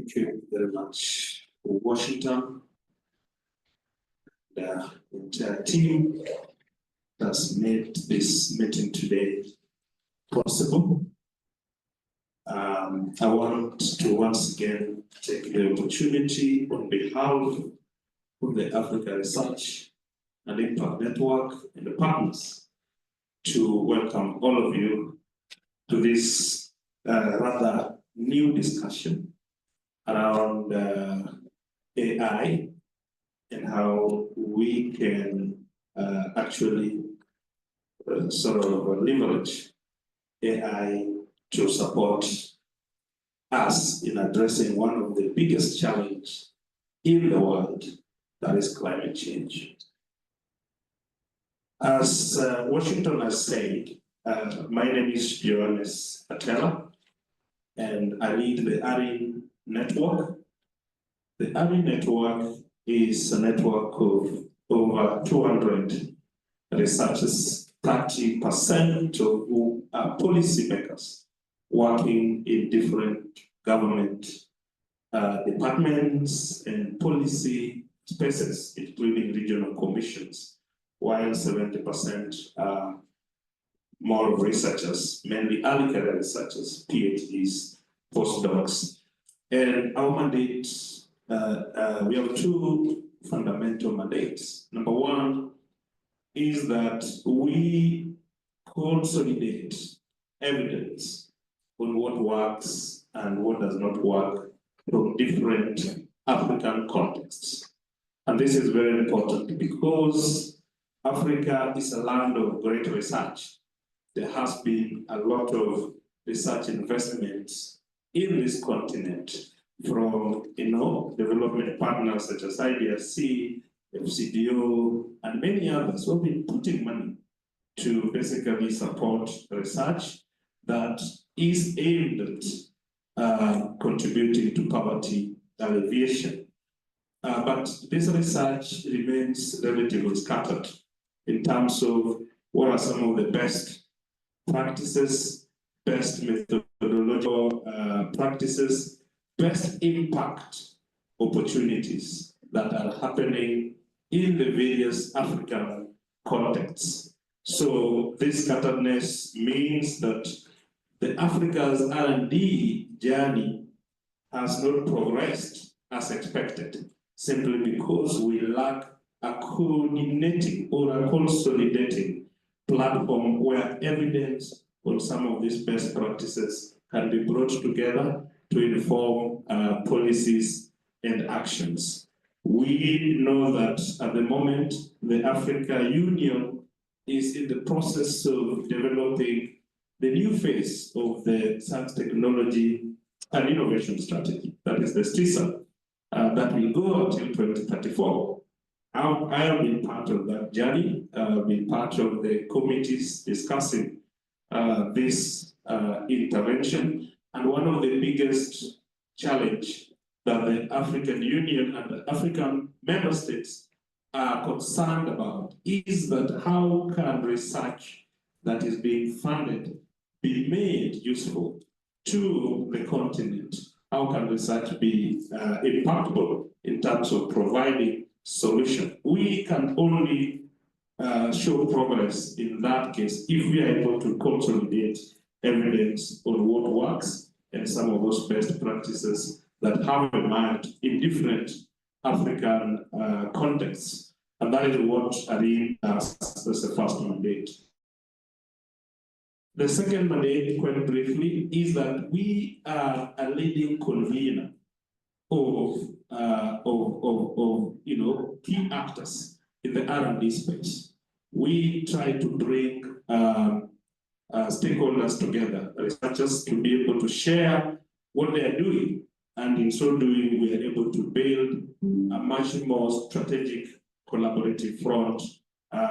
Thank you very much, Washington. The entire team that's made this meeting today possible. I want to once again take the opportunity on behalf of the Africa Research and Impact Network and the partners to welcome all of you to this rather new discussion around AI and how we can actually sort of leverage AI to support us in addressing one of the biggest challenges in the world, that is climate change. As Washington has said, my name is Johannes Atela, and I lead the ARIN network. The ARIN network is a network of over 200 researchers, 30% of who are policymakers working in different government departments and policy spaces, including regional commissions, while 70% are more of researchers, mainly early career researchers, PhDs, postdocs. And our mandate, we have two fundamental mandates. Number one is that we consolidate evidence on what works and what does not work from different African contexts. And this is very important because Africa is a land of great research. There has been a lot of research investments in this continent from development partners such as IDRC, FCDO, and many others who have been putting money to basically support research that is aimed at contributing to poverty alleviation. But this research remains relatively scattered in terms of what are some of the best practices, best methodological practices, best impact opportunities that are happening in the various African contexts. So this scatteredness means that the Africa's R&D journey has not progressed as expected, simply because we lack a coordinating or a consolidating platform where evidence on some of these best practices can be brought together to inform policies and actions. We know that at the moment, the African Union is in the process of developing the new phase of the science, technology, and innovation strategy, that is the STISA, that will go until 2034. I have been part of that journey, been part of the committees discussing this intervention. And one of the biggest challenge that the African Union and the African member states are concerned about is that how can research that is being funded be made useful to the continent? How can research be impactful in terms of providing solution? We can only show progress in that case if we are able to consolidate evidence on what works and some of those best practices that have emerged in different African contexts. And that is what ARIN does as the first mandate. The second mandate, quite briefly, is that we are a leading convener of key actors in the R&D space. We try to bring stakeholders together, researchers to be able to share what they are doing, and in so doing, we are able to build a much more strategic, collaborative front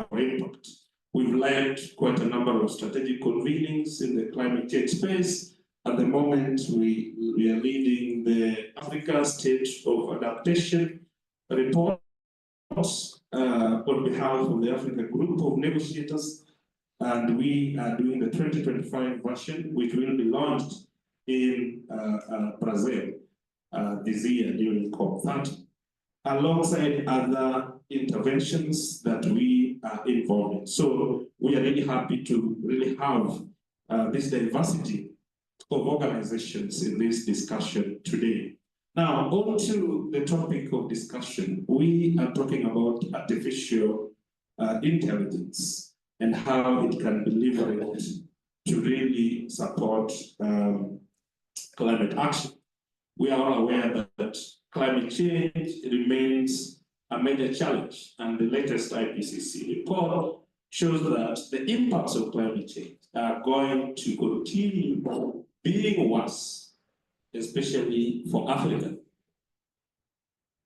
for impact. We've led quite a number of strategic convenings in the climate change space. At the moment, we are leading the Africa State of Adaptation report on behalf of the Africa Group of Negotiators, and we are doing the 2025 version, which will be launched in Brazil. this year during COP30, alongside other interventions that we are involved in. So we are really happy to really have this diversity of organizations in this discussion today. Now, on to the topic of discussion. We are talking about artificial intelligence and how it can be leveraged to really support climate action. We are all aware that climate change remains a major challenge, and the latest IPCC report shows that the impacts of climate change are going to continue being worse, especially for Africa.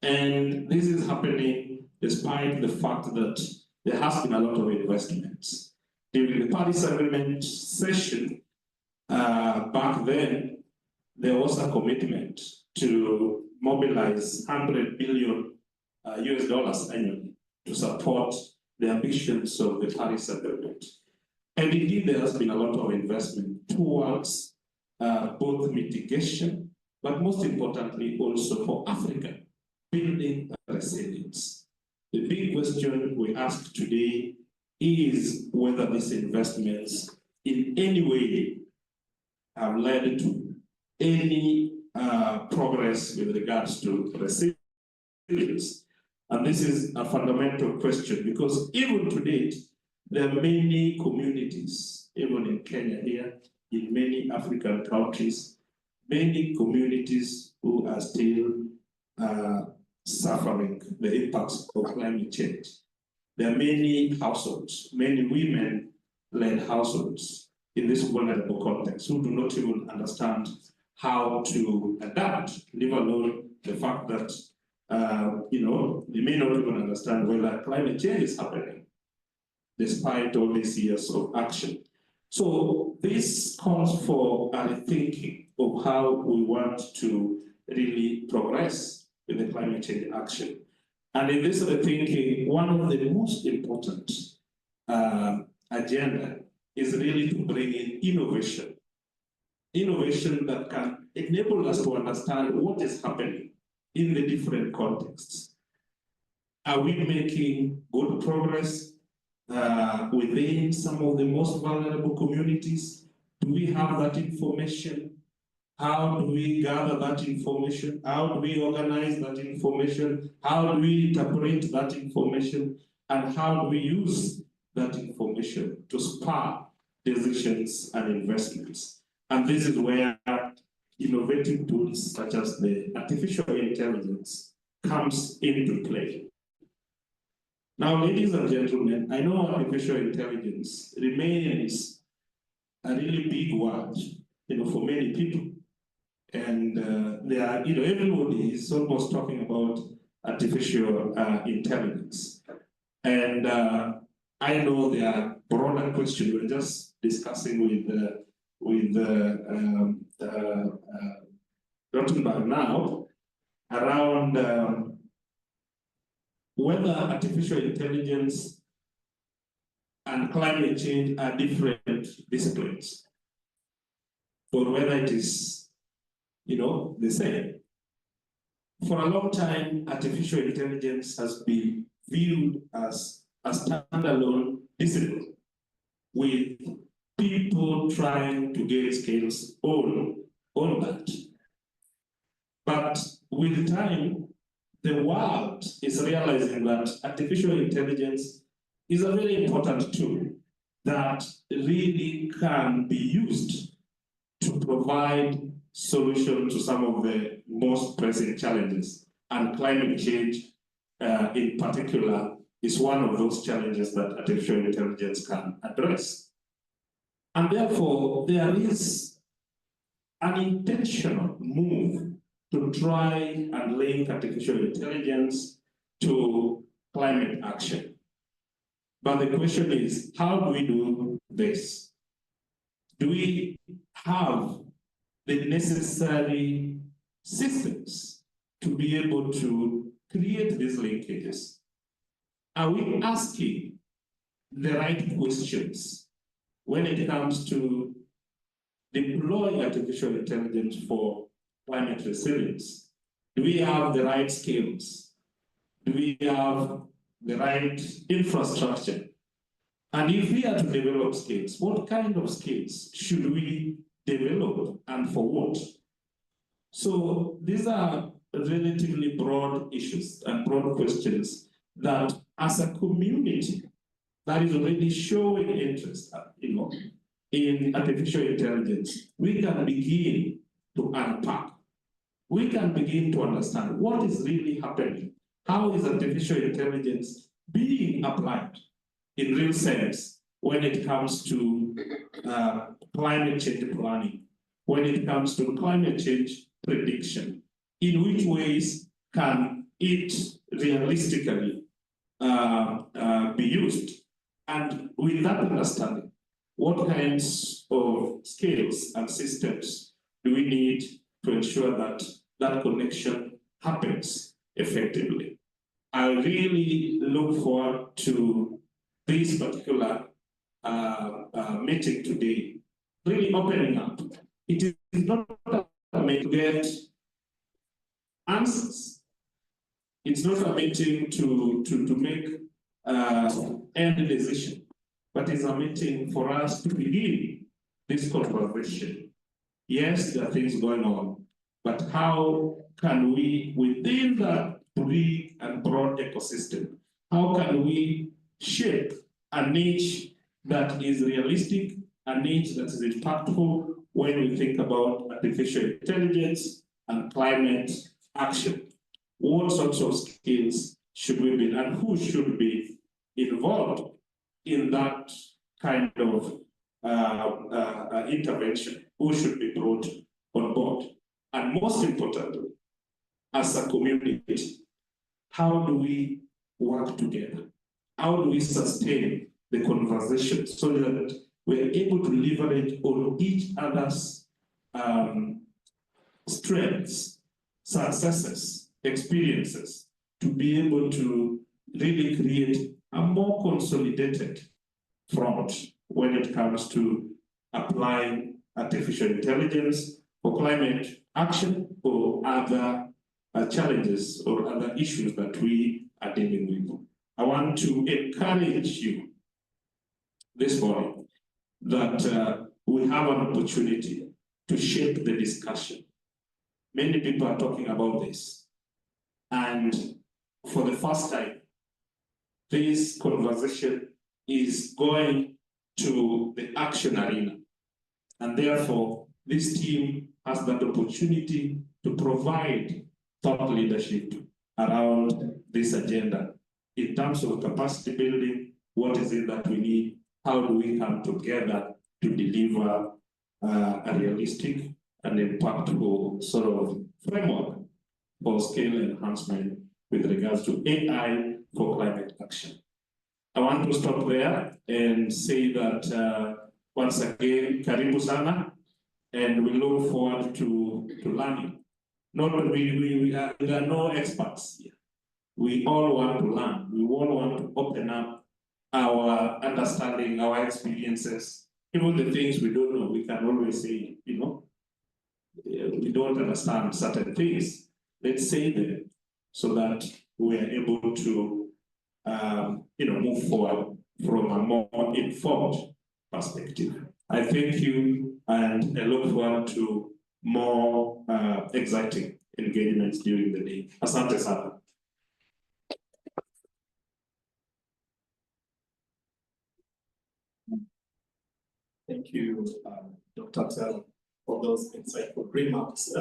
And this is happening despite the fact that there has been a lot of investments. During the Paris Agreement session, back then, there was a commitment to mobilize $100 billion US annually to support the ambitions of the Paris Agreement. And indeed, there has been a lot of investment towards both mitigation, but most importantly, also for Africa, building resilience. The big question we ask today is whether these investments in any way have led to any progress with regards to resilience. And this is a fundamental question because even to date, there are many communities, even in Kenya here, in many African countries, many communities who are still suffering the impacts of climate change. There are many households, many women-led households in this vulnerable context who do not even understand how to adapt, leave alone the fact that they may not even understand whether climate change is happening, despite all these years of action. So this calls for a rethinking of how we want to really progress with the climate change action. And in this rethinking, one of the most important agenda is really to bring in innovation. Innovation that can enable us to understand what is happening in the different contexts. Are we making good progress within some of the most vulnerable communities? Do we have that information? How do we gather that information? How do we organize that information? How do we interpret that information? And how do we use that information to spur decisions and investments? And this is where innovative tools such as the artificial intelligence comes into play. Now, ladies and gentlemen, I know artificial intelligence remains a really big word, for many people. And there are, everybody is almost talking about artificial intelligence. And I know there are broader questions. We're just discussing with Rottenberg now around whether artificial intelligence and climate change are different disciplines, or whether it is, the same. For a long time, artificial intelligence has been viewed as a standalone discipline, with people trying to gain skills on that. But with time, the world is realizing that artificial intelligence is a very important tool that really can be used to provide solutions to some of the most pressing challenges. And climate change, in particular, is one of those challenges that artificial intelligence can address. And therefore, there is an intentional move to try and link artificial intelligence to climate action. But the question is, how do we do this? Do we have the necessary systems to be able to create these linkages? Are we asking the right questions when it comes to deploying artificial intelligence for climate resilience? Do we have the right skills? Do we have the right infrastructure? And if we are to develop skills, what kind of skills should we develop and for what? So these are relatively broad issues and broad questions that as a community that is already showing interest, in artificial intelligence, we can begin to unpack. We can begin to understand what is really happening. How is artificial intelligence being applied in real sense when it comes to climate change planning, when it comes to climate change prediction? In which ways can it realistically be used? And with that understanding, what kinds of skills and systems do we need to ensure that that connection happens effectively? I really look forward to this particular meeting today, really opening up. It is not a meeting to get answers. It's not a meeting to make any decision, but it's a meeting for us to begin this conversation. Yes, there are things going on, but how can we, within that big and broad ecosystem, how can we shape a niche that is realistic, a niche that is impactful when we think about artificial intelligence and climate action? What sorts of skills should we be, and who should be involved in that kind of intervention? Who should be brought on board? And most importantly, as a community, how do we work together? How do we sustain the conversation so that we're able to leverage on each other's strengths, successes, experiences, to be able to really create a more consolidated front when it comes to applying artificial intelligence for climate action or other challenges or other issues that we are dealing with. I want to encourage you this morning that we have an opportunity to shape the discussion. Many people are talking about this. And for the first time, this conversation is going to the action arena. And therefore, this team has that opportunity to provide thought leadership around this agenda in terms of capacity building. What is it that we need? How do we come together to deliver a realistic and impactful sort of framework for scale enhancement with regards to AI for climate action? I want to stop there and say that once again, karibu sana, and we look forward to learning. Not that we are no experts here. We all want to learn. We all want to open up our understanding, our experiences, even the things we don't know. We can always say, we don't understand certain things. Let's say them so that we are able to, move forward from a more informed perspective. I thank you, and I look forward to more exciting engagements during the day. Asante sana. Thank you, Dr. Tell, for those insightful remarks.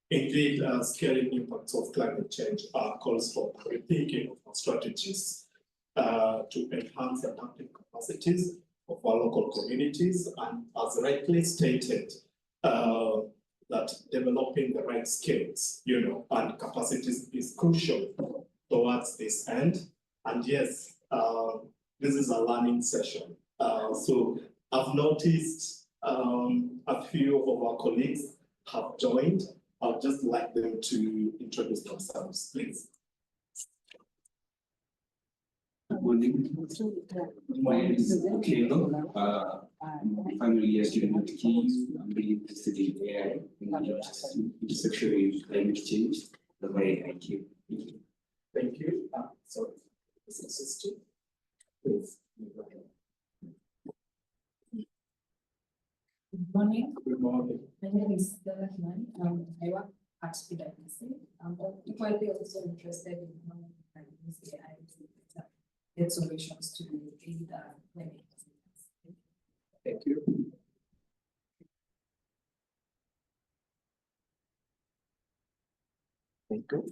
Indeed, scaling impacts of climate change calls for rethinking of our strategies to enhance adaptive capacities of our local communities, and as rightly stated, that developing the right skills, and capacities is crucial towards this end. And yes, this is a learning session. So I've noticed a few of our colleagues have joined. I'd just like them to introduce themselves, please. Good morning. My name is Kelo. I'm finally year student at KU. I'm really interested in AI and intersection with climate change. That's why I came. Thank you. Sorry, Mr. Sister. Please. Good morning. Good morning. My name is Stella Kiman. I work at PwC. I'm equally also interested in how I use AI to get solutions to aid learning. Thank you. Thank you.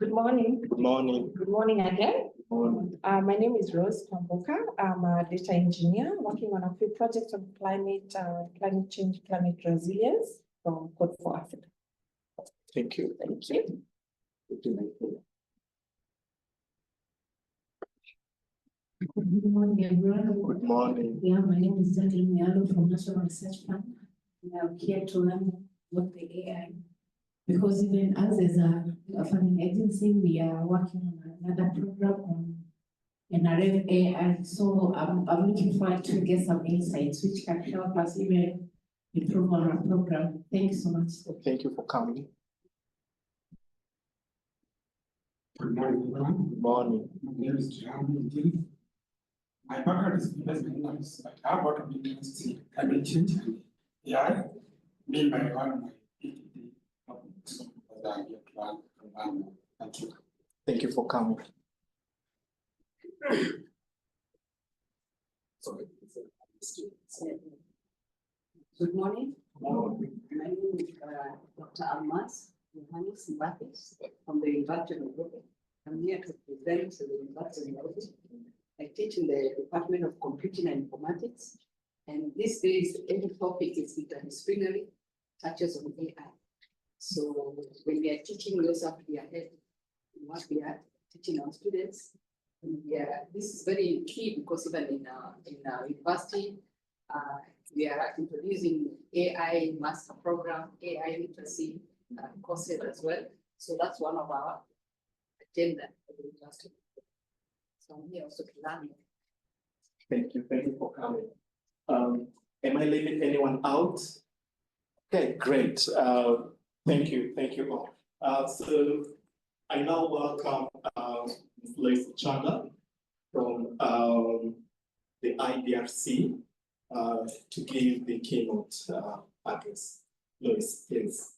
Good morning. Good morning. Good morning again. Good morning. My name is Rose Kwamboka. I'm a data engineer working on a few projects on climate change, climate resilience from Code for Africa. Thank you. Thank you. Good morning, everyone. Good morning. Yeah, my name is Jacqueline Mialo from National Research Fund. And I'm here to learn what the AI, because even us as a funding agency, we are working on another program on NRF AI. So I'm looking forward to get some insights which can help us even improve on our program. Thank you so much. Thank you for coming. Good morning, everyone. Good morning. My name is John. My background is investment finance, but I have worked on interest in climate change and AI, being by one of my PhD topics as I get to learn. Thank you. Thank you for coming. Sorry. Good morning. Morning. My name is Dr. Almas Johannes Mbathis from the University of Nairobi. I'm here to present to the University of Nairobi. I teach in the Department of Computing and Informatics. And these days, every topic is interdisciplinary, touches on AI. So when we are teaching, we also have to be ahead in what we are teaching our students. And this is very key because even in our university, we are introducing AI master program, AI literacy courses as well. So that's one of our agenda for the university. So I'm here also to learn. Thank you for coming. Am I leaving anyone out? Okay, great. Thank you all. So I now welcome Lois Chanda from the IDRC to give the keynote address. Lois, please.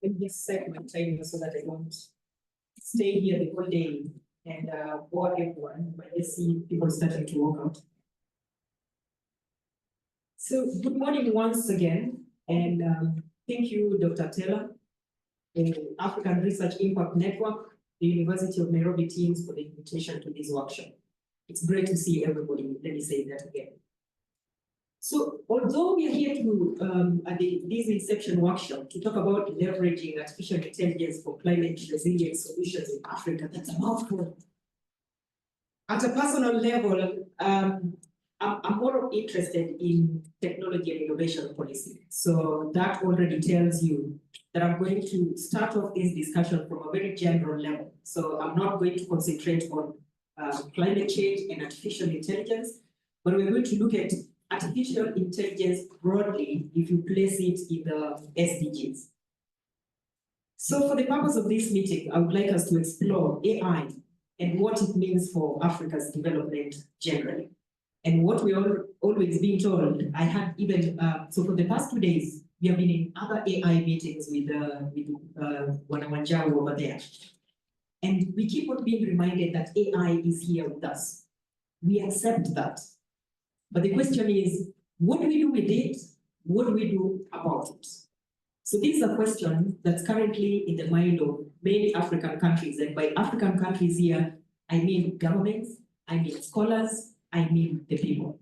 Let me just set my timer so that I don't stay here the whole day and bore everyone, but I see people starting to walk out. So good morning once again, and thank you, Dr. Taylor, the African Research Impact Network, the University of Nairobi teams for the invitation to this workshop. It's great to see everybody. Let me say that again. So although we are here to at this Inception workshop to talk about leveraging artificial intelligence for climate resilience solutions in Africa, that's a mouthful. At a personal level, I'm more interested in technology and innovation policy. So that already tells you that I'm going to start off this discussion from a very general level. So I'm not going to concentrate on climate change and artificial intelligence, but we're going to look at artificial intelligence broadly if you place it in the SDGs. So for the purpose of this meeting, I would like us to explore AI and what it means for Africa's development generally. And what we are always being told, I had even, so for the past 2 days, we have been in other AI meetings with Wanawanjau over there. And we keep on being reminded that AI is here with us. We accept that. But the question is, what do we do with it? What do we do about it? So this is a question that's currently in the mind of many African countries. And by African countries here, I mean governments, I mean scholars, I mean the people.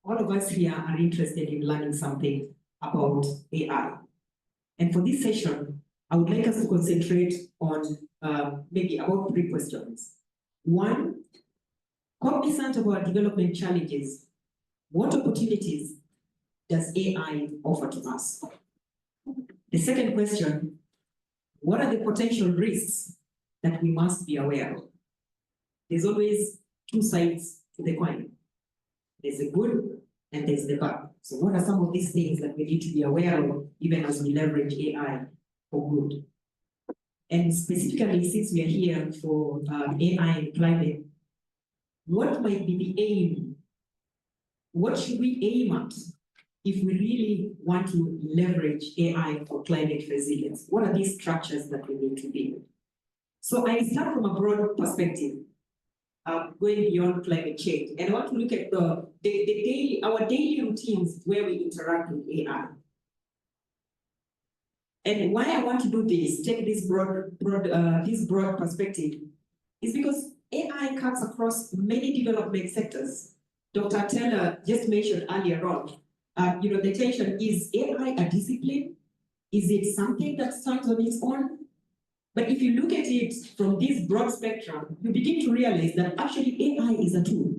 All of us here are interested in learning something about AI. And for this session, I would like us to concentrate on maybe about 3 questions. 1, cognizant of our development challenges, what opportunities does AI offer to us? The second question, what are the potential risks that we must be aware of? There's always two sides to the coin. There's the good and there's the bad. So what are some of these things that we need to be aware of, even as we leverage AI for good? And specifically, since we are here for AI and climate, what might be the aim? What should we aim at if we really want to leverage AI for climate resilience? What are these structures that we need to build? So I start from a broad perspective, going beyond climate change, and I want to look at our daily routines where we interact with AI. And why I want to do this, take this broad perspective, is because AI cuts across many development sectors. Dr. Taylor just mentioned earlier on, the tension, is AI a discipline? Is it something that stands on its own? But if you look at it from this broad spectrum, you begin to realize that actually AI is a tool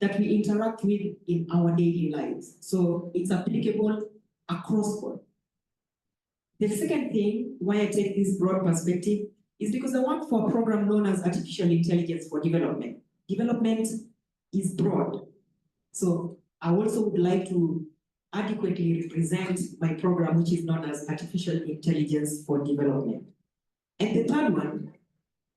that we interact with in our daily lives. So it's applicable across board. The second thing why I take this broad perspective is because I work for a program known as Artificial Intelligence for Development. Development is broad. So I also would like to adequately represent my program, which is known as Artificial Intelligence for Development. And the third one,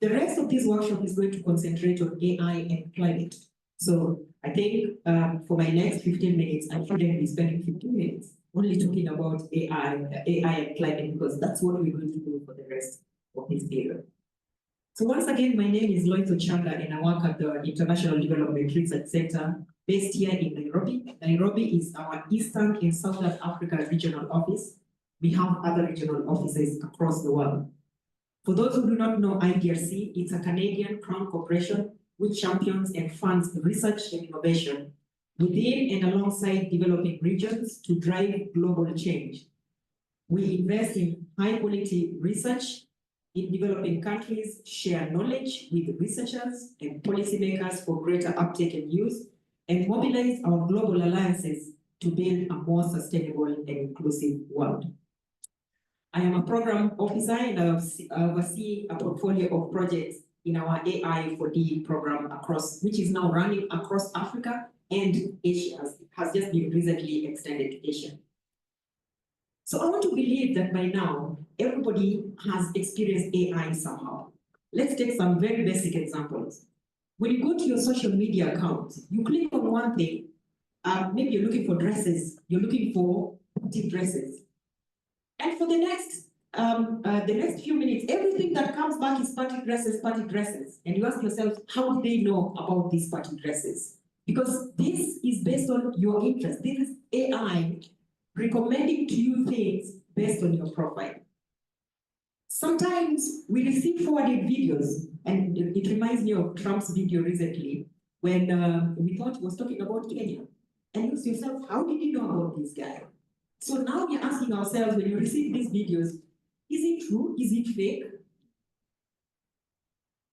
the rest of this workshop is going to concentrate on AI and climate. So I think for my next 15 minutes, I shouldn't be spending 15 minutes only talking about AI and climate, because that's what we're going to do for the rest of this period. So once again, my name is Lois Ochanga, and I work at the International Development Research Center based here in Nairobi. Nairobi is our Eastern and Southern Africa regional office. We have other regional offices across the world. For those who do not know IDRC, it's a Canadian crown corporation which champions and funds research and innovation within and alongside developing regions to drive global change. We invest in high quality research in developing countries, share knowledge with researchers and policymakers for greater uptake and use, and mobilize our global alliances to build a more sustainable and inclusive world. I am a program officer and I oversee a portfolio of projects in our AI for D program which is now running across Africa and Asia. It has just been recently extended to Asia. So I want to believe that by now, everybody has experienced AI somehow. Let's take some very basic examples. When you go to your social media account, you click on one thing, maybe you're looking for dresses, you're looking for pretty dresses. And for the next few minutes, everything that comes back is party dresses. And you ask yourself, how do they know about these party dresses? Because this is based on your interest. This is AI recommending to you things based on your profile. Sometimes we receive forwarded videos, and it reminds me of Trump's video recently when we thought he was talking about Kenya. And you ask yourself, how did you know about this guy? So now we're asking ourselves, when you receive these videos, is it true? Is it fake?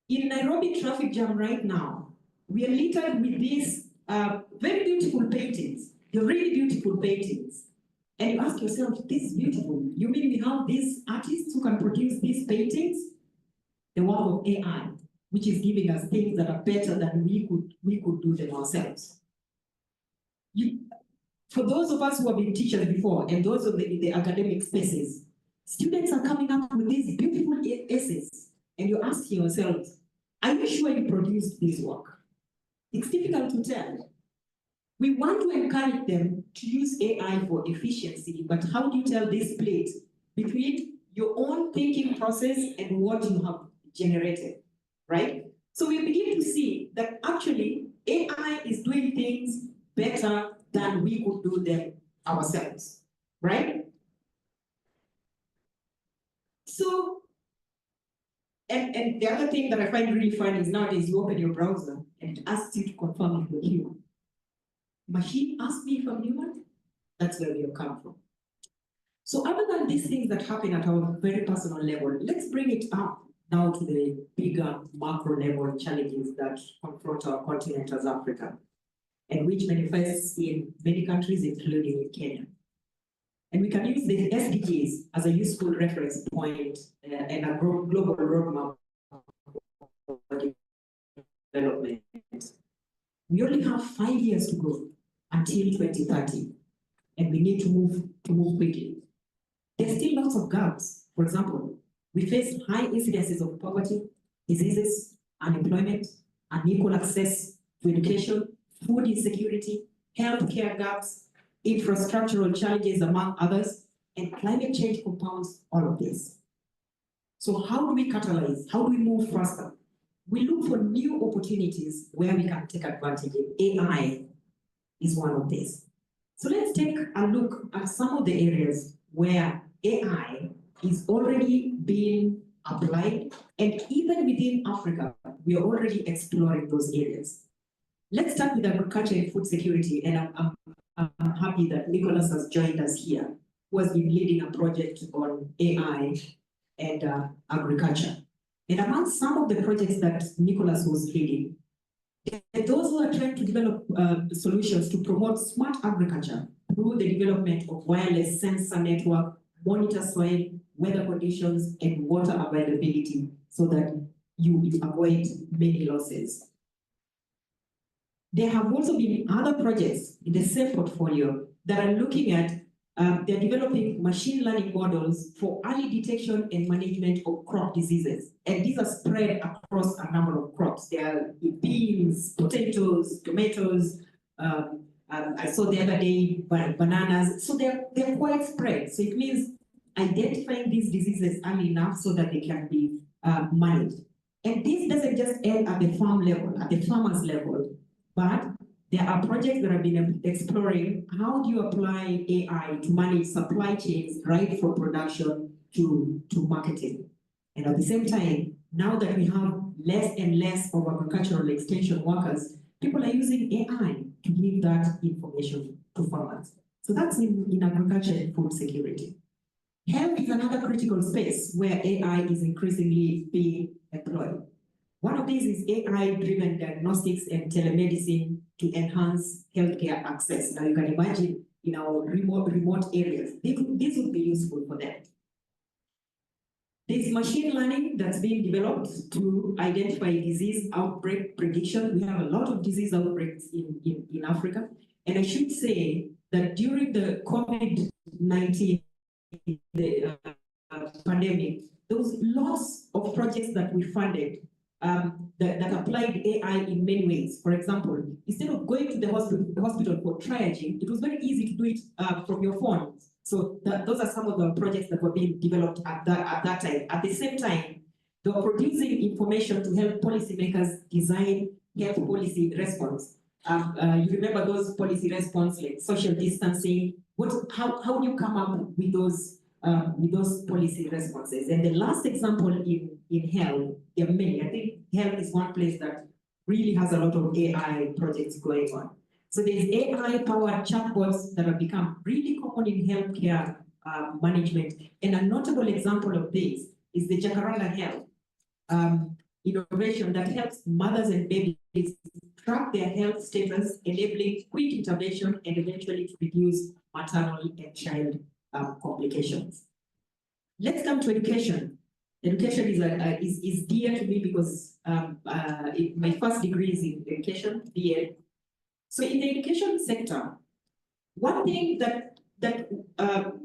In Nairobi traffic jam right now, we are littered with these very beautiful paintings. They're really beautiful paintings. And you ask yourself, this is beautiful. You mean we have these artists who can produce these paintings? The work of AI, which is giving us things that are better than we could do them ourselves. For those of us who have been teachers before, and those of the academic spaces, students are coming up with these beautiful essays, and you're asking yourselves, are you sure you produced this work? It's difficult to tell. We want to encourage them to use AI for efficiency, but how do you tell this split between your own thinking process and what you have generated, right? So we begin to see that actually AI is doing things better than we could do them ourselves, right? So, and the other thing that I find really fun is nowadays you open your browser and it asks you to confirm if you're human. Machine asked me if I'm human. That's where we have come from. So other than these things that happen at our very personal level, let's bring it up now to the bigger macro level challenges that confront our continent as Africa, and which manifests in many countries, including in Kenya. And we can use the SDGs as a useful reference point and a global roadmap for development. We only have 5 years to go until 2030, and we need to move quickly. There's still lots of gaps. For example, we face high incidences of poverty, diseases, unemployment, unequal access to education, food insecurity, healthcare gaps, infrastructural challenges, among others, and climate change compounds all of this. So how do we catalyze? How do we move faster? We look for new opportunities where we can take advantage of. AI is one of these. So let's take a look at some of the areas where AI is already being applied, and even within Africa, we are already exploring those areas. Let's start with agriculture and food security, and I'm happy that Nicholas has joined us here, who has been leading a project on AI and agriculture. And among some of the projects that Nicholas was leading, those who are trying to develop solutions to promote smart agriculture through the development of wireless sensor network, monitor soil, weather conditions, and water availability so that you avoid many losses. There have also been other projects in the same portfolio that are looking at, they're developing machine learning models for early detection and management of crop diseases. And these are spread across a number of crops. There are beans, potatoes, tomatoes, I saw the other day, bananas. So they're quite spread. So it means identifying these diseases early enough so that they can be managed. And this doesn't just end at the farm level, at the farmer's level, but there are projects that have been exploring how do you apply AI to manage supply chains right from production to marketing. And at the same time, now that we have less and less of agricultural extension workers, people are using AI to give that information to farmers. So that's in agriculture and food security. Health is another critical space where AI is increasingly being employed. One of these is AI-driven diagnostics and telemedicine to enhance healthcare access. Now you can imagine in our remote areas, this would be useful for them. There's machine learning that's being developed to identify disease outbreak prediction. We have a lot of disease outbreaks in Africa. And I should say that during the COVID-19 pandemic, there was lots of projects that we funded that applied AI in many ways. For example, instead of going to the hospital for triaging, it was very easy to do it from your phone. So those are some of the projects that were being developed at that time. At the same time, they were producing information to help policymakers design health policy response. You remember those policy response like social distancing. How do you come up with those policy responses? And the last example in health, there are many. I think health is one place that really has a lot of AI projects going on. So there's AI-powered chatbots that have become really common in healthcare management. And a notable example of this is the Jacaranda Health innovation that helps mothers and babies track their health status, enabling quick intervention and eventually to reduce maternal and child complications. Let's come to education. Education is dear to me because my first degree is in education, BA. So in the education sector, one thing that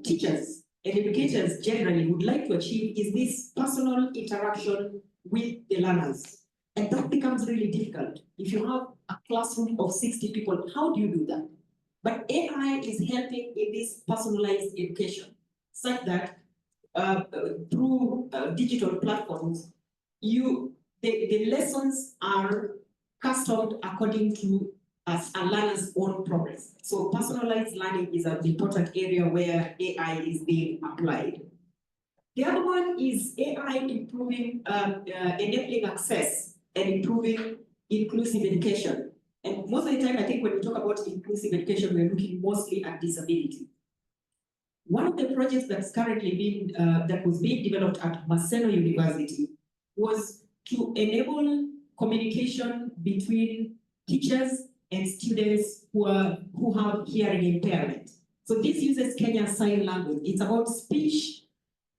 teachers and educators generally would like to achieve is this personal interaction with the learners. And that becomes really difficult. If you have a classroom of 60 people, how do you do that? But AI is helping in this personalized education, such that through digital platforms, the lessons are customed according to a learner's own progress. So personalized learning is an important area where AI is being applied. The other one is AI improving, enabling access and improving inclusive education. And most of the time, I think when we talk about inclusive education, we're looking mostly at disability. One of the projects that's currently being, that was being developed at Maseno University was to enable communication between teachers and students who have hearing impairment. So this uses Kenya's sign language. It's about speech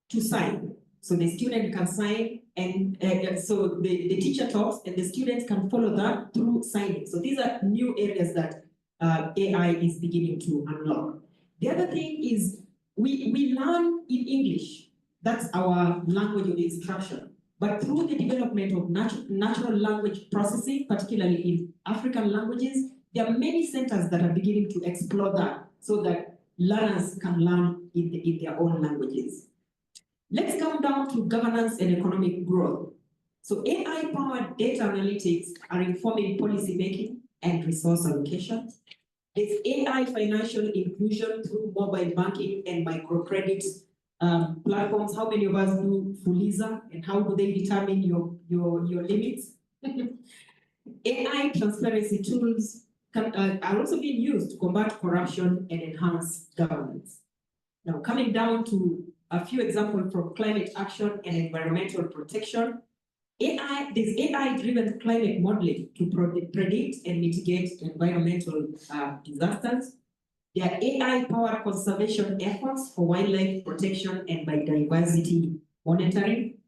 to sign. So the student can sign, and so the teacher talks and the students can follow that through signing. So these are new areas that AI is beginning to unlock. The other thing is we learn in English. That's our language of instruction. But through the development of natural language processing, particularly in African languages, there are many centers that are beginning to explore that so that learners can learn in their own languages. Let's come down to governance and economic growth. So AI-powered data analytics are informing policy making and resource allocation. There's AI financial inclusion through mobile banking and microcredit platforms. How many of us do Fuliza, and how do they determine your limits? AI transparency tools are also being used to combat corruption and enhance governance. Now, coming down to a few examples from climate action and environmental protection, there's AI-driven climate modeling to predict and mitigate environmental disasters. There are AI-powered conservation efforts for wildlife protection and biodiversity monitoring.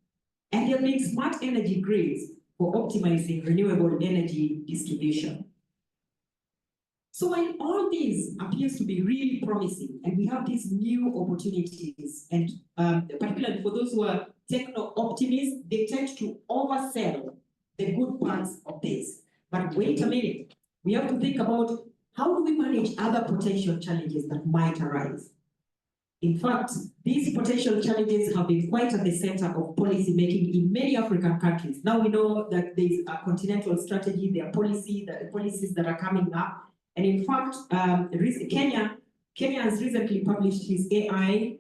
And there have been smart energy grids for optimizing renewable energy distribution. So while all these appears to be really promising, and we have these new opportunities, and particularly for those who are techno-optimists, they tend to oversell the good parts of this. But wait a minute, we have to think about how do we manage other potential challenges that might arise. In fact, these potential challenges have been quite at the center of policy making in many African countries. Now we know that there is a continental strategy, there are policies that are coming up. And in fact, Kenya has recently published his AI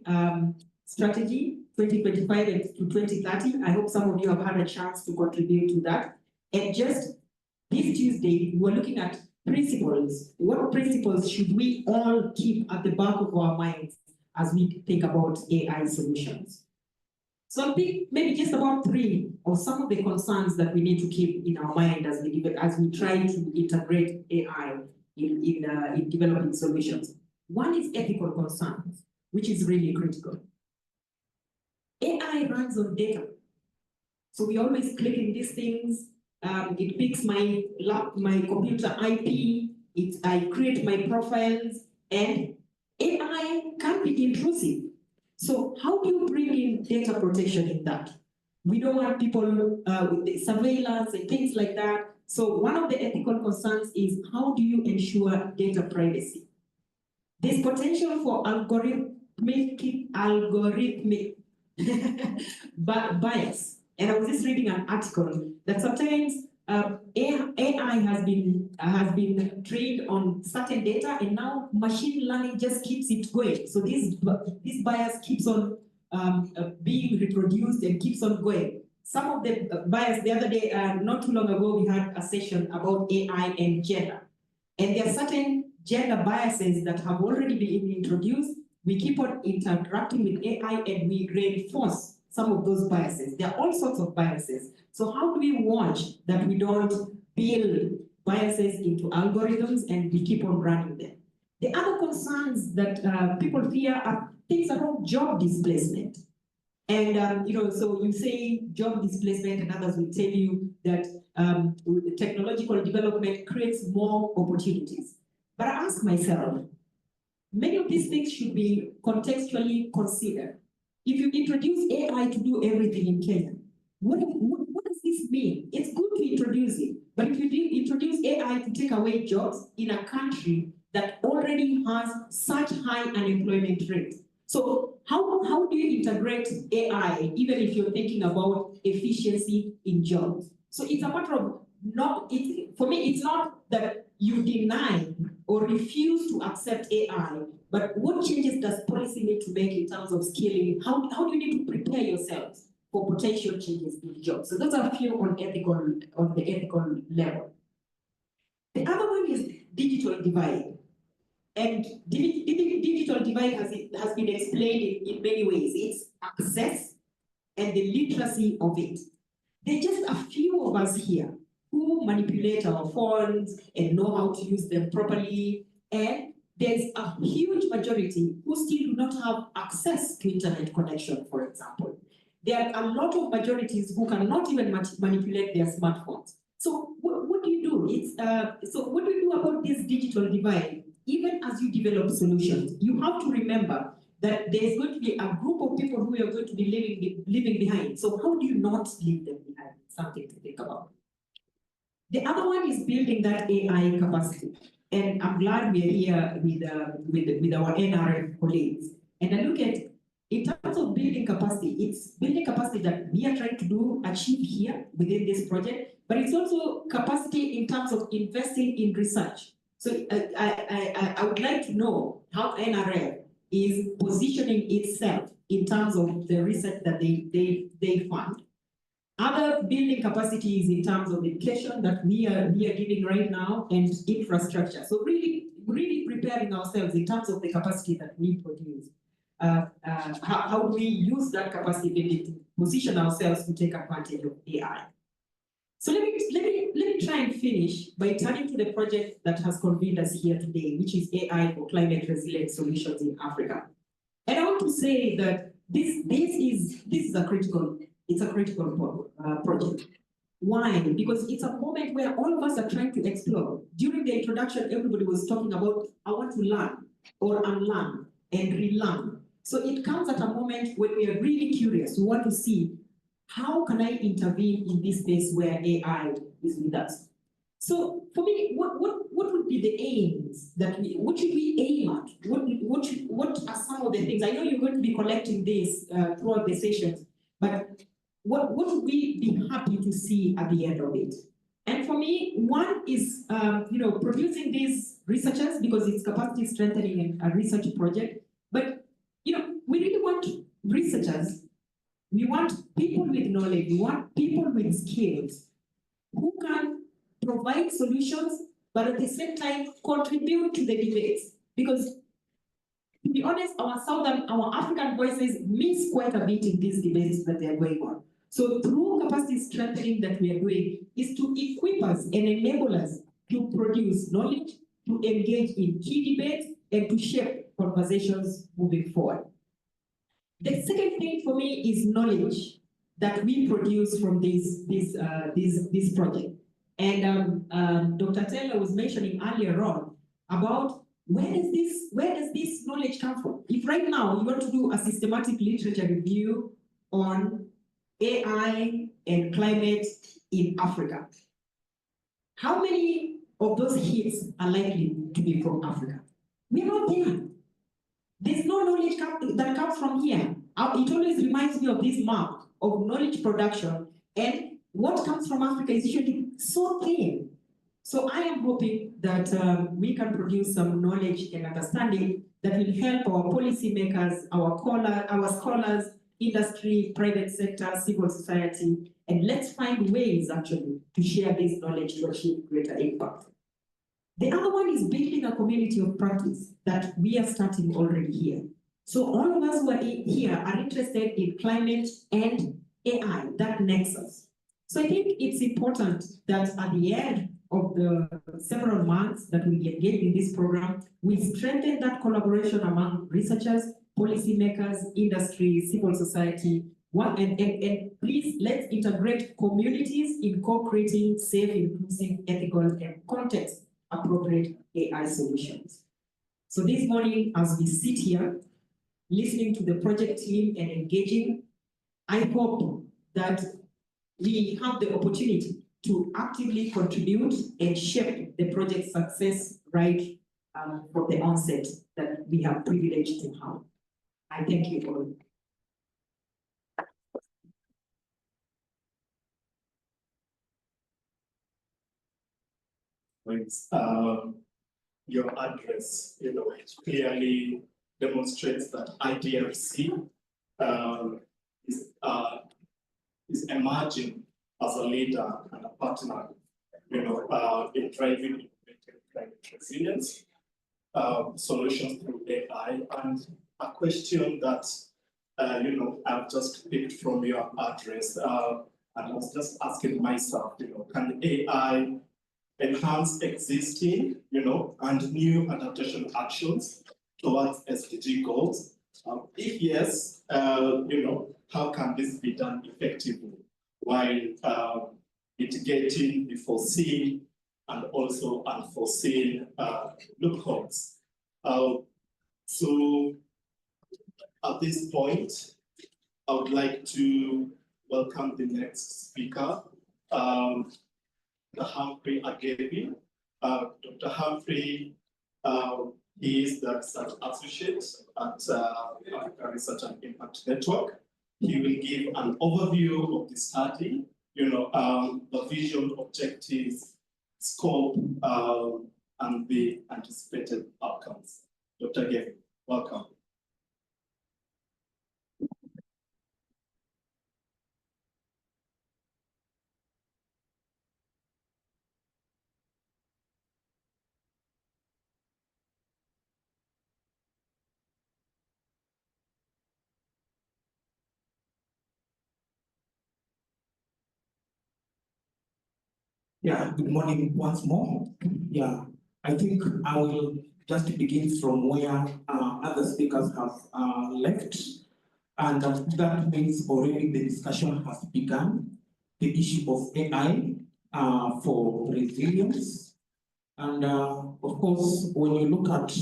strategy, 2025 to 2030. I hope some of you have had a chance to contribute to that. And just this Tuesday, we were looking at principles. What principles should we all keep at the back of our minds as we think about AI solutions? So I think maybe just about 3 of some of the concerns that we need to keep in our mind as we try to integrate AI in developing solutions. One is ethical concerns, which is really critical. AI runs on data. So we always click in these things. It picks my computer IP. I create my profiles, and AI can be intrusive. So how do you bring in data protection in that? We don't want people with the surveillance and things like that. So one of the ethical concerns is how do you ensure data privacy? There's potential for algorithmic bias. And I was just reading an article that sometimes AI has been trained on certain data, and now machine learning just keeps it going. So this bias keeps on being reproduced and keeps on going. Some of the bias, the other day, not too long ago, we had a session about AI and gender. And there are certain gender biases that have already been introduced. We keep on interacting with AI and we reinforce some of those biases. There are all sorts of biases. So how do we watch that we don't build biases into algorithms and we keep on running them? The other concerns that people fear are things around job displacement. And, so you say job displacement, and others will tell you that technological development creates more opportunities. But I ask myself, many of these things should be contextually considered. If you introduce AI to do everything in Kenya, what does this mean? It's good to introduce it, but if you introduce AI to take away jobs in a country that already has such high unemployment rates, so how do you integrate AI, even if you're thinking about efficiency in jobs? So it's a matter of for me, it's not that you deny or refuse to accept AI, but what changes does policy need to make in terms of skilling? How do you need to prepare yourselves for potential changes in jobs? So those are a few on the ethical level. The other one is digital divide. And digital divide has been explained in many ways. It's access and the literacy of it. There are just a few of us here who manipulate our phones and know how to use them properly. And there's a huge majority who still do not have access to internet connection, for example. There are a lot of majorities who cannot even manipulate their smartphones. So what do you do? So what do you do about this digital divide? Even as you develop solutions, you have to remember that there's going to be a group of people who are going to be leaving behind. So how do you not leave them behind? Something to think about. The other one is building that AI capacity. And I'm glad we're here with our NRF colleagues. And I look at, in terms of building capacity, it's building capacity that we are trying to achieve here within this project, but it's also capacity in terms of investing in research. So I would like to know how NRF is positioning itself in terms of the research that they fund. Other building capacities in terms of education that we are giving right now and infrastructure. So really preparing ourselves in terms of the capacity that we produce. How do we use that capacity building to position ourselves to take advantage of AI? So let me try and finish by turning to the project that has convened us here today, which is AI for climate resilient solutions in Africa. And I want to say that this is a critical project. Why? Because it's a moment where all of us are trying to explore. During the introduction, everybody was talking about, I want to learn or unlearn and relearn. So it comes at a moment when we are really curious. We want to see, how can I intervene in this space where AI is with us? So for me, what would be the aims what should we aim at? What are some of the things? I know you're going to be collecting this throughout the sessions, but what would we be happy to see at the end of it? And for me, one is producing these researchers, because it's capacity strengthening and a research project. But we really want researchers. We want people with knowledge. We want people with skills who can provide solutions, but at the same time contribute to the debates. Because to be honest, our African voices miss quite a bit in these debates that they are going on. So through capacity strengthening that we are doing is to equip us and enable us to produce knowledge, to engage in key debates, and to shape conversations moving forward. The second thing for me is knowledge that we produce from this project. And Dr. Taylor was mentioning earlier on about where does this knowledge come from? If right now you want to do a systematic literature review on AI and climate in Africa, how many of those hits are likely to be from Africa? We're not there. There's no knowledge that comes from here. It always reminds me of this map of knowledge production, and what comes from Africa is usually so thin. So I am hoping that we can produce some knowledge and understanding that will help our policymakers, our scholars, industry, private sector, civil society, and let's find ways actually to share this knowledge to achieve greater impact. The other one is building a community of practice that we are starting already here. So all of us who are here are interested in climate and AI, that nexus. So I think it's important that at the end of the several months that we engage in this program, we strengthen that collaboration among researchers, policymakers, industry, civil society, and please let's integrate communities in co-creating safe, inclusive, ethical, and context-appropriate AI solutions. So this morning, as we sit here, listening to the project team and engaging, I hope that we have the opportunity to actively contribute and shape the project's success right from the onset that we have privileged to have. I thank you all. Thanks. Your address, it clearly demonstrates that IDRC is emerging as a leader and a partner, in driving climate resilience solutions through AI. And a question that I've just picked from your address, and I was just asking myself, can AI enhance existing, and new adaptation actions towards SDG goals? If yes, how can this be done effectively while mitigating the foreseen and also unforeseen loopholes? So at this point, I would like to welcome the next speaker, Dr. Humphrey Agebi. Dr. Humphrey is the research associate at African Research and Impact Network. He will give an overview of the study, the vision, objectives, scope, and the anticipated outcomes. Dr. Agebi, welcome. Yeah, good morning once more. Yeah, I think I will just begin from where other speakers have left. And that means already the discussion has begun. The issue of AI for resilience. And of course, when you look at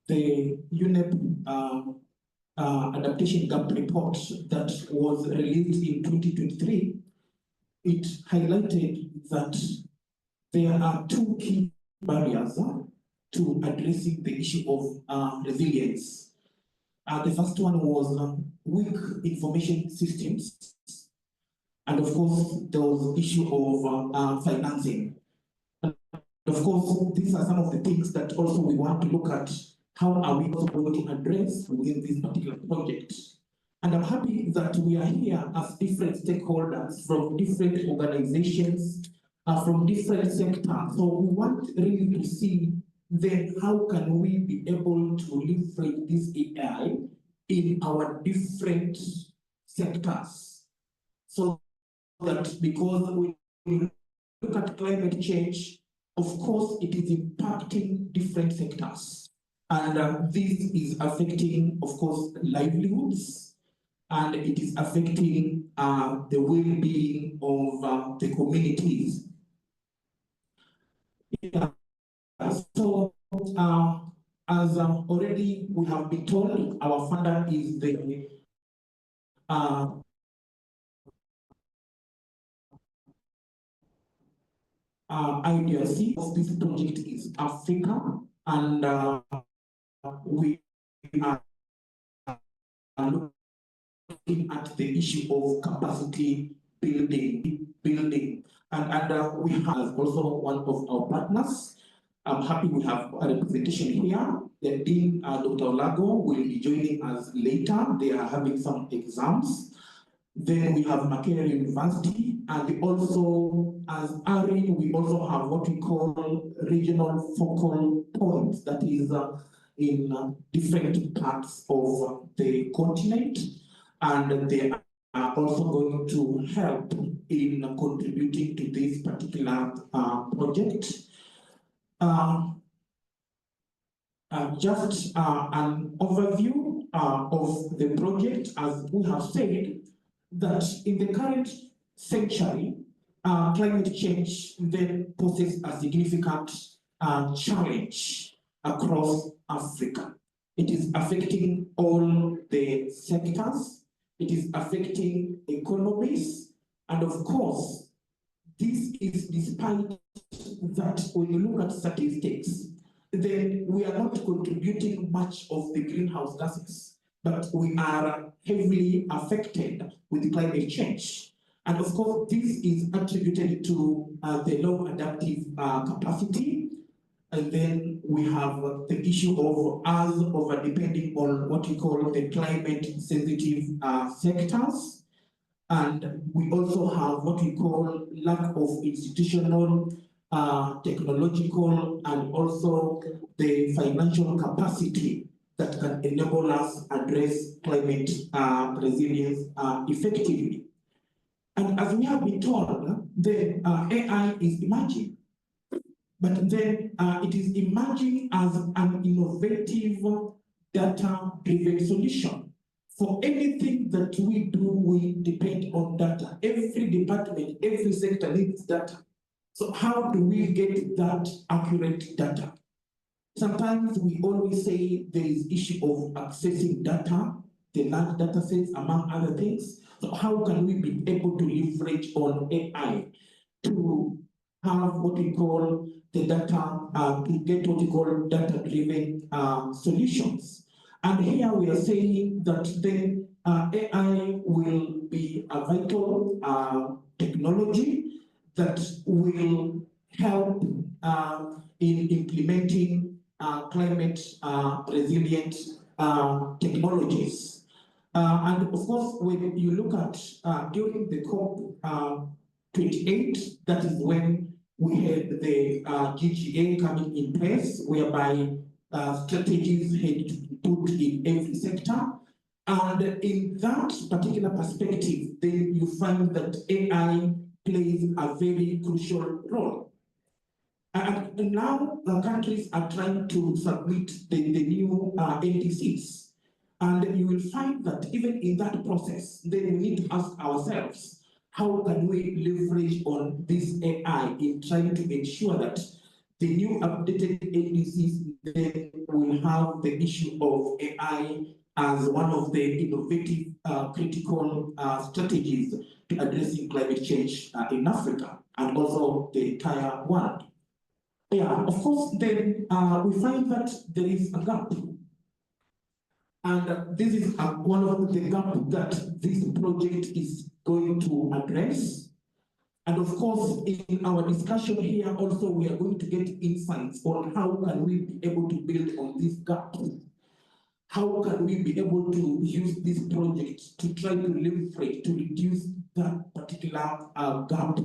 the UNEP adaptation gap report that was released in 2023, it highlighted that there are two key barriers to addressing the issue of resilience. The first one was weak information systems. And of course, there was the issue of financing. And of course, these are some of the things that also we want to look at. How are we also going to address within this particular project? And I'm happy that we are here as different stakeholders from different organizations, from different sectors. So we want really to see then how can we be able to leverage this AI in our different sectors. So that because when we look at climate change, of course, it is impacting different sectors. And this is affecting, of course, livelihoods, and it is affecting the well-being of the communities. Yeah. So, as already we have been told, our funder is the IDRC of this project is Africa, and we are looking at the issue of capacity building. And we have also one of our partners. I'm happy we have a representation here. The Dean, Dr. Olago, will be joining us later. They are having some exams. Then we have Makerere University, and also, as ARIN, we also have what we call regional focal points, that is in different parts of the continent, and they are also going to help in contributing to this particular project. Just an overview of the project, as we have said, that in the current century, climate change then poses a significant challenge across Africa. It is affecting all the sectors, it is affecting economies, and of course, this is despite that when you look at statistics, then we are not contributing much of the greenhouse gases, but we are heavily affected with climate change. And of course, this is attributed to the low adaptive capacity. And then we have the issue of us over-depending on what we call the climate-sensitive sectors. And we also have what we call lack of institutional, technological, and also the financial capacity that can enable us address climate resilience effectively. And as we have been told, the AI is emerging. but then it is emerging as an innovative data-driven solution. For anything that we do, we depend on data. Every department, every sector needs data. So how do we get that accurate data? Sometimes we always say there is issue of accessing data, the large data sets, among other things. So how can we be able to leverage on AI to have what we call the data, to get what we call data-driven solutions? And here we are saying that then AI will be a vital technology that will help in implementing climate resilient technologies. And of course, when you look at during the COP28, that is when we had the GGA coming in place, whereby strategies had to be put in every sector. And in that particular perspective, then you find that AI plays a very crucial role. And now the countries are trying to submit the new NDCs. And you will find that even in that process, then we need to ask ourselves, how can we leverage on this AI in trying to ensure that the new updated NDCs then will have the issue of AI as one of the innovative critical strategies to addressing climate change in Africa and also the entire world. Yeah, of course, then we find that there is a gap. And this is one of the gaps that this project is going to address. And of course, in our discussion here also, we are going to get insights on how can we be able to build on this gap. How can we be able to use this project to try to leverage, to reduce that particular gap?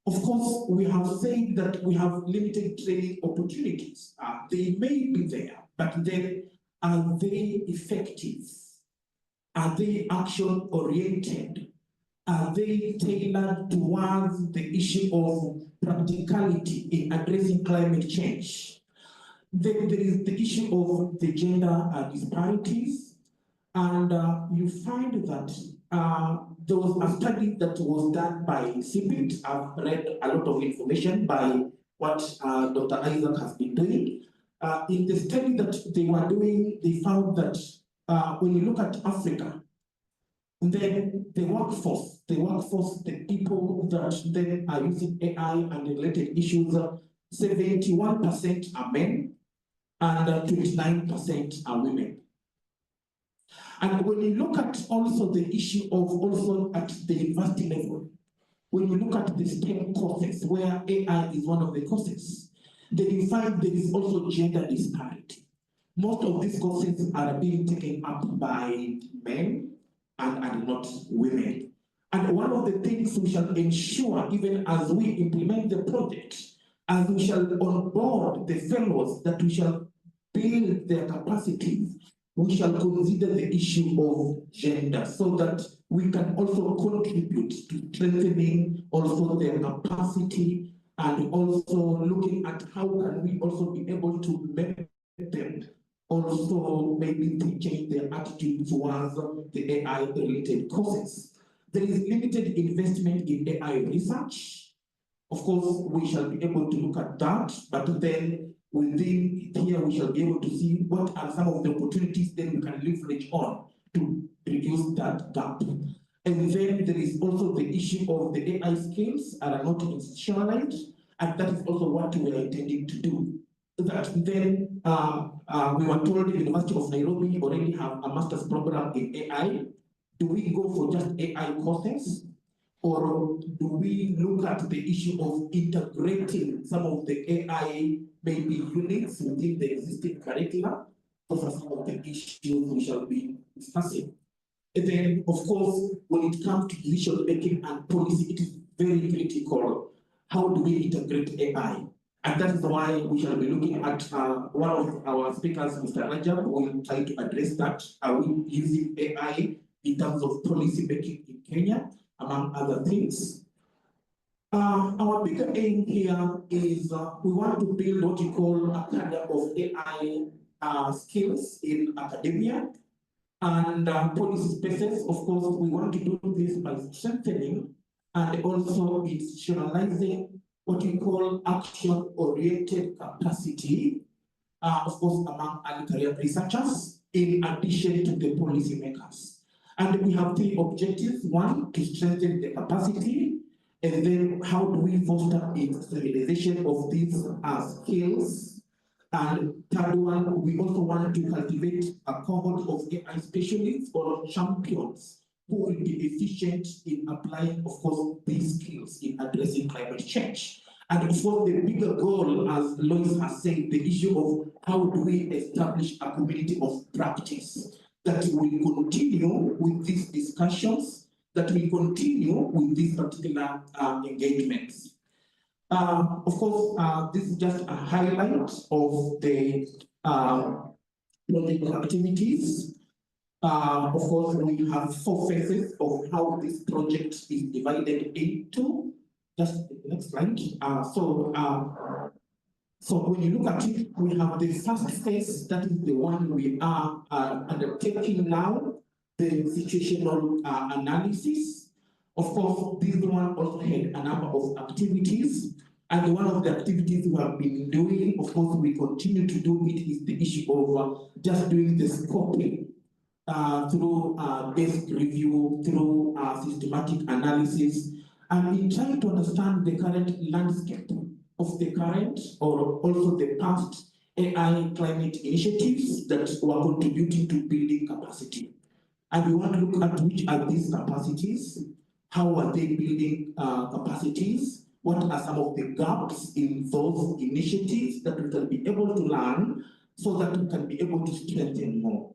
Of course, we have said that we have limited training opportunities. They may be there, but then are they effective? Are they action-oriented? Are they tailored towards the issue of practicality in addressing climate change? Then there is the issue of the gender disparities. And you find that there was a study that was done by CPIT. I've read a lot of information by what Dr. Isaac has been doing. In the study that they were doing, they found that when you look at Africa, then the workforce, the people that then are using AI and related issues, 71% are men and 29% are women. And when you look at also the issue of also at the university level, when you look at the STEM courses where AI is one of the courses, then you find there is also gender disparity. Most of these courses are being taken up by men and not women. And one of the things we shall ensure, even as we implement the project, as we shall onboard the fellows, that we shall build their capacities, we shall consider the issue of gender so that we can also contribute to strengthening also their capacity and also looking at how can we also be able to make them also maybe to change their attitude towards the AI-related courses. There is limited investment in AI research. Of course, we shall be able to look at that, but then within here, we shall be able to see what are some of the opportunities that we can leverage on to reduce that gap. And then there is also the issue of the AI skills are not institutionalized, and that is also what we are intending to do. That then we were told the University of Nairobi already have a master's program in AI. Do we go for just AI courses? Or do we look at the issue of integrating some of the AI maybe units within the existing curricula? Those are some of the issues we shall be discussing. And then, of course, when it comes to decision making and policy, it is very critical. How do we integrate AI? And that is why we shall be looking at one of our speakers, Mr. Rajab, will try to address that. Are we using AI in terms of policy making in Kenya, among other things? Our bigger aim here is we want to build what we call a cadre of AI skills in academia and policy spaces. Of course, we want to do this by strengthening and also institutionalizing what we call action-oriented capacity, of course, among early career researchers, in addition to the policymakers. And we have three objectives. One, to strengthen the capacity. And then how do we foster its realization of these skills? And third one, we also want to cultivate a cohort of AI specialists or champions who will be efficient in applying, of course, these skills in addressing climate change. And of course, the bigger goal, as Lois has said, the issue of how do we establish a community of practice that will continue with these discussions, that will continue with these particular engagements. Of course, this is just a highlight of the project activities. Of course, we have 4 phases of how this project is divided into. Just the next slide. So when you look at it, we have the first phase, that is the one we are undertaking now, the situational analysis. Of course, this one also had a number of activities. And one of the activities we have been doing, of course, we continue to do it, is the issue of just doing the scoping through desk review, through systematic analysis, and in trying to understand the current landscape of the current or also the past AI climate initiatives that were contributing to building capacity. And we want to look at which are these capacities, how are they building capacities, what are some of the gaps in those initiatives that we can be able to learn so that we can be able to strengthen more.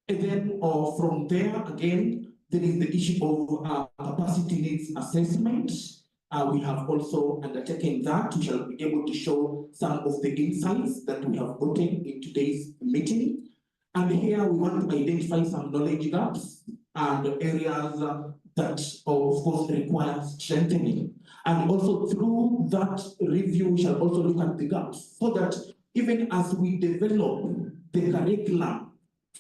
And then from there, again, there is the issue of capacity needs assessment. We have also undertaken that. We shall be able to show some of the insights that we have gotten in today's meeting. And here we want to identify some knowledge gaps and areas that, of course, require strengthening. And also through that review, we shall also look at the gaps so that even as we develop the curriculum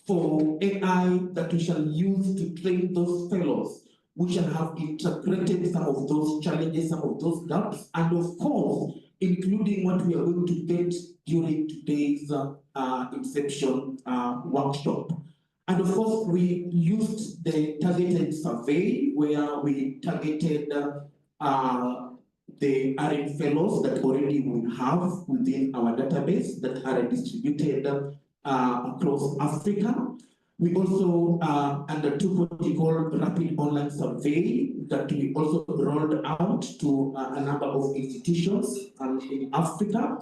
for AI that we shall use to train those fellows, we shall have integrated some of those challenges, some of those gaps, and of course, including what we are going to get during today's Inception workshop. And of course, we used the targeted survey where we targeted the RM fellows that already we have within our database that are distributed across Africa. We also undertook what we call rapid online survey that we also rolled out to a number of institutions in Africa.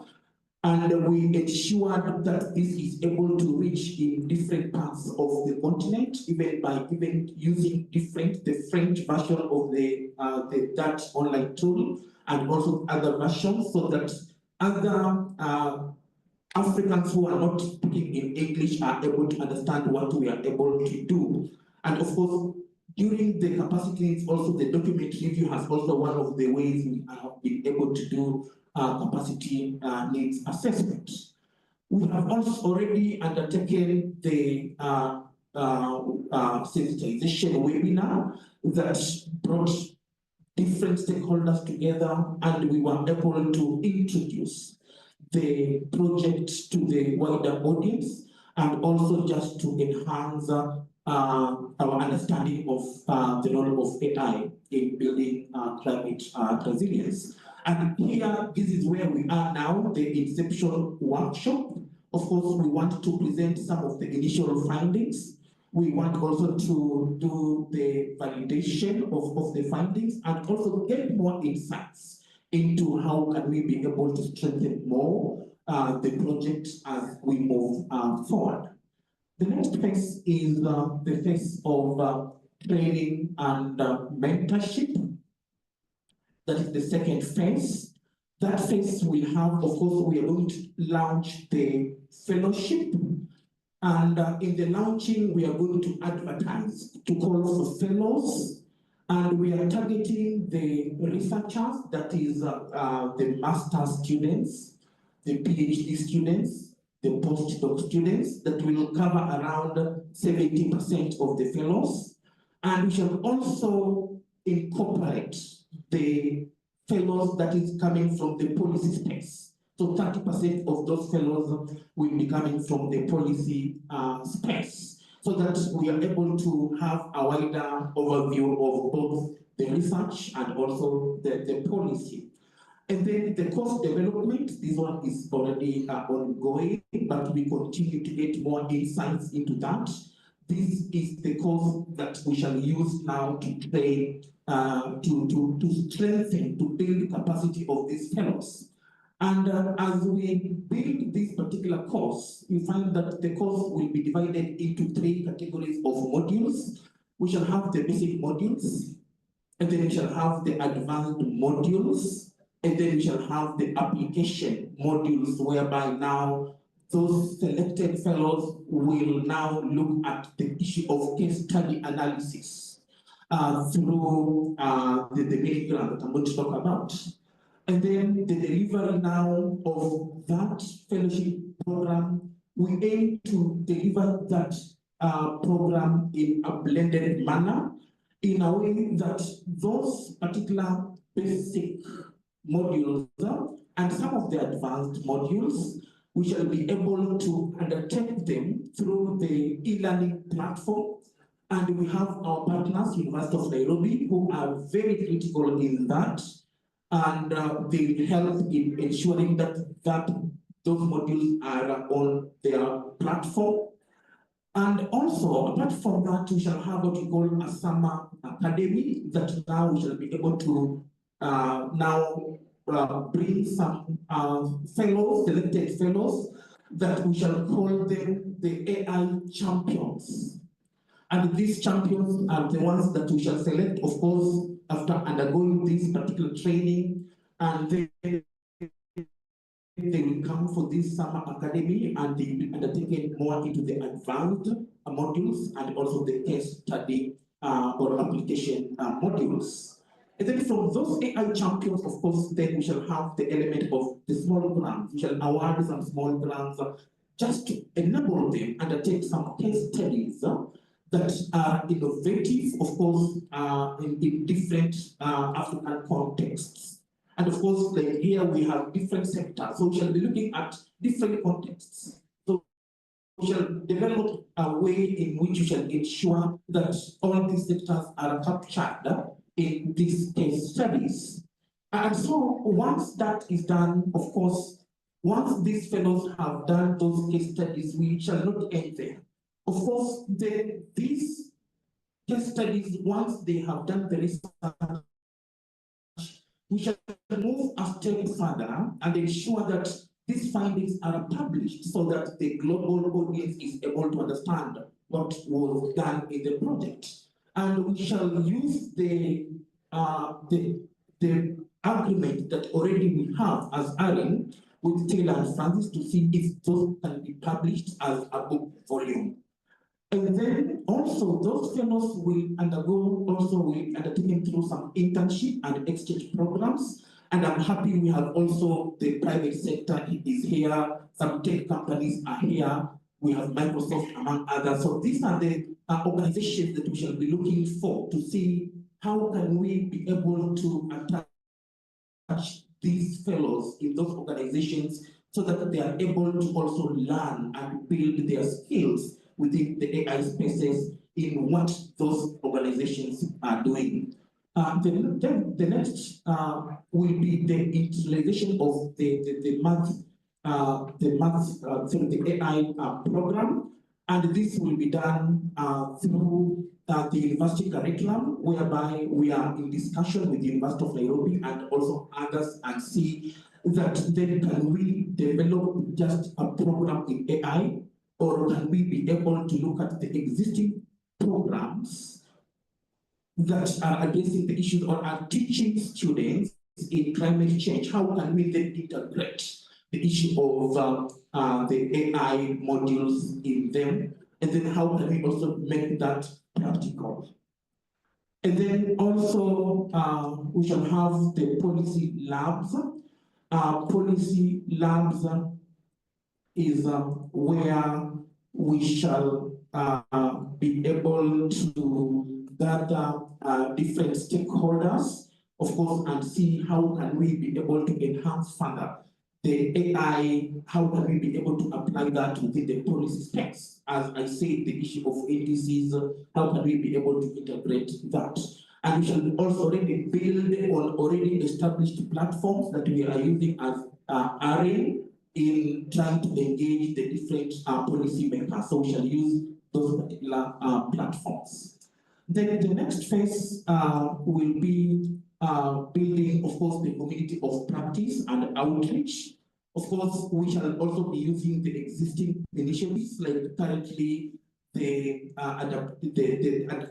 And we ensured that this is able to reach in different parts of the continent, even by using the French version of the Dutch online tool, and also other versions, so that other Africans who are not speaking in English are able to understand what we are able to do. And of course, during the capacity needs, also the document review has also one of the ways we have been able to do capacity needs assessment. We have also already undertaken the sensitization webinar that brought different stakeholders together, and we were able to introduce the project to the wider audience, and also just to enhance our understanding of the role of AI in building climate resilience. And here, this is where we are now, the Inception workshop. Of course, we want to present some of the initial findings. We want also to do the validation of the findings and also get more insights into how can we be able to strengthen more the project as we move forward. The next phase is the phase of training and mentorship. That is the second phase. That phase we have, of course, we are going to launch the fellowship. And in the launching, we are going to advertise to call for fellows And we are targeting the researchers, that is the master students, the PhD students, the postdoc students, that will cover around 70% of the fellows. And we shall also incorporate the fellows that is coming from the policy space. So 30% of those fellows will be coming from the policy space, so that we are able to have a wider overview of both the research and also the policy. And then the course development, this one is already ongoing, but we continue to get more insights into that. This is the course that we shall use now to train, to strengthen, to build the capacity of these fellows. And as we build this particular course, we find that the course will be divided into 3 categories of modules. We shall have the basic modules, and then we shall have the advanced modules, and then we shall have the application modules, whereby now those selected fellows will now look at the issue of case study analysis through the middle ground that I'm going to talk about. And then the delivery now of that fellowship program, we aim to deliver that program in a blended manner, in a way that those particular basic modules and some of the advanced modules, we shall be able to undertake them through the e-learning platform. And we have our partners, University of Nairobi, who are very critical in that. And they help in ensuring that those modules are on their platform. And also, apart from that, we shall have what we call a summer academy, that now we shall be able to bring some fellows, selected fellows, that we shall call them the AI champions. And these champions are the ones that we shall select, of course, after undergoing this particular training, and then they will come for this summer academy, and they will be undertaken more into the advanced modules and also the case study or application modules. And then from those AI champions, of course, then we shall have the element of the small grants. We shall award some small grants just to enable them undertake some case studies that are innovative, of course, in different African contexts. And of course, like here we have different sectors, so we shall be looking at different contexts. So we shall develop a way in which we shall ensure that all these sectors are captured in these case studies. And so once that is done, of course, once these fellows have done those case studies, we shall not end there. Of course, these case studies, once they have done the research, we shall move a step further and ensure that these findings are published, so that the global audience is able to understand what was done in the project. And we shall use the agreement that already we have as ARIN with Taylor and Francis to see if those can be published as a book volume. And then also those fellows will undertaken through some internship and exchange programs. And I'm happy we have also the private sector is here, some tech companies are here, we have Microsoft among others. So these are the organizations that we shall be looking for to see how can we be able to attach these fellows in those organizations, so that they are able to also learn and build their skills within the AI spaces in what those organizations are doing. The next will be the utilization of the AI program, and this will be done through the university curriculum, whereby we are in discussion with the University of Nairobi and also others, and see that then can we develop just a program in AI, or can we be able to look at the existing programs that are addressing the issues or are teaching students in climate change? How can we then integrate the issue of the AI modules in them? And then how can we also make that practical? And then also, we shall have the policy labs. Policy labs is where we shall be able to gather different stakeholders, of course, and see how can we be able to enhance further the AI, how can we be able to apply that within the policy specs? As I said, the issue of indices, how can we be able to integrate that? And we shall also already build on already established platforms that we are using as array in trying to engage the different policymakers. So we shall use those particular platforms. Then the next phase will be building, of course, the community of practice and outreach. Of course, we shall also be using the existing initiatives, like currently the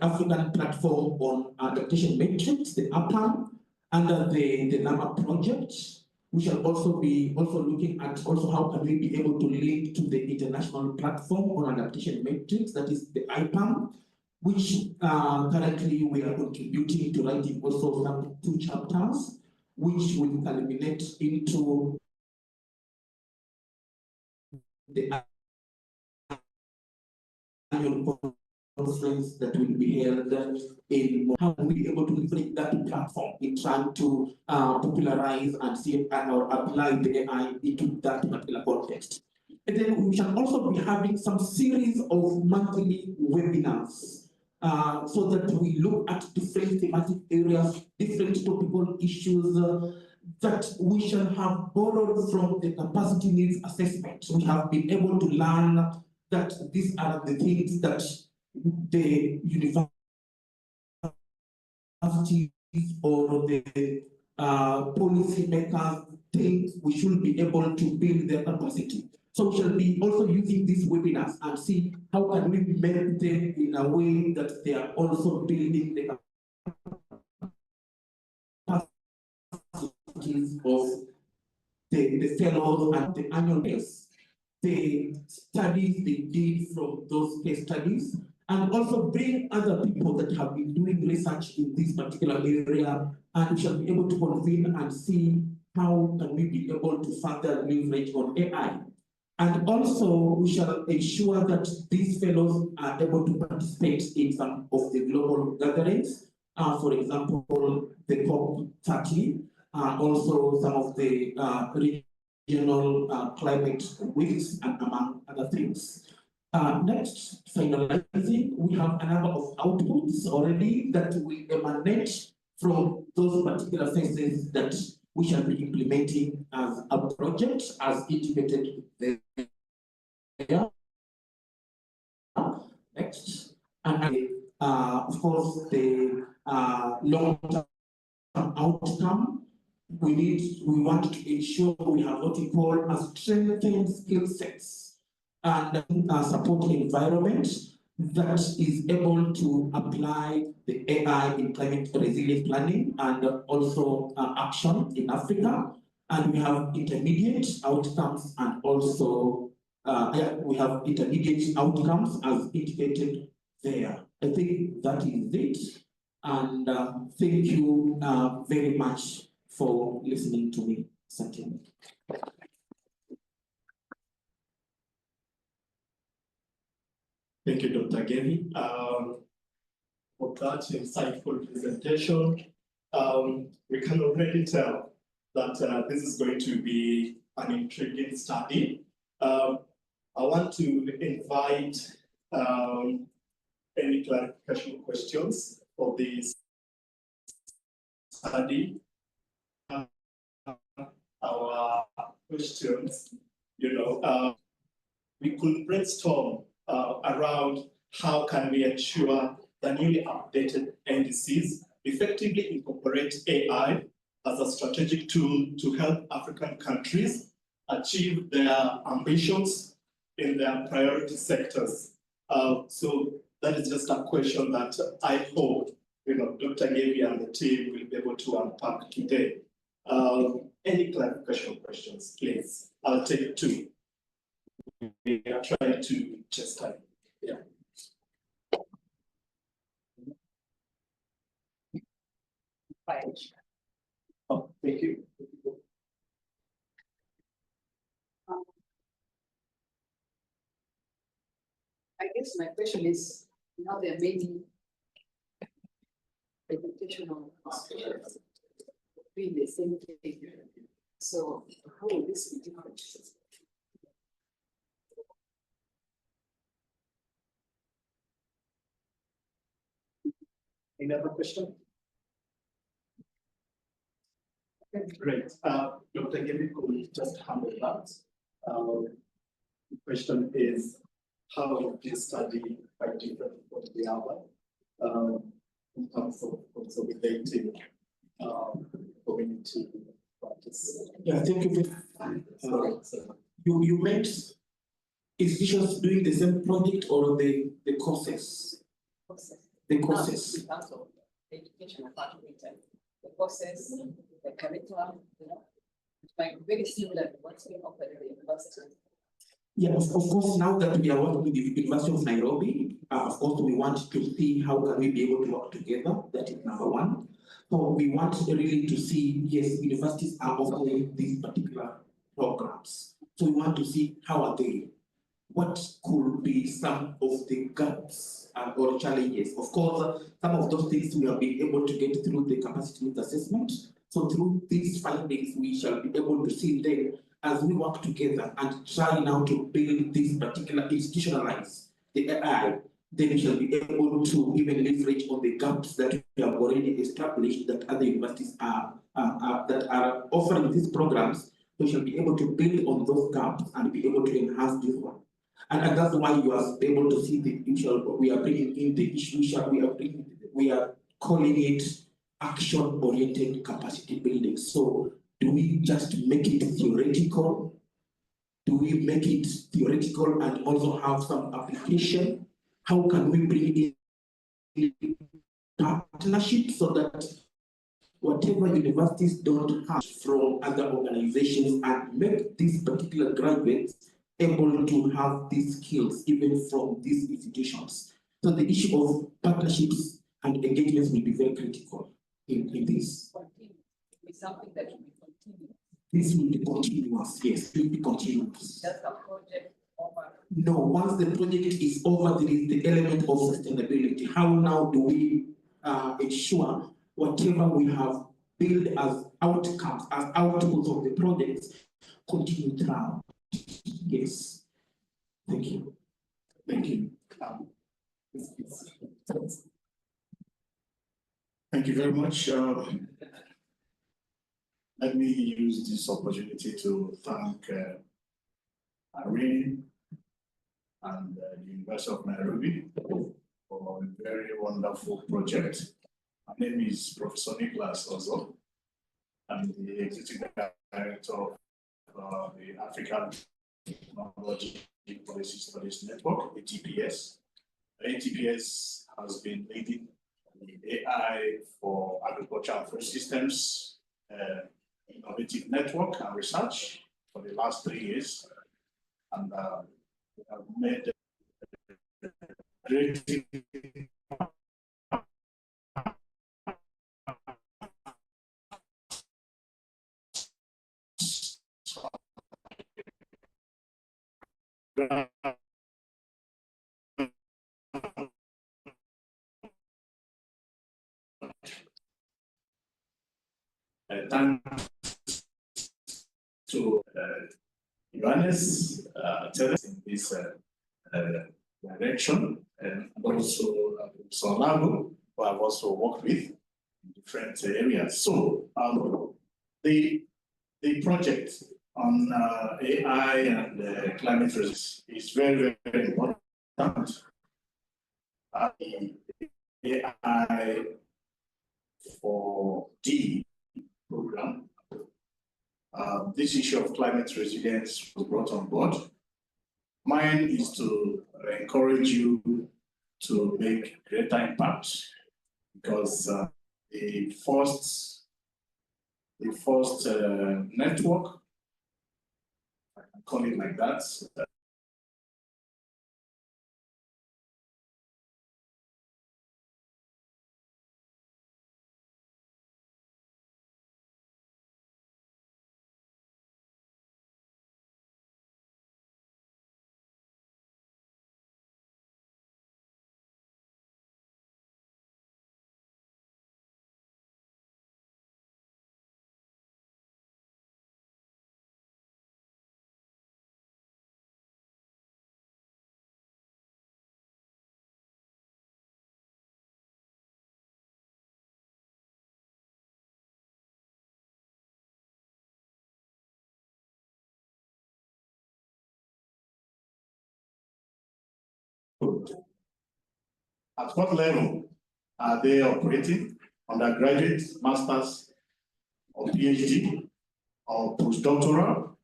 African platform on adaptation metrics, the APAM, under the NAMA project. We shall also be looking at how can we be able to link to the international platform on adaptation metrics, that is the IPAM, which currently we are contributing to writing also some 2 chapters, which will culminate into the annual conference that will be held in how we be able to leverage that platform in trying to popularize and see or apply the AI into that particular context. And then we shall also be having some series of monthly webinars so that we look at different thematic areas, different topical issues that we shall have borrowed from the capacity needs assessment. We have been able to learn that these are the things that the universities or the policy makers think we should be able to build their capacity. So we shall be also using these webinars and see how can we make them in a way that they are also building the capacities of the fellows and the annual base. The studies they did from those case studies, and also bring other people that have been doing research in this particular area, and we shall be able to convene and see how can we be able to further leverage on AI. And also, we shall ensure that these fellows are able to participate in some of the global gatherings, for example, the COP30, also some of the regional climate weeks, and among other things. Next, finalizing, we have a number of outputs already that will emanate from those particular phases that we shall be implementing as a project, as indicated there. Next, and of course, the long-term outcome. We want to ensure we have what we call a strengthened skill sets and a supporting environment that is able to apply the AI in climate resilience planning and also action in Africa. And we have intermediate outcomes, and also we have intermediate outcomes as indicated there. I think that is it. And thank you very much for listening to me, Satya. Thank you, Dr. Gary, for that insightful presentation. We can already tell that this is going to be an intriguing study. I want to invite any clarification questions for this study. Our questions, we could brainstorm around how can we ensure the newly updated indices effectively incorporate AI as a strategic tool to help African countries achieve their ambitions in their priority sectors. So that is just a question that I hope Dr. Gaby and the team will be able to unpack today. Any clarification questions, please? I'll take 2. We are trying to just time. Yeah. Right. Oh, thank you. I guess my question is, now there are many educational institutions doing the same thing. So how will this be different? Any other question? Okay, great. Dr. Gemi will just handle that. The question is, how is this study quite different from the other? In terms of consolidating community practice. Yeah, thank you. You meant institutions doing the same project or the courses? The courses. In terms of educational part of it, the courses, the curriculum, it might be very similar to what's being offered at the university. Yeah, of course, now that we are working with the University of Nairobi, of course, we want to see how can we be able to work together. That is number one. So we want really to see, yes, universities are offering these particular programs. So we want to see how are they, what could be some of the gaps or challenges. Of course, some of those things we have been able to get through the capacity needs assessment. So through these findings, we shall be able to see them as we work together and try now to build this particular institutionalize the AI. Then we shall be able to even leverage on the gaps that we have already established that other universities that are offering these programs. We shall be able to build on those gaps and be able to enhance this one. And that's why you are able to see the issue. We are bringing in the issue. We are calling it action-oriented capacity building. So do we just make it theoretical? Do we make it theoretical and also have some application? How can we bring in partnership so that whatever universities don't have from other organizations and make these particular graduates able to have these skills even from these institutions? So the issue of partnerships and engagements will be very critical in this. It's something that will be continuous. This will be continuous, yes, it will be continuous. Just a project over. No, once the project is over, there is the element of sustainability. How now do we ensure whatever we have built as outcomes, as outputs of the projects, continue throughout? Yes. Thank you. Thank you. Thank you very much. Let me use this opportunity to thank Irene and the University of Nairobi for a very wonderful project. My name is Professor Nicholas Ozo. I'm the Executive Director of the African Technology Policy Studies Network, ATPS. ATPS has been leading the AI for agriculture and food systems innovative network and research for the last 3 years. And we have made great thanks to Johannes in this direction, and also Solano, who I've also worked with in different areas. So the project on AI and climate risk is very, very important. The AI for D program. This issue of climate resilience was brought on board. Mine is to encourage you to make greater impact, because the first network, I can call it like that, At what level are they operating? Undergraduate, master's, or PhD, or postdoctoral?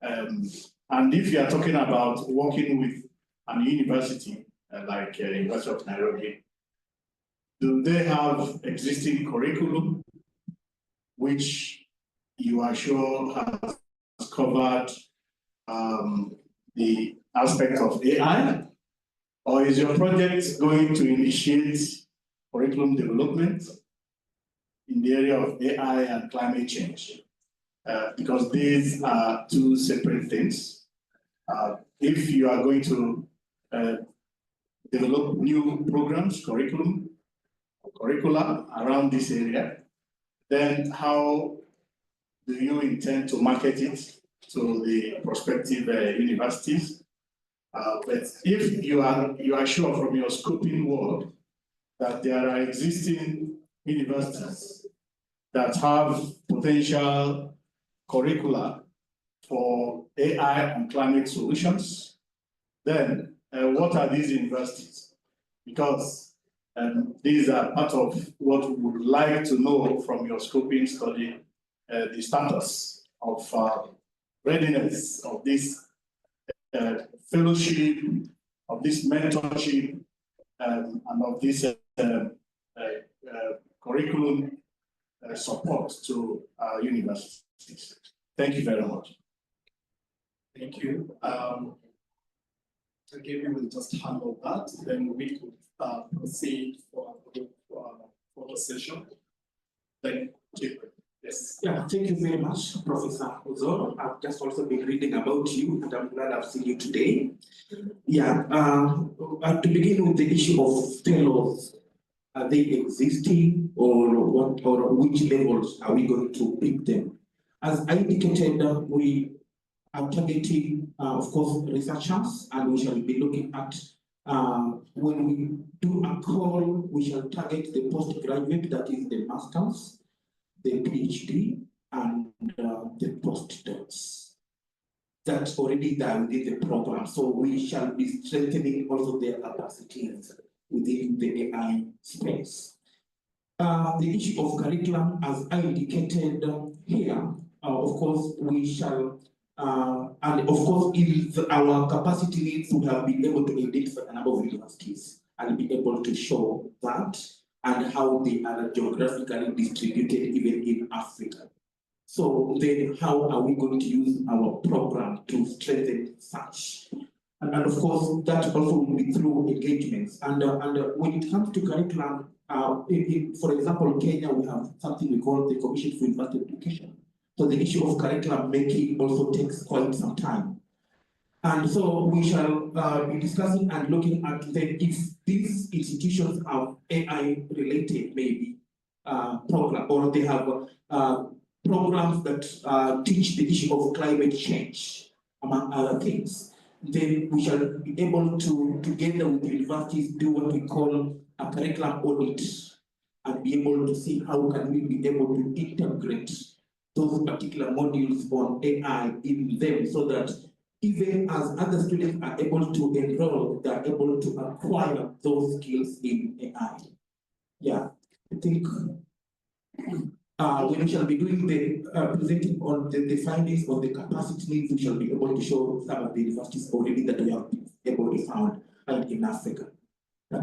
And if you are talking about working with an university like University of Nairobi, do they have existing curriculum which you are sure has covered the aspect of AI? Or is your project going to initiate curriculum development in the area of AI and climate change? Because these are two separate things. If you are going to develop new programs, curricula around this area, then how do you intend to market it to the prospective universities? But if you are sure from your scoping work that there are existing universities that have potential curricula for AI and climate solutions, then what are these universities? Because these are part of what we would like to know from your scoping study, the status of readiness of this fellowship, of this mentorship, and of this curriculum support to universities. Thank you very much. Thank you. Again, we will just handle that, then we could proceed for the session. Thank you. Yes. Yeah, thank you very much, Professor Ozoro. I've just also been reading about you, and I'm glad I've seen you today. Yeah, to begin with the issue of fellows, are they existing, or what, or which levels are we going to pick them? As I indicated, we are targeting, of course, researchers, and we shall be looking at when we do a call, we shall target the postgraduate, that is the masters, the PhD, and the postdocs. That's already done within the program. So we shall be strengthening also their capacities within the AI space. The issue of curriculum, as I indicated here, of course, we shall, and of course, our capacity needs to have been able to identify a number of universities and be able to show that and how they are geographically distributed even in Africa. So then how are we going to use our program to strengthen such? And of course, that also will be through engagements. And when it comes to curriculum, for example, in Kenya, we have something we call the Commission for University Education. So the issue of curriculum making also takes quite some time. And so we shall be discussing and looking at if these institutions have AI-related maybe program, or they have programs that teach the issue of climate change, among other things. Then we shall be able to, together with the universities, do what we call a curriculum audit and be able to see how can we be able to integrate those particular modules on AI in them, so that even as other students are able to enroll, they are able to acquire those skills in AI. Yeah, I think we shall be doing the presenting on the findings of the capacity needs. We shall be able to show some of the universities already that we have been able to find in Africa.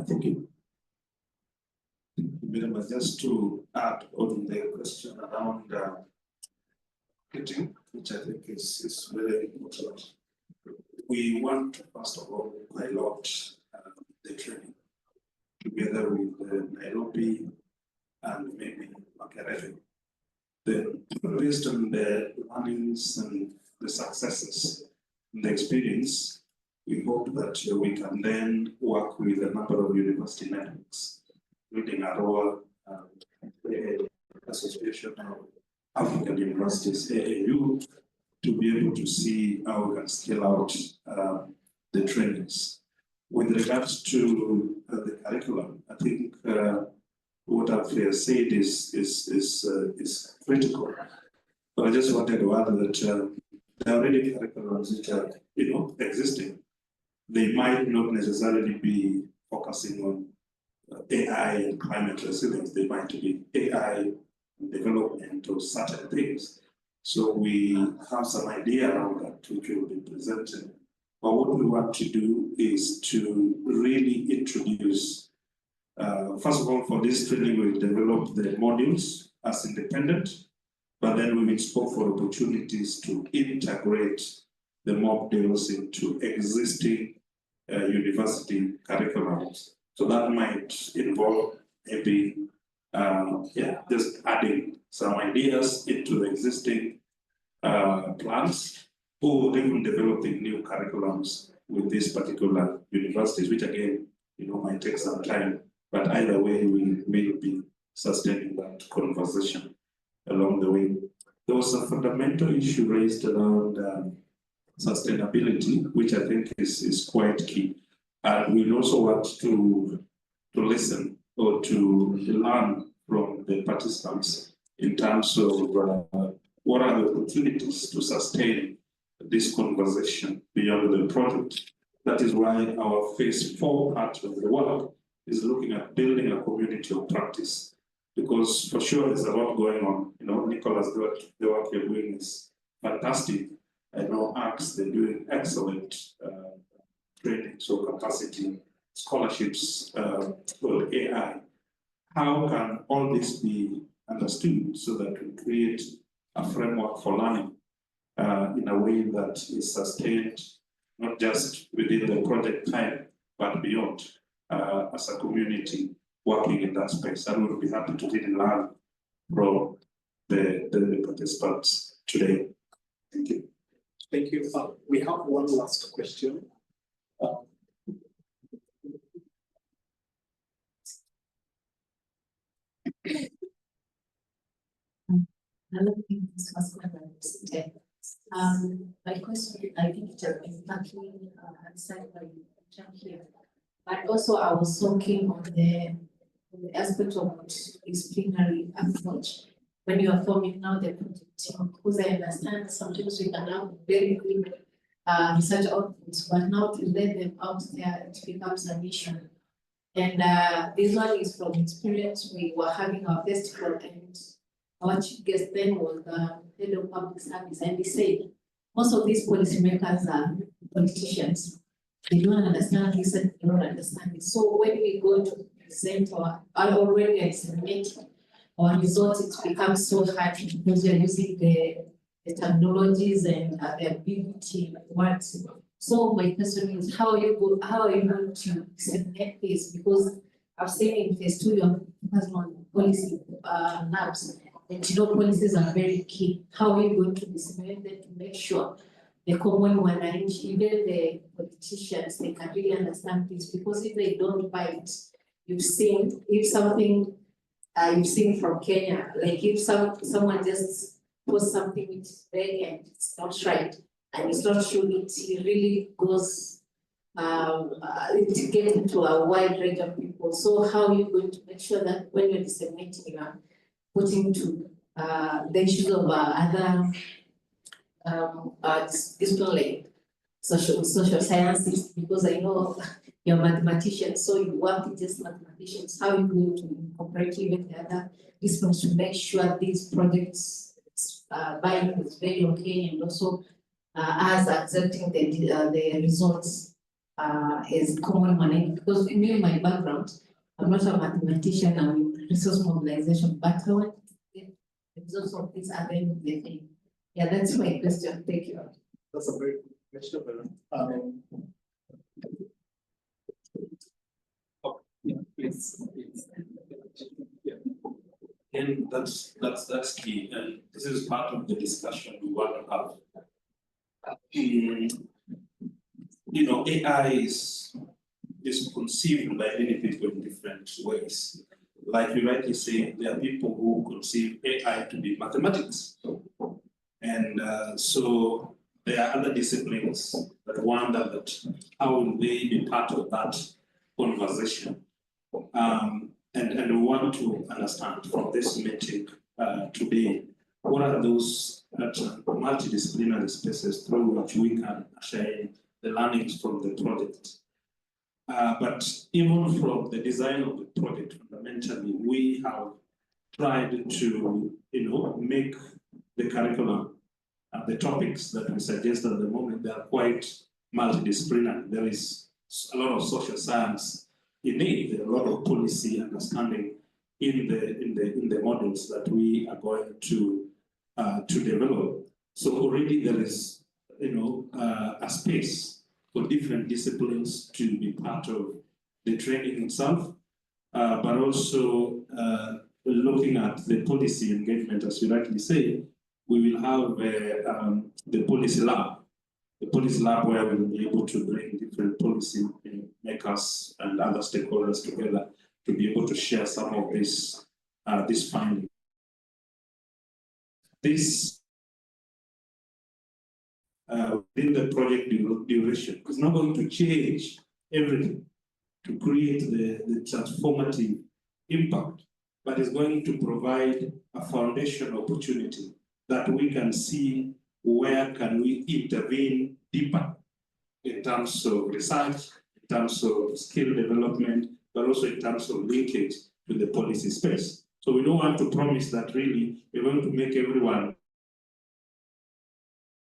Thank you. Just to add on the question around marketing, which I think is very important. We want to, first of all, pilot the training together with Nairobi and maybe Makerere. Then, based on the learnings and the successes and the experience, we hope that we can then work with a number of university networks, including AROA, Association of African Universities, AAU, to be able to see how we can scale out the trainings. With regards to the curriculum, I think what I've said is critical. But I just wanted to add that there are already curriculums which are existing. they might not necessarily be focusing on AI and climate resilience. They might be AI development or certain things. So we have some idea around that which will be presented. But what we want to do is to really introduce, first of all, for this training, we develop the modules as independent, but then we will scope for opportunities to integrate the modules into existing university curriculums. So that might involve maybe just adding some ideas into the existing plans, or even developing new curriculums with these particular universities, which again, might take some time. But either way, we will be sustaining that conversation along the way. There was a fundamental issue raised around sustainability, which I think is quite key. And we also want to listen or to learn from the participants in terms of what are the opportunities to sustain this conversation beyond the project. That is why our phase 4 part of the work is looking at building a community of practice, because for sure there's a lot going on. Nicholas, the work you're doing is fantastic. I know ACTS, they're doing excellent training, so capacity, scholarships for AI. How can all this be understood so that we create a framework for learning in a way that is sustained, not just within the project time, but beyond, as a community working in that space? And we'll be happy to really learn from the participants today. Thank you. Thank you. We have one last question. This was today. My question, I think it has been partly answered by Jean here, but also I was talking on the aspect of disciplinary approach when you are forming now the project team, because I understand sometimes we can have very good research outputs, but now to let them out there, it becomes an issue. And this one is from experience. We were having our festival, and our chief guest then was the head of public service, and he said most of these policymakers are politicians. They don't understand this and they don't understand it. So when we go to present or already disseminate our results, it becomes so hard because we are using the technologies and the ability words. So my question is, how are you going to disseminate this? Because I've seen in phase 2 you're focusing on policy labs, and policies are very key. How are you going to disseminate them to make sure the common one, and even the politicians, they can really understand this? Because if they don't buy it, you've seen if something you've seen from Kenya, like if someone just posts something which is vague and it's not right, and it's not true, it really goes to get into a wide range of people. So how are you going to make sure that when you're disseminating, you are putting to the issues of other discipline, social sciences? Because I know you're mathematicians, so you work with just mathematicians. How are you going to incorporate even the other disciplines to make sure these projects buying is very okay, and also as accepting the results is common money? Because in me, my background, I'm not a mathematician, I'm resource mobilization, but I want to get the results of this at the end of the day. Yeah, that's my question. Thank you. That's a very good question. Please. Yeah. And that's key, and this is part of the discussion we want to have. AI is conceived by many people in different ways. Like you rightly say, there are people who conceive AI to be mathematics, and so there are other disciplines that wonder that how will they be part of that conversation. And we want to understand from this meeting today, what are those multidisciplinary spaces through which we can share the learnings from the project. But even from the design of the project, fundamentally, we have tried to, make the curriculum, the topics that we suggest at the moment, they are quite multidisciplinary. There is a lot of social science in it, there are a lot of policy understanding in the models that we are going to develop. So already there is, a space for different disciplines to be part of the training itself, but also looking at the policy engagement, as you rightly say, we will have the policy lab. The policy lab where we will be able to bring different policy makers and other stakeholders together to be able to share some of this finding. This within the project duration is not going to change everything to create the transformative impact, but is going to provide a foundation opportunity that we can see where can we intervene deeper in terms of research, in terms of skill development, but also in terms of linkage to the policy space. So we don't want to promise that really we're going to make everyone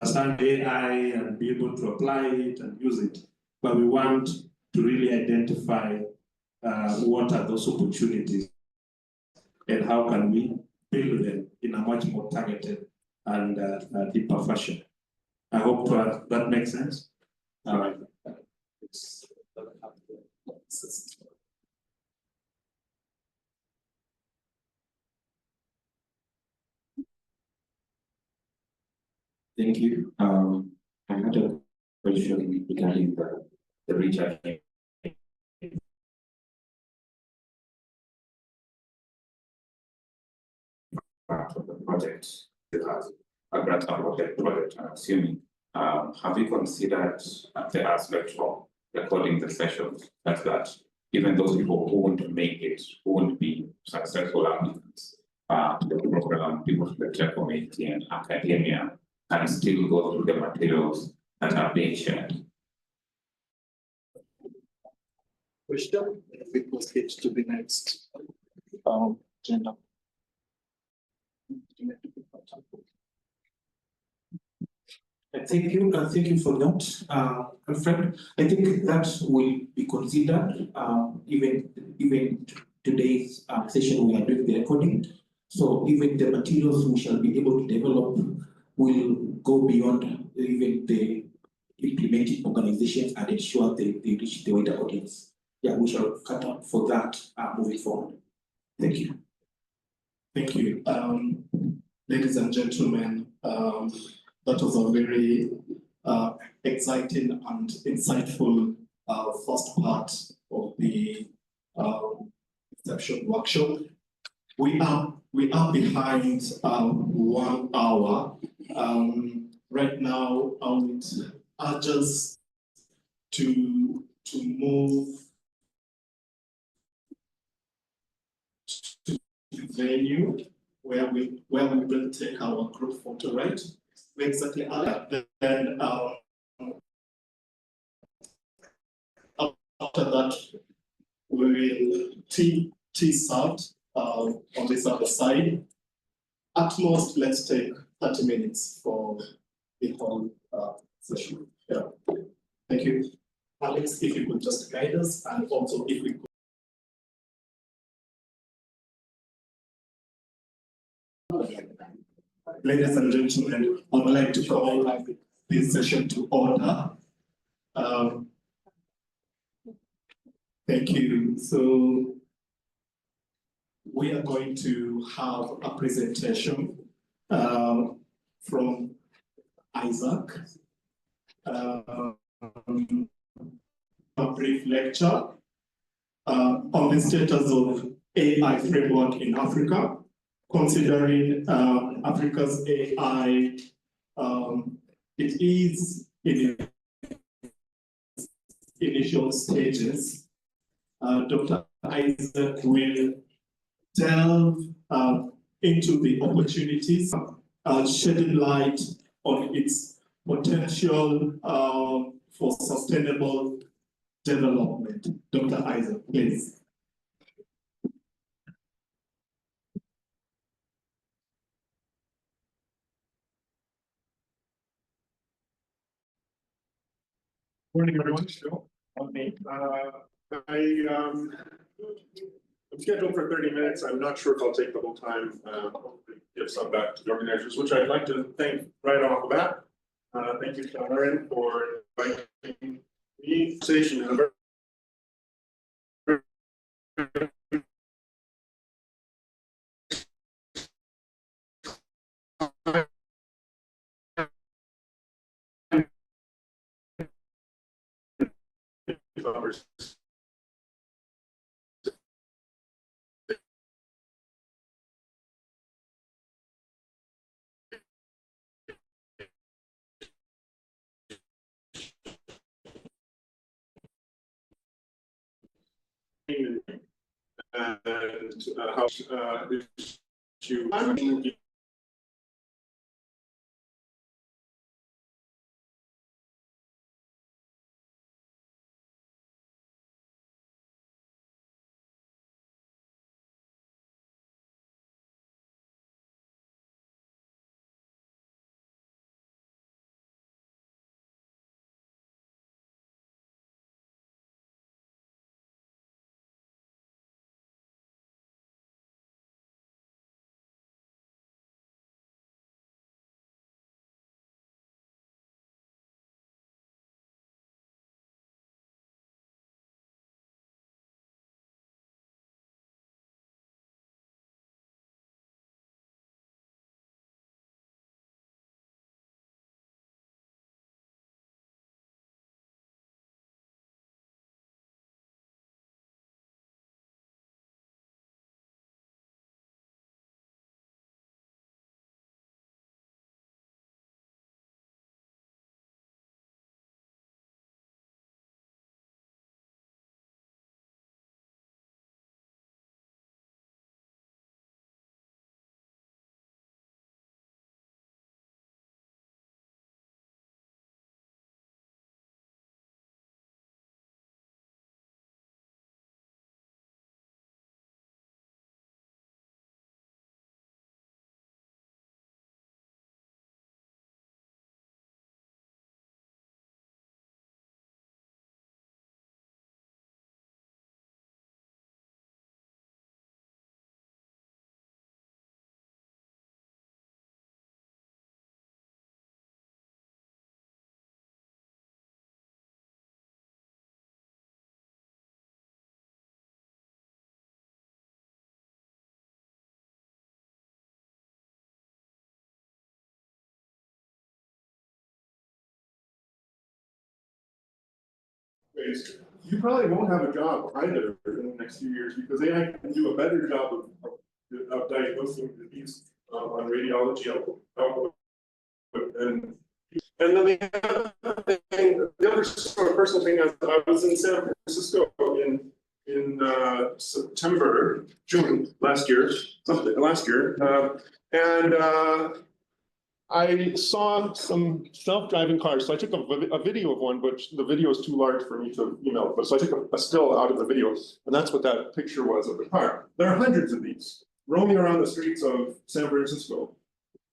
understand AI and be able to apply it and use it, but we want to really identify what are those opportunities and how can we build them in a much more targeted and deeper fashion. I hope that makes sense. All right. Thank you. I had a question regarding the research. Part of the project, you have a grant awarded project, I'm assuming. Have you considered the aspect of recording the sessions such that even those people who won't make it, who won't be successful applicants to the program, people from the tech community and academia, can still go through the materials that are being shared? Question, if we proceed to the next agenda. Thank you for that, Alfred. I think that will be considered even today's session we are doing the recording. So even the materials we shall be able to develop will go beyond even the implementing organizations and ensure they reach the wider audience. Yeah, we shall cut out for that moving forward. Thank you. Thank you. Ladies and gentlemen, that was a very exciting and insightful first part of the Inception workshop. We are behind 1 hour. Right now, I would urge us to move to the venue where we will take our group photo, right? We exactly are that. Then after that, we will tea served on this other side. At most, let's take 30 minutes for the whole session. Yeah. Thank you. Alex, if you could just guide us, and also if we could. Ladies and gentlemen, I would like to call this session to order. Thank you. So we are going to have a presentation from Isaac, a brief lecture on the status of AI framework in Africa, considering Africa's AI. It is in its initial stages. Dr. Isaac will delve into the opportunities, shedding light on its potential for sustainable development. Dr. Isaac, please. Morning, everyone. Still on me. I'm scheduled for 30 minutes. I'm not sure if I'll take the whole time. Hopefully give some back to the organizers, which I'd like to thank right off the bat. Thank you, Karen, for inviting me. Station number. And how issue. You probably won't have a job either in the next few years because AI can do a better job of diagnosing disease on radiology. And then the other thing, the other sort of personal thing is I was in San Francisco in June last year, and I saw some self-driving cars, so I took a video of one, but the video is too large for me to email. But so I took a still out of the video, and that's what that picture was of the car. There are hundreds of these roaming around the streets of San Francisco,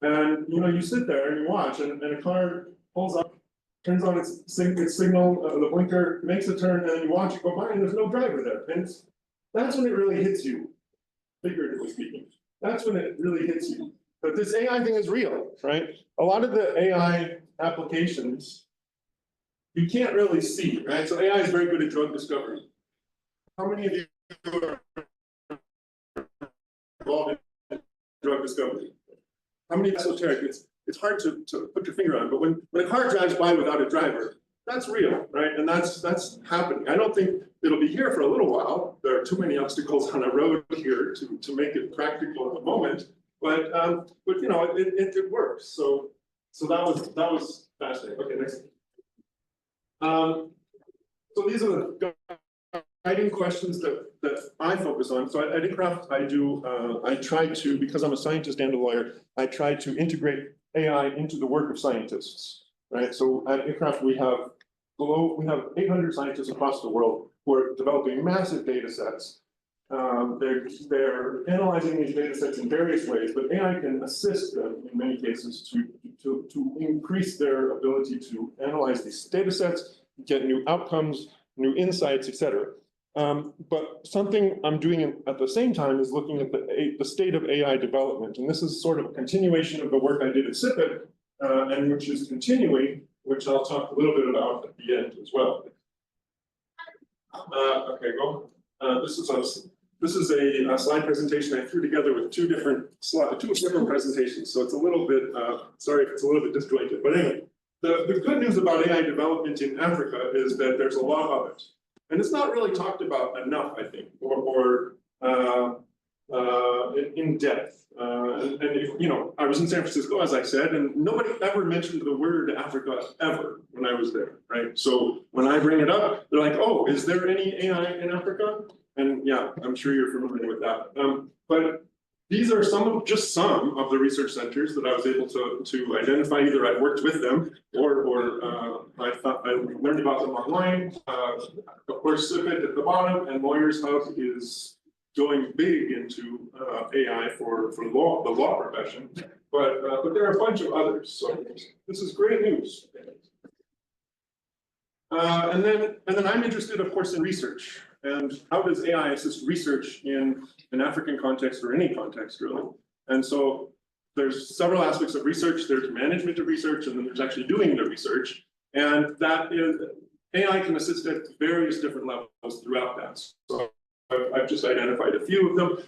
and you sit there and you watch, and a car pulls up, turns on its signal, the blinker, makes a turn, and then you watch it go by, and there's no driver there, and that's when it really hits you, figuratively speaking. That's when it really hits you. But this AI thing is real, right? A lot of the AI applications, you can't really see, right? So AI is very good at drug discovery. How many of you are involved in drug discovery? How many esoteric? It's hard to put your finger on, but when a car drives by without a driver, that's real, right? And that's happening. I don't think it'll be here for a little while. There are too many obstacles on the road here to make it practical at the moment. But it works. So that was fascinating. Okay, next. So these are the guiding questions that I focus on. So at ICRAFT, I try to, because I'm a scientist and a lawyer, I try to integrate AI into the work of scientists, right? So at ICRAFT, we have we have 800 scientists across the world who are developing massive data sets. They're analyzing these data sets in various ways, but AI can assist them in many cases to increase their ability to analyze these data sets, get new outcomes, new insights, etc. But something I'm doing at the same time is looking at the state of AI development. And this is sort of a continuation of the work I did at CIPIC, and which is continuing, which I'll talk a little bit about at the end as well. Okay, well, this is a slide presentation I threw together with two different presentations. So it's a little bit, sorry if it's a little bit disjointed, but anyway, the good news about AI development in Africa is that there's a lot of it. And it's not really talked about enough, I think, or in depth. And if, you know, I was in San Francisco, as I said, and nobody ever mentioned the word Africa ever when I was there, right? So when I bring it up, they're like, oh, is there any AI in Africa? And yeah, I'm sure you're familiar with that. But these are just some of the research centers that I was able to identify. Either I worked with them or I learned about them online. Of course, CIPIT at the bottom, and Lawyers Hub is going big into AI for the law profession. But there are a bunch of others. So this is great news. And then I'm interested, of course, in research. And how does AI assist research in an African context or any context, really? And so there's several aspects of research. There's management of research, and then there's actually doing the research. And that is, AI can assist at various different levels throughout that. So I've just identified a few of them.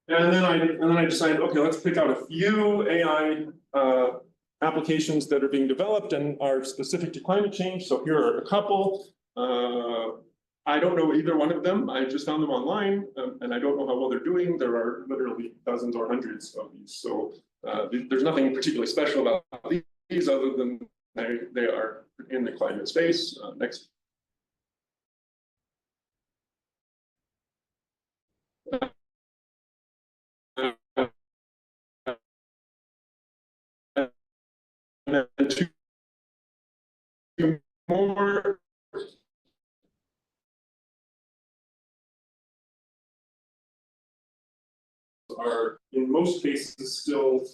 And then I decided, okay, let's pick out a few AI applications that are being developed and are specific to climate change. So here are a couple. I don't know either one of them. I just found them online, and I don't know how well they're doing. There are literally dozens or hundreds of these. So there's nothing particularly special about these other than they are in the climate space. Next. And two more. Are in most cases still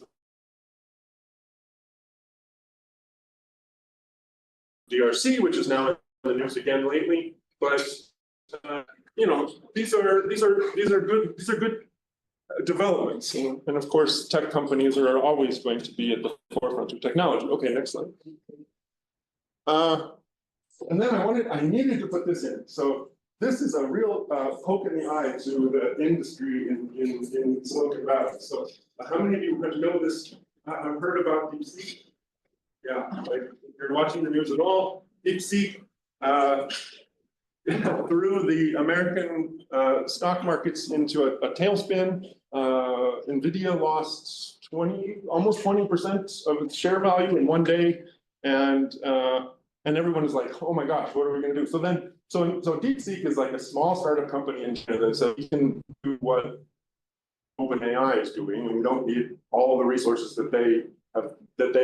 DRC, which is now in the news again lately. But you know, these are good developments, and of course, tech companies are always going to be at the forefront of technology. Okay, next slide. And then I needed to put this in. So this is a real poke in the eye to the industry in Silicon Valley. So how many of you know this? I've heard about DeepSeek. Yeah, like if you're watching the news at all, DeepSeek threw the American stock markets into a tailspin. NVIDIA lost almost 20% of its share value in one day, and everyone is like, oh my gosh, what are we going to do? So DeepSeek is like a small startup company in Canada that says we can do what OpenAI is doing, and we don't need all the resources that they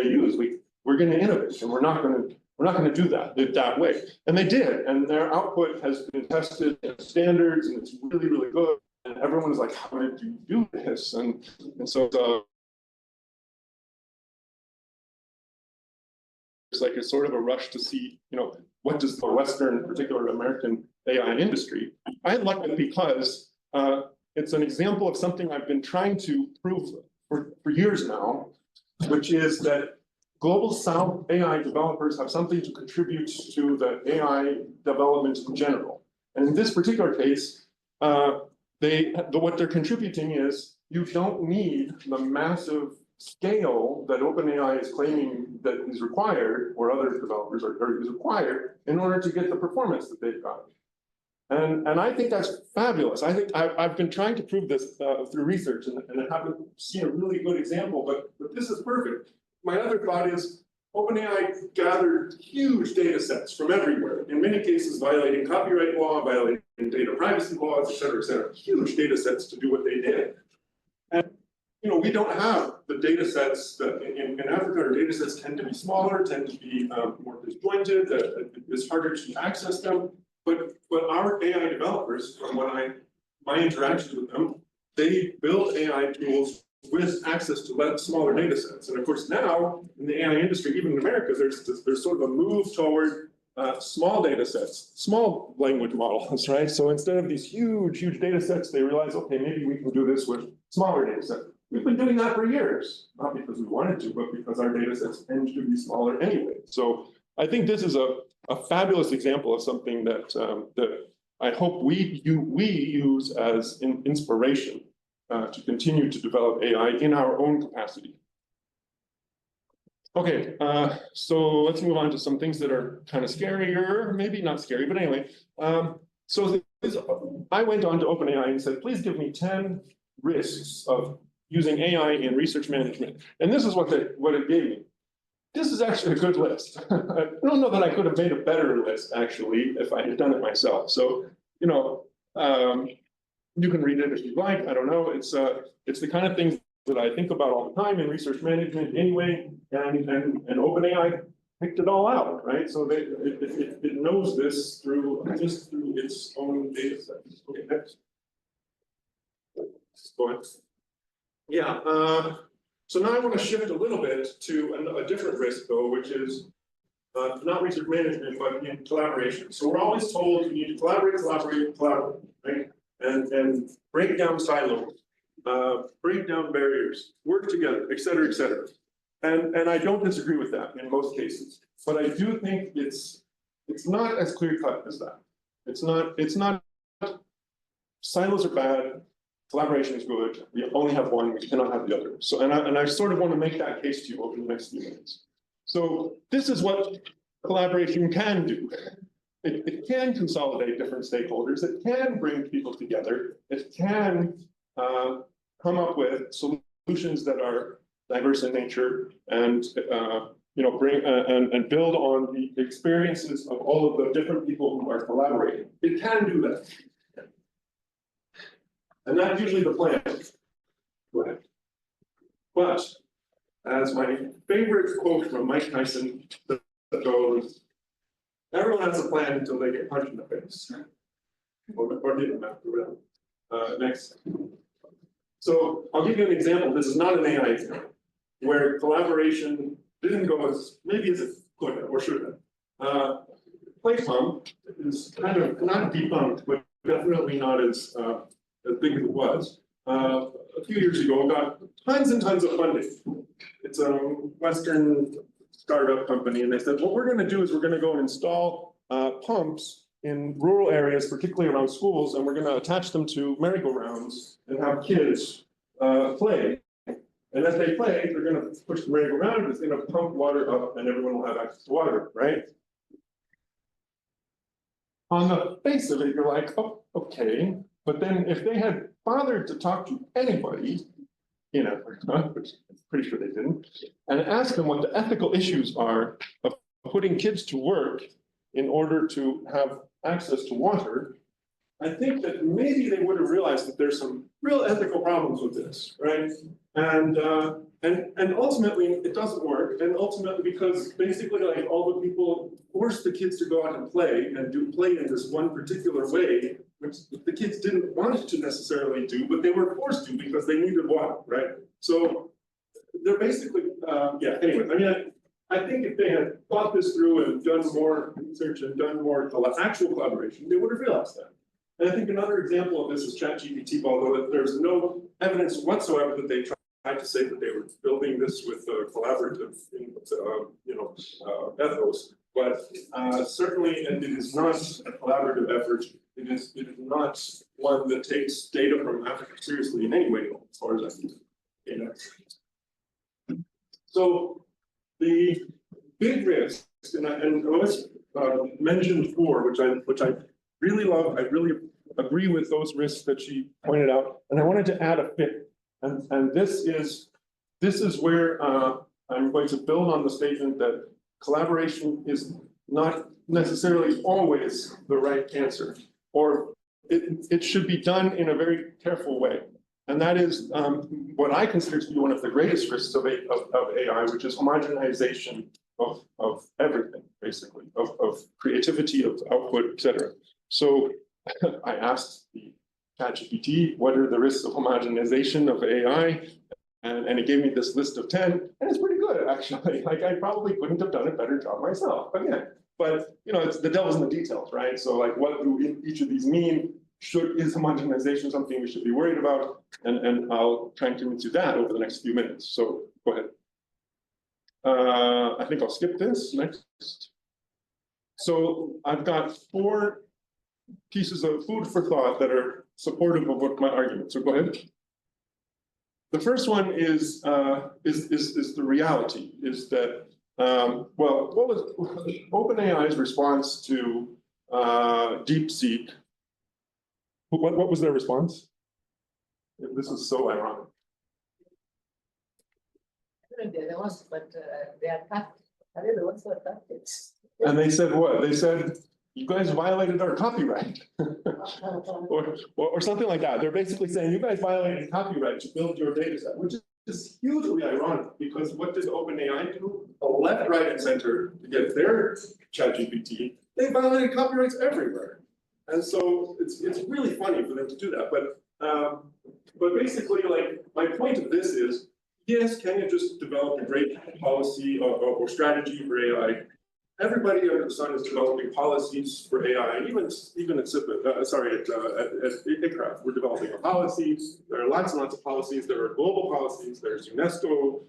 use. We're going to innovate, and we're not going to do that way. And they did, and their output has been tested in standards, and it's really, really good. And everyone is like, how did you do this? And so it's like a sort of a rush to see, you know, what does the Western, in particular American AI industry? I like it because it's an example of something I've been trying to prove for years now, which is that Global South AI developers have something to contribute to the AI development in general. And in this particular case, what they're contributing is you don't need the massive scale that OpenAI is claiming that is required, or other developers is required, in order to get the performance that they've got. And I think that's fabulous. I think I've been trying to prove this through research, and I haven't seen a really good example, but this is perfect. My other thought is OpenAI gathered huge data sets from everywhere, in many cases violating copyright law, violating data privacy laws, et cetera, huge data sets to do what they did. And we don't have the data sets that in Africa, our data sets tend to be smaller, tend to be more disjointed, it's harder to access them. But our AI developers, from my interactions with them, they build AI tools with access to smaller data sets. And of course, now in the AI industry, even in America, there's sort of a move toward small data sets, small language models, right? So instead of these huge data sets, they realize, okay, maybe we can do this with smaller data sets. We've been doing that for years, not because we wanted to, but because our data sets tend to be smaller anyway. So I think this is a fabulous example of something that I hope we use as an inspiration to continue to develop AI in our own capacity. Okay, so let's move on to some things that are kind of scarier, maybe not scary, but anyway. I went on to OpenAI and said, please give me 10 risks of using AI in research management. And this is what it gave me. This is actually a good list. I don't know that I could have made a better list, actually, if I had done it myself. So, you can read it if you like, I don't know. It's the kind of things that I think about all the time in research management anyway, and OpenAI picked it all out, right? So it knows this just through its own data sets. Okay, next. Go ahead. Yeah, so now I want to shift a little bit to a different risk though, which is not research management, but in collaboration. So we're always told you need to collaborate, right? And break down silos, break down barriers, work together, et cetera, et cetera. And I don't disagree with that in most cases, but I do think it's not as clear cut as that. It's not, silos are bad, collaboration is good, we only have one, we cannot have the other. So, and I sort of want to make that case to you over the next few minutes. So this is what collaboration can do. It can consolidate different stakeholders, it can bring people together, it can come up with solutions that are diverse in nature and bring and build on the experiences of all of the different people who are collaborating. It can do that. And that's usually the plan. Go ahead. But as my favorite quote from Mike Tyson goes, everyone has a plan until they get punched in the face. Or hit them after. Next. So I'll give you an example. This is not an AI example, where collaboration didn't go as maybe as it could have or should have. Play pump is kind of not debunked, but definitely not as big as it was. A few years ago, got tons and tons of funding. It's a Western startup company, and they said, what we're going to do is we're going to go and install pumps in rural areas, particularly around schools, and we're going to attach them to merry-go-rounds and have kids play. And as they play, they're going to push the merry-go-round, it's going to pump water up, and everyone will have access to water, right? On the face of it, you're like, oh, okay. But then if they had bothered to talk to anybody, which I'm pretty sure they didn't, and ask them what the ethical issues are of putting kids to work in order to have access to water, I think that maybe they would have realized that there's some real ethical problems with this, right? And ultimately it doesn't work. And ultimately because basically like all the people force the kids to go out and play in this one particular way, which the kids didn't want to necessarily do, but they were forced to because they needed water, right? So they're basically, anyway, I mean, I think if they had thought this through and done more research and done more actual collaboration, they would have realized that. And I think another example of this is ChatGPT, although there's no evidence whatsoever that they tried to say that they were building this with collaborative, ethos. But certainly, and it is not a collaborative effort. It is not one that takes data from Africa seriously in any way, as far as I can. So the big risk, and I was mentioned four, which I really love. I really agree with those risks that she pointed out, and I wanted to add a fifth. And this is where I'm going to build on the statement that collaboration is not necessarily always the right answer, or it should be done in a very careful way. And that is what I consider to be one of the greatest risks of AI, which is homogenization of everything, basically, of creativity, of output, et cetera. So I asked the ChatGPT, what are the risks of homogenization of AI? And it gave me this list of 10, and it's pretty good, actually. Like, I probably couldn't have done a better job myself, again. But, you know, it's the devil's in the details, right? So, like, what do each of these mean? Is homogenization something we should be worried about? And I'll try and convince you that over the next few minutes. So go ahead. I think I'll skip this next. So I've got 4 pieces of food for thought that are supportive of what my argument. So go ahead. The first one is the reality, is that well, what was OpenAI's response to DeepSeek? What was their response? This is so ironic. They're the ones, but they are attacked. Are they the ones who attacked it? And they said what? They said, you guys violated our copyright. or something like that. They're basically saying, you guys violated copyright to build your data set, which is hugely ironic, because what did OpenAI do? Left, right, and center to get their ChatGPT. They violated copyrights everywhere. And so it's really funny for them to do that. But basically, like, my point of this is, yes, can you just develop a great policy or strategy for AI? Everybody under the sun is developing policies for AI, even at ICRAF, we're developing a policy. There are lots and lots of policies. There are global policies. There's UNESCO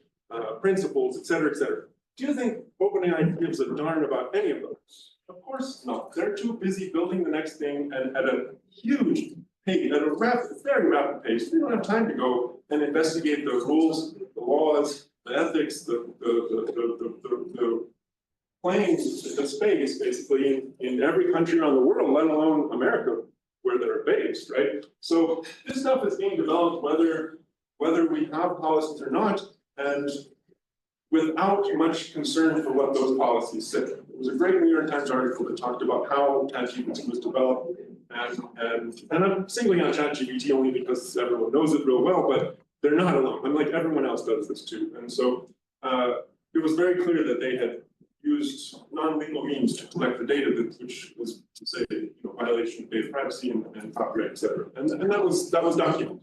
principles, et cetera, et cetera. Do you think OpenAI gives a darn about any of those? Of course not. They're too busy building the next thing, and at a huge pace, at a very rapid pace. They don't have time to go and investigate the rules, the laws, the ethics, the playing the space, basically, in every country around the world, let alone America, where they're based, right? So this stuff is being developed whether we have policies or not, and without much concern for what those policies say. It was a great New York Times article that talked about how ChatGPT was developed, and I'm singling out ChatGPT only because everyone knows it real well, but they're not alone. I'm like, everyone else does this too. And so it was very clear that they had used non-legal means to collect the data, which was to say, violation of data privacy and copyright, et cetera. And that was documented.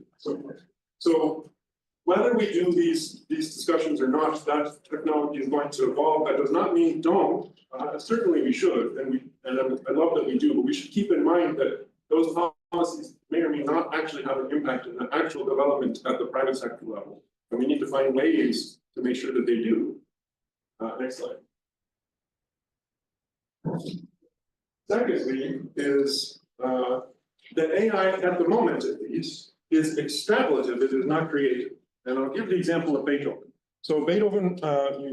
So whether we do these discussions or not, that technology is going to evolve. That does not mean don't. Certainly we should, and I love that we do, but we should keep in mind that those policies may or may not actually have an impact in the actual development at the private sector level. And we need to find ways to make sure that they do. Next slide. Secondly is that AI, at the moment at least, is extrapolative, it is not creative. And I'll give the example of Beethoven. So Beethoven,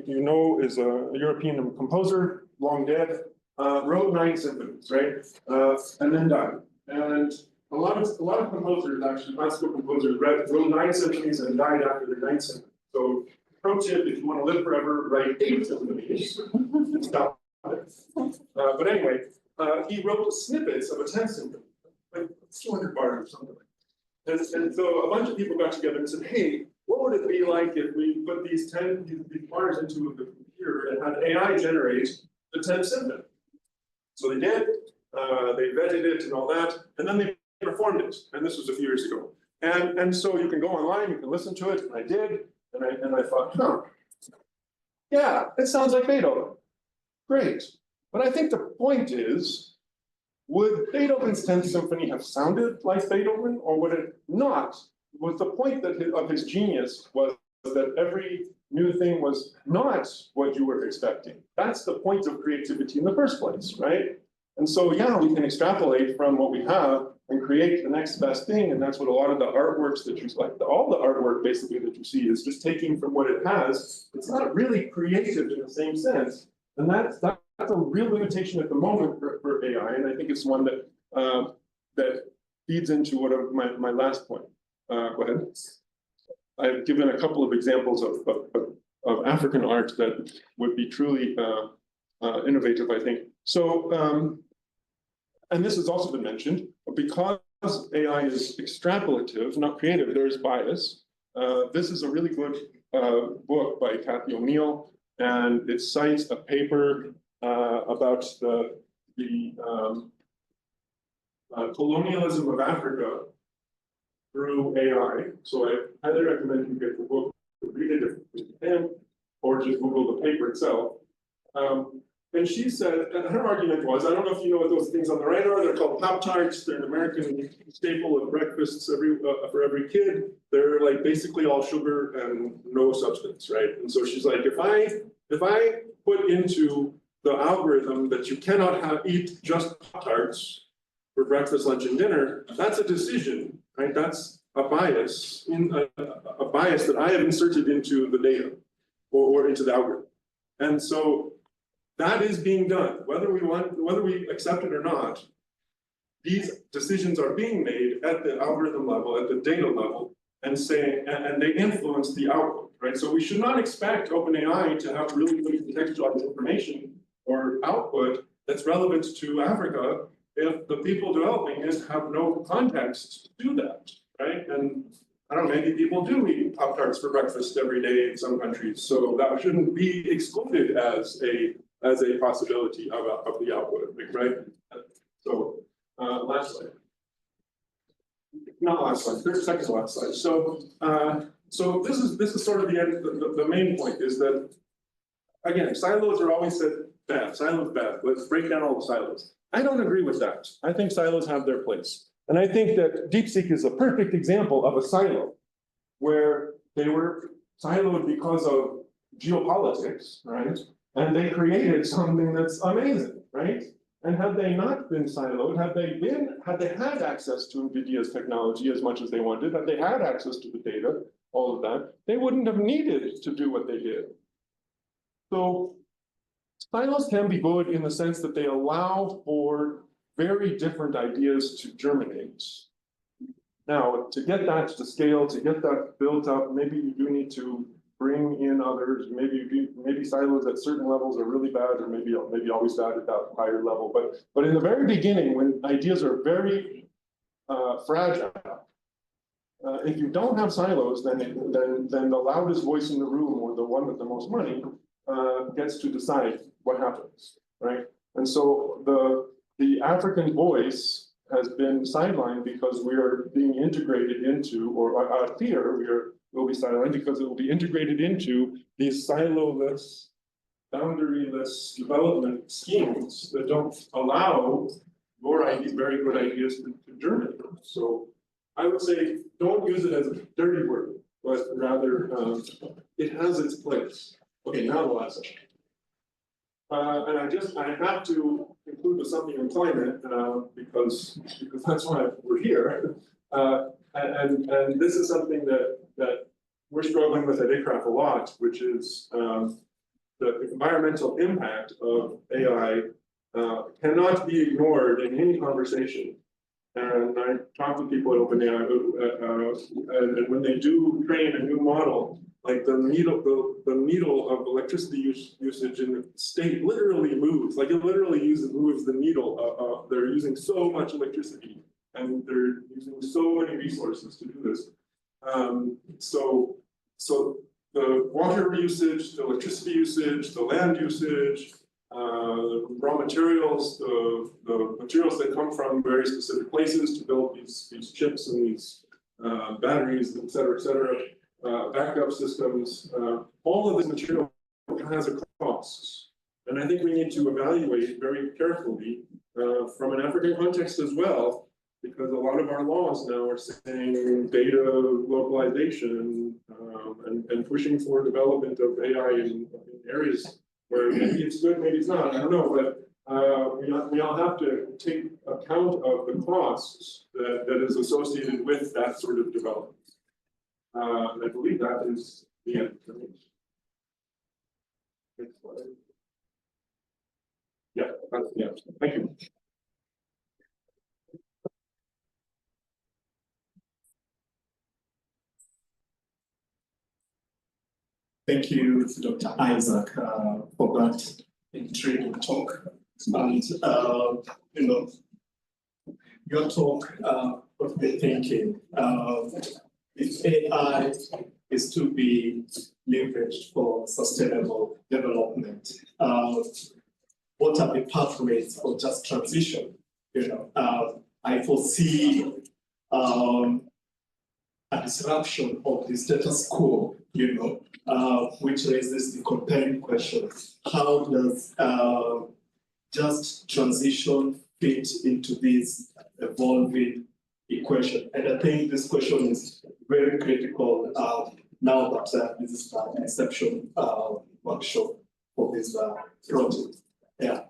you know, is a European composer, long dead, wrote 9 symphonies, right? And then died. And a lot of composers, actually, classical composers, wrote 9 symphonies and died after their 9th symphony. So pro tip, if you want to live forever, write 8 symphonies. Stop. But anyway, he wrote snippets of a 10th symphony, like 200 bars or something like that. And so a bunch of people got together and said, hey, what would it be like if we put these bars into the computer and had AI generate the 10th symphony? So they did, they vetted it and all that, and then they performed it. And this was a few years ago. And so you can go online, you can listen to it, and I did, and I thought, yeah, it sounds like Beethoven. Great. But I think the point is, would Beethoven's 10th symphony have sounded like Beethoven, or would it not? Was the point of his genius was that every new thing was not what you were expecting. That's the point of creativity in the first place, right? And so, yeah, we can extrapolate from what we have and create the next best thing. And that's what a lot of the artworks that you like, all the artwork basically that you see is just taking from what it has. It's not really creative in the same sense. And that's a real limitation at the moment for AI. And I think it's one that feeds into what my last point. Go ahead. I've given a couple of examples of African art that would be truly innovative, I think. So, and this has also been mentioned, because AI is extrapolative, not creative, there's bias. This is a really good book by Kathy O'Neill, and it cites a paper about the colonialism of Africa through AI. So I highly recommend you get the book, read it if you can, or just Google the paper itself. And she said, and her argument was, I don't know if you know what those things on the right are, they're called Pop-Tarts, they're an American staple of breakfasts for every kid. They're like basically all sugar and no substance, right? And so she's like, if I put into the algorithm that you cannot eat just Pop-Tarts for breakfast, lunch, and dinner, that's a decision, right? That's a bias, a bias that I have inserted into the data or into the algorithm. And so that is being done, whether we accept it or not. These decisions are being made at the algorithm level, at the data level, and they influence the output, right? So we should not expect OpenAI to have really good contextualized information or output that's relevant to Africa if the people developing it have no context to do that, right? And I don't know, maybe people do eat Pop-Tarts for breakfast every day in some countries, so that shouldn't be excluded as a possibility of the output, right? So last slide. Not last slide, second to last slide. So this is sort of the end. The main point is that, again, silos are always said bad. Silos bad. Let's break down all the silos. I don't agree with that. I think silos have their place, and I think that DeepSeek is a perfect example of a silo, where they were siloed because of geopolitics, right? And they created something that's amazing, right? And had they not been siloed, had they had access to NVIDIA's technology as much as they wanted, had they had access to the data, all of that, they wouldn't have needed to do what they did. So silos can be good in the sense that they allow for very different ideas to germinate. Now, to get that to scale, to get that built up, maybe you do need to bring in others, maybe silos at certain levels are really bad, or maybe always bad at that higher level. But in the very beginning, when ideas are very fragile, if you don't have silos, then the loudest voice in the room, or the one with the most money, gets to decide what happens, right? And so the African voice has been sidelined because we are being integrated into, or out of fear, will be sidelined because it will be integrated into these siloless, boundaryless development schemes that don't allow your ideas, very good ideas, to germinate. So I would say don't use it as a dirty word, but rather it has its place. Okay, now the last section. And I have to conclude with something on climate because that's why we're here. And this is something that we're struggling with at ICRAF a lot, which is the environmental impact of AI cannot be ignored in any conversation. And I talk to people at OpenAI, and when they do train a new model, like the needle of electricity usage in the state literally moves. Like it literally moves the needle. They're using so much electricity, and they're using so many resources to do this. So the water usage, the electricity usage, the land usage, raw materials, the materials that come from very specific places to build these chips and these batteries, et cetera, backup systems, all of this material has a cost. And I think we need to evaluate very carefully from an African context as well, because a lot of our laws now are saying data localization and pushing for development of AI in areas where maybe it's good, maybe it's not, I don't know, but we all have to take account of the costs that is associated with that sort of development. And I believe that is the end for me. Yeah, that's the end. Thank you. Thank you, Dr. Isaac, for that intriguing talk. And your talk what we're thinking. If AI is to be leveraged for sustainable development, what are the pathways for just transition? I foresee a disruption of the status quo, which raises the compelling question: how does just transition fit into this evolving equation? And I think this question is very critical now that this is an Inception workshop for this project. Yeah.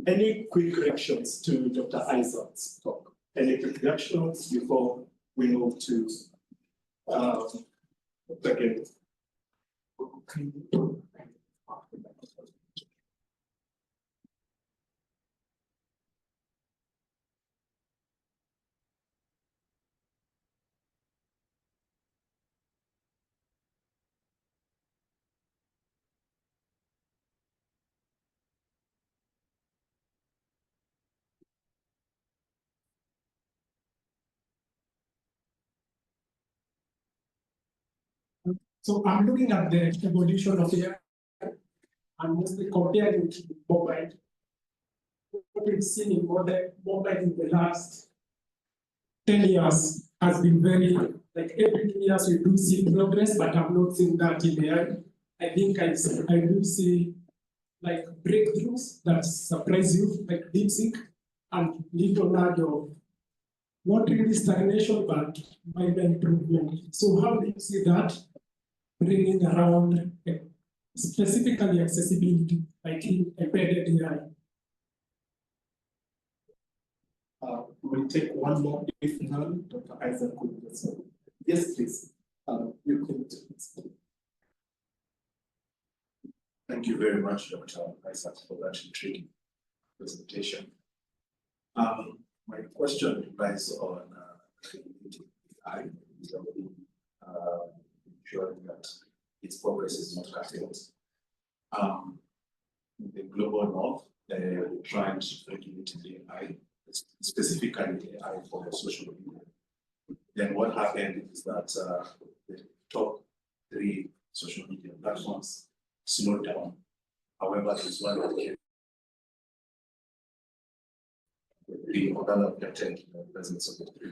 Any quick reactions to Dr. Isaac's talk? Any quick reactions before we move to again? So I'm looking at the evolution of AI and mostly comparing it to mobile. What we've seen in mobile in the last 10 years has been very, like every 2 years we do see progress, but I'm not seeing that in AI. I think I do see like breakthroughs that surprise you, like DeepSeek, and little nudge of not really stagnation, but minor improvement. So how do you see that bringing around specifically accessibility, like in embedded AI? We'll take one more if none, Dr. Isaac could answer. Yes, please. You can. Thank you very much, Dr. Isaac, for that intriguing presentation. My question relies on AI, ensuring that its progress is not curtailed. In the global north, they're trying to regulate the AI, specifically AI for social media. Then what happened is that the top 3 social media platforms slowed down. However, there's one that came the other protected in the presence of the 3.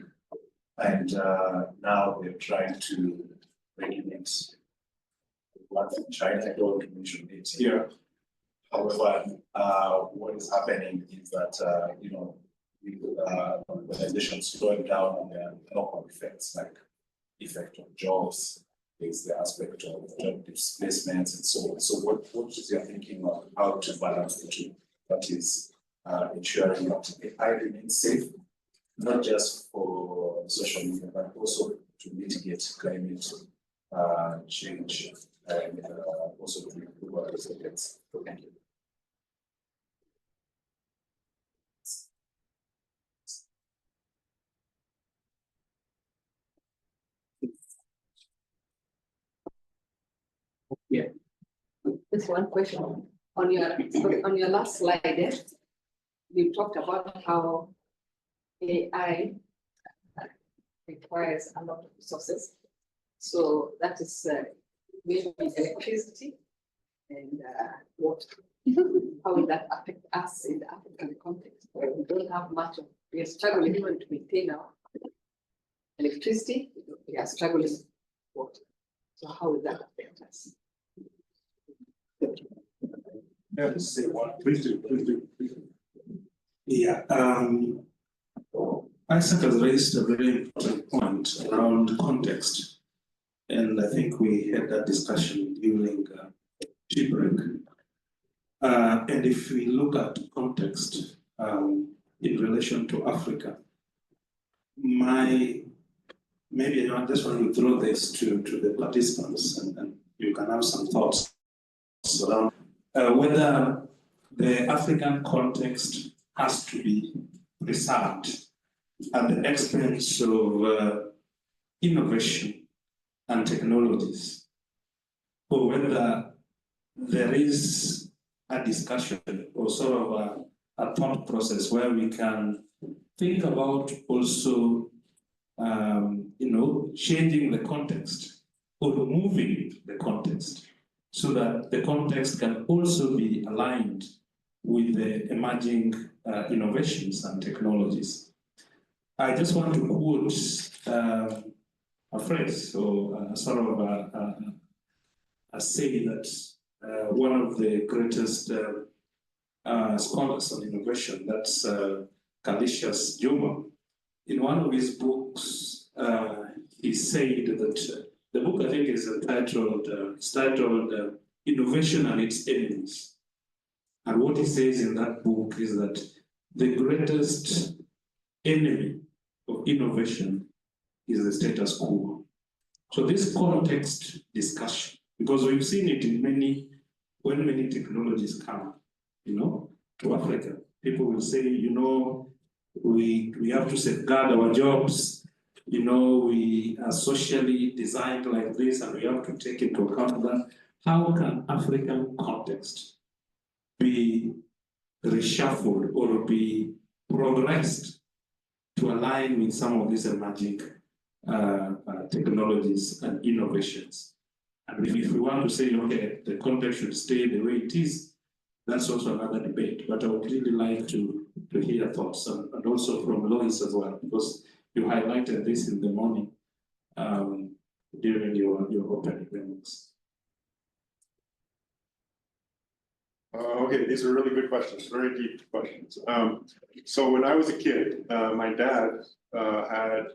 And now they're trying to regulate one from China. I don't mention it here. However, what is happening is that organizations slowing down on their local effects, like effect on jobs, there's the aspect of job displacements and so on. So what is your thinking of how to balance the two? That is ensuring that AI remains safe, not just for social media, but also to mitigate climate change and also to improve our resilience. Thank you. Yeah. Just one question. On your last slide, you talked about how AI requires a lot of resources. So that is maybe electricity and water. How will that affect us in the African context, where we don't have much of, we are struggling even to maintain our electricity, we are struggling with water. So how will that affect us? Yeah, say one. Please do. Yeah, Isaac has raised a very important point around context, and I think we had that discussion during tea break. And if we look at context in relation to Africa, maybe I just want to throw this to the participants, and you can have some thoughts around whether the African context has to be preserved at the expense of innovation and technologies, or whether there is a discussion or sort of a thought process where we can think about also, changing the context or moving the context so that the context can also be aligned with the emerging innovations and technologies. I just want to quote a phrase or a sort of a say that one of the greatest scholars on innovation, that's Kalicious Juma. In one of his books, he said that the book, I think, is titled Innovation and Its Enemies. And what he says in that book is that the greatest enemy of innovation is the status quo. So this context discussion, because we've seen it in when many technologies come, to Africa, people will say, we have to safeguard our jobs, we are socially designed like this, and we have to take into account that. How can African context be reshuffled or be progressed to align with some of these emerging technologies and innovations? And if we want to say, okay, the context should stay the way it is, that's also another debate. But I would really like to hear your thoughts and also from Lois as well, because you highlighted this in the morning during your opening remarks. Okay, these are really good questions, very deep questions. So when I was a kid, my dad had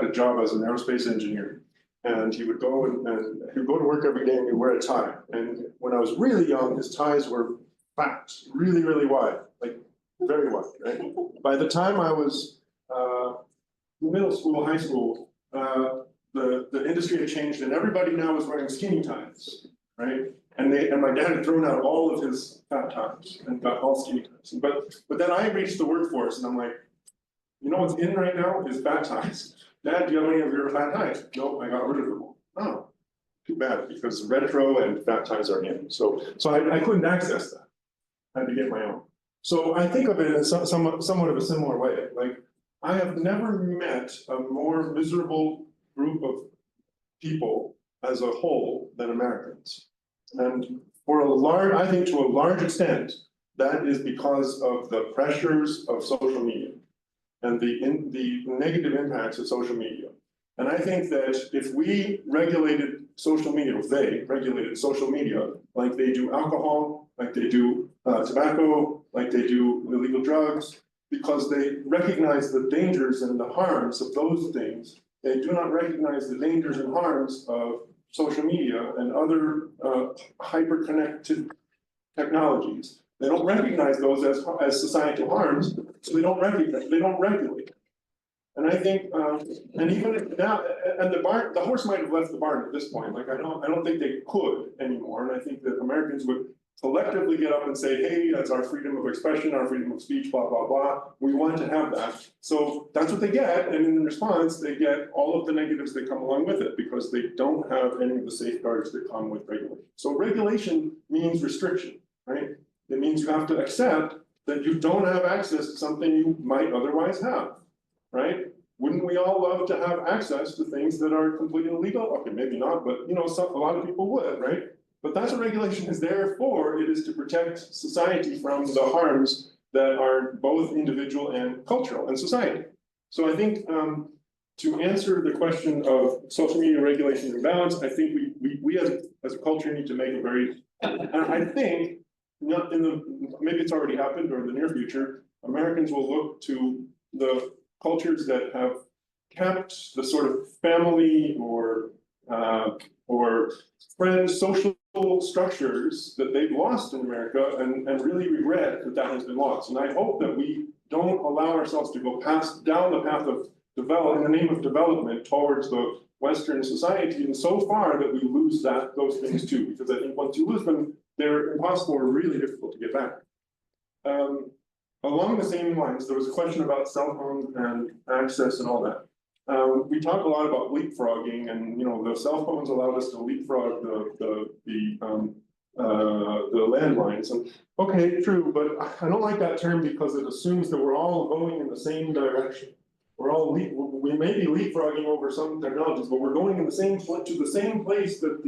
a job as an aerospace engineer, and he would go and he'd go to work every day and he'd wear a tie. And when I was really young, his ties were fat, really, really wide, like very wide, right? By the time I was middle school, high school, the industry had changed and everybody now was wearing skinny ties, right? And my dad had thrown out all of his fat ties and got all skinny ties. But then I reached the workforce and I'm like, what's in right now is fat ties. Dad, do you have any of your fat ties? No, I got rid of them all. Oh, too bad, because retro and fat ties are in. So I couldn't access that. I had to get my own. So I think of it in somewhat of a similar way. Like, I have never met a more miserable group of people as a whole than Americans. And I think to a large extent, that is because of the pressures of social media and the negative impacts of social media. And I think that if we regulated social media, if they regulated social media, like they do alcohol, like they do tobacco, like they do illegal drugs, because they recognize the dangers and the harms of those things, they do not recognize the dangers and harms of social media and other hyper-connected technologies. They don't recognize those as societal harms, so they don't regulate. And I think, and even now, and the horse might have left the barn at this point. Like I don't think they could anymore. And I think that Americans would collectively get up and say, hey, that's our freedom of expression, our freedom of speech, blah, blah, blah. We want to have that. So that's what they get. And in response, they get all of the negatives that come along with it because they don't have any of the safeguards that come with regulation. So regulation means restriction, right? It means you have to accept that you don't have access to something you might otherwise have, right? Wouldn't we all love to have access to things that are completely illegal? Okay, maybe not, but a lot of people would, right? But that's what regulation is there for. It is to protect society from the harms that are both individual and cultural and society. So I think to answer the question of social media regulation and balance, I think we as a culture need to make a very, and I think not maybe it's already happened or in the near future, Americans will look to the cultures that have kept the sort of family or friends, social structures that they've lost in America and really regret that has been lost. And I hope that we don't allow ourselves to go down the path of in the name of development towards the Western society and so far that we lose those things too, because I think once you lose them, they're impossible or really difficult to get back. Along the same lines, there was a question about cell phones and access and all that. We talk a lot about leapfrogging, and the cell phones allowed us to leapfrog the the landlines. And okay, true, but I don't like that term because it assumes that we're all going in the same direction. We may be leapfrogging over some technologies, but we're going in the same to the same place that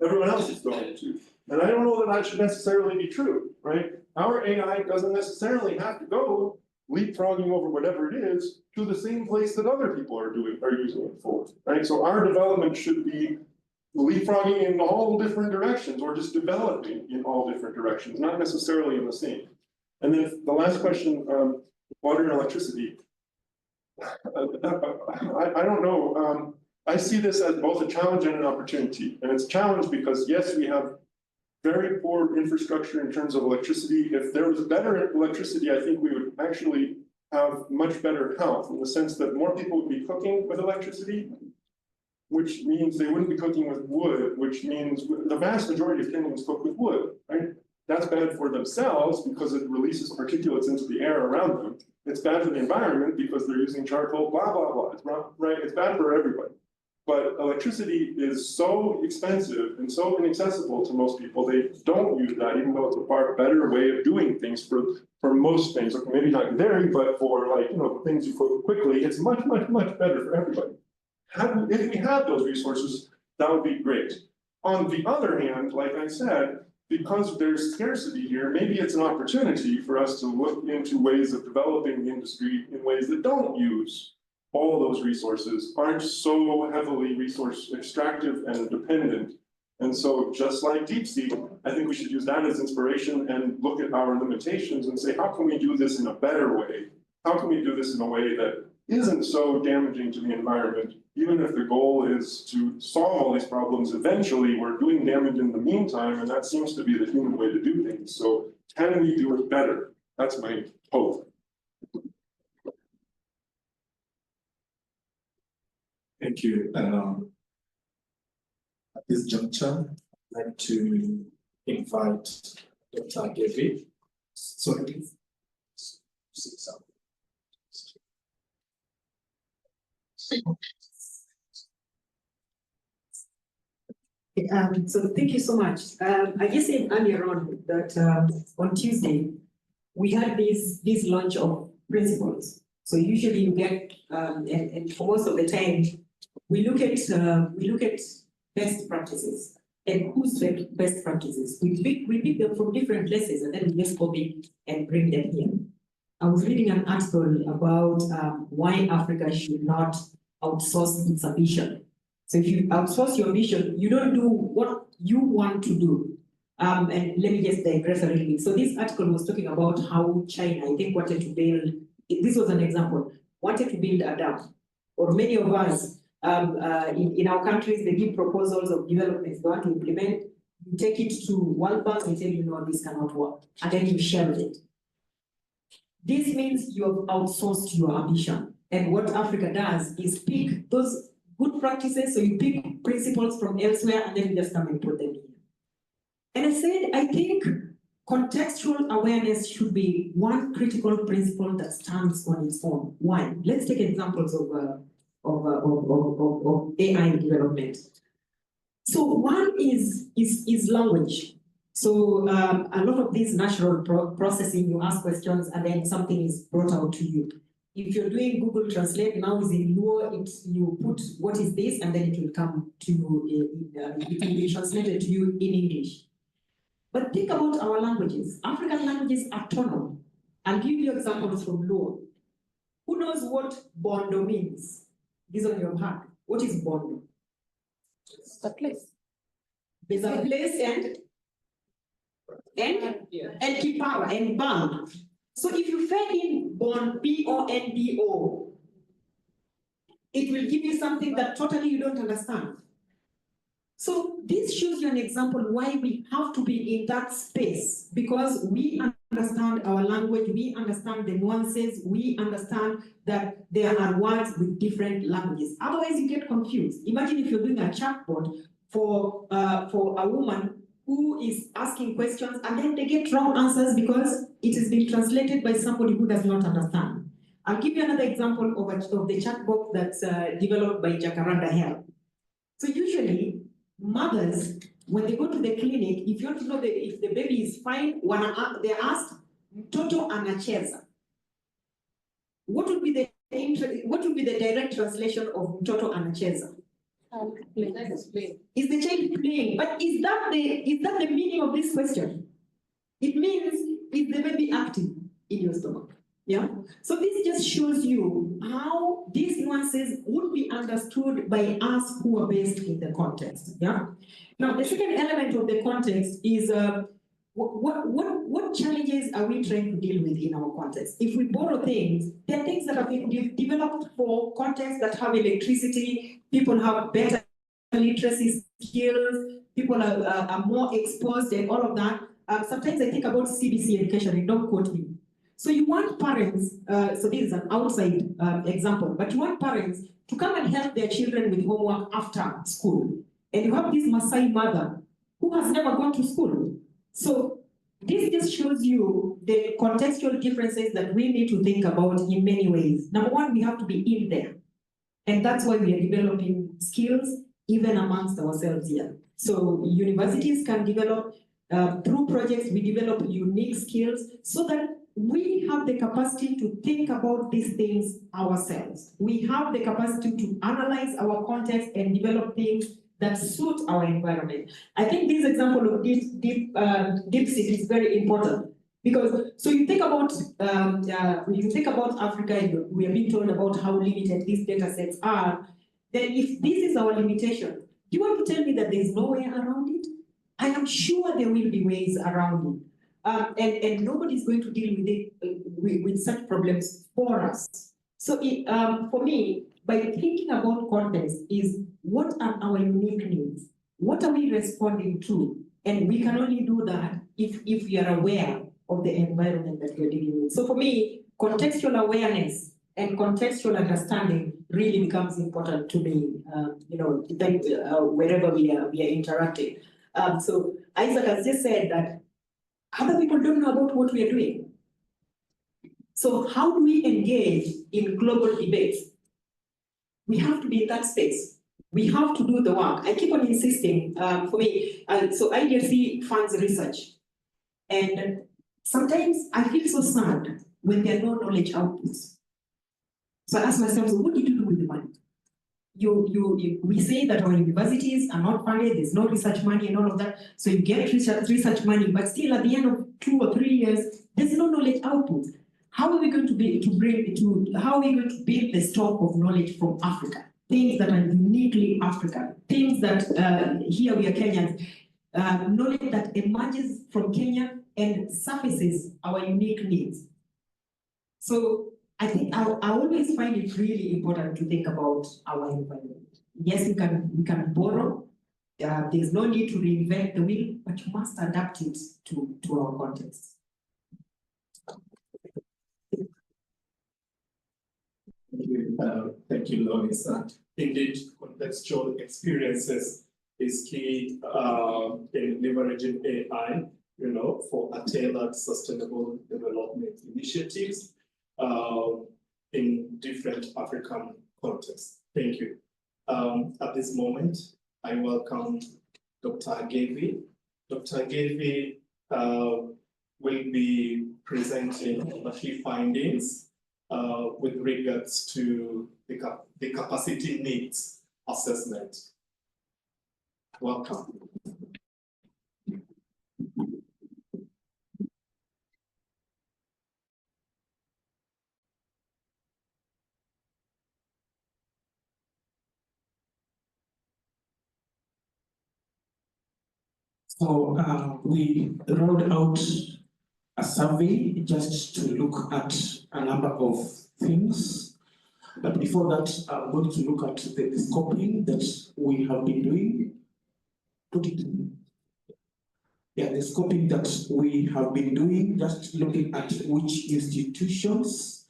everyone else is going to. And I don't know that should necessarily be true, right? Our AI doesn't necessarily have to go leapfrogging over whatever it is to the same place that other people are using it for, right? So our development should be leapfrogging in all different directions or just developing in all different directions, not necessarily in the same. And then the last question, water and electricity. I don't know. I see this as both a challenge and an opportunity. And it's a challenge because yes, we have very poor infrastructure in terms of electricity. If there was better electricity, I think we would actually have much better health in the sense that more people would be cooking with electricity, which means they wouldn't be cooking with wood, which means the vast majority of Kenyans cook with wood, right? That's bad for themselves because it releases particulates into the air around them. It's bad for the environment because they're using charcoal, blah, blah, blah. It's not, right? It's bad for everybody. But electricity is so expensive and so inaccessible to most people, they don't use that, even though it's a far better way of doing things for most things. Okay, maybe not dairy, but for like, things you cook quickly, it's much, much, much better for everybody. If we had those resources, that would be great. On the other hand, like I said, because there's scarcity here, maybe it's an opportunity for us to look into ways of developing the industry in ways that don't use all those resources, aren't so heavily resource extractive and dependent. And so just like deep sea, I think we should use that as inspiration and look at our limitations and say, how can we do this in a better way? How can we do this in a way that isn't so damaging to the environment? Even if the goal is to solve all these problems, eventually we're doing damage in the meantime, and that seems to be the human way to do things. So can we do it better? That's my hope. Thank you. At this juncture, I'd like to invite Dr. David. Sorry, please. So thank you so much. I just said earlier on that on Tuesday, we had this launch of principles. So usually you get, and for most of the time, we look at best practices and who's best practices. We pick them from different places and then we just copy and bring them here. I was reading an article about why Africa should not outsource its ambition. So if you outsource your vision, you don't do what you want to do. And let me just digress a little bit. So this article was talking about how China, I think, wanted to build, this was an example, wanted to build a dam. Or many of us in our countries, they give proposals of developments they want to implement. You take it to World Bank and tell you, no, this cannot work. And then you share it. This means you have outsourced your ambition. And what Africa does is pick those good practices. So you pick principles from elsewhere and then you just come and put them in. And I said, I think contextual awareness should be one critical principle that stands on its own. One, let's take examples of AI development. So one is language. So a lot of this natural processing, you ask questions and then something is brought out to you. If you're doing Google Translate, now is in Luo, you put what is this and then it will come to you, it will be translated to you in English. But think about our languages. African languages are tonal. I'll give you examples from Luo. Who knows what bondo means? This on your hand. What is bondo? It's the place. There's a place and kipawa and bound. So if you fed in bond, B-O-N-D-O, it will give you something that totally you don't understand. So this shows you an example why we have to be in that space, because we understand our language, we understand the nuances, we understand that there are words with different languages. Otherwise you get confused. Imagine if you're doing a chatbot for a woman who is asking questions and then they get wrong answers because it has been translated by somebody who does not understand. I'll give you another example of the chatbot that's developed by Jacaranda Health. So usually mothers when they go to the clinic, if you want to know if the baby is fine, they're asked, mtoto anacheza. What would be the direct translation of mtoto anacheza? Is the child playing? But is that the meaning of this question? It means, is the baby active in your stomach? Yeah. So this just shows you how these nuances would be understood by us who are based in the context. Yeah. Now the second element of the context is what challenges are we trying to deal with in our context? If we borrow things, there are things that have been developed for contexts that have electricity, people have better literacy skills, people are more exposed and all of that. Sometimes I think about CBC education, and don't quote me. So you want parents, so this is an outside example, but you want parents to come and help their children with homework after school. And you have this Maasai mother who has never gone to school. So this just shows you the contextual differences that we need to think about in many ways. Number one, we have to be in there. And that's why we are developing skills even amongst ourselves here. So universities can develop, through projects, we develop unique skills so that we have the capacity to think about these things ourselves. We have the capacity to analyze our context and develop things that suit our environment. I think this example of DeepSeek is very important because so you think about Africa, and we are being told about how limited these data sets are. Then if this is our limitation, do you want to tell me that there is no way around it? I am sure there will be ways around it. And nobody's going to deal with it with such problems for us. So for me, by thinking about context is what are our unique needs? What are we responding to? And we can only do that if we are aware of the environment that we're dealing with. So for me, contextual awareness and contextual understanding really becomes important to me, wherever we are interacting. So Isaac has just said that other people don't know about what we are doing. So how do we engage in global debates? We have to be in that space. We have to do the work. I keep on insisting, for me, so IDRC funds research. And sometimes I feel so sad when there are no knowledge outputs. So I ask myself, so what did you do with the money? We say that our universities are not funded, there's no research money and all of that. So you get research money, but still at the end of 2 or 3 years, there's no knowledge output. How are we going to how are we going to build the stock of knowledge from Africa? Things that are uniquely African, things that here we are Kenyans, knowledge that emerges from Kenya and surfaces our unique needs. So I think I always find it really important to think about our environment. Yes, we can borrow. There's no need to reinvent the wheel, but you must adapt it to our context. Thank you, Lois. Indeed, contextual experiences is key in leveraging AI, for a tailored sustainable development initiatives in different African contexts. Thank you. At this moment, I welcome Dr. Agevi. Dr. Agevi will be presenting the key findings with regards to the capacity needs assessment. Welcome. So we rolled out a survey just to look at a number of things. But before that, I'm going to look at the scoping that we have been doing. The scoping that we have been doing, just looking at which institutions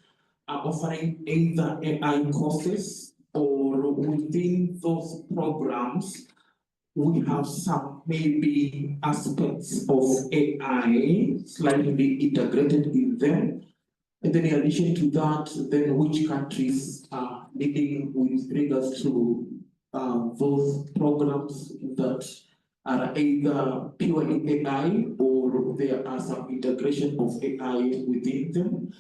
are offering either AI courses or within those programs, we have some maybe aspects of AI slightly integrated in them. And then in addition to that, then which countries are leading with regards to those programs that are either purely AI or there are some integration of AI within them.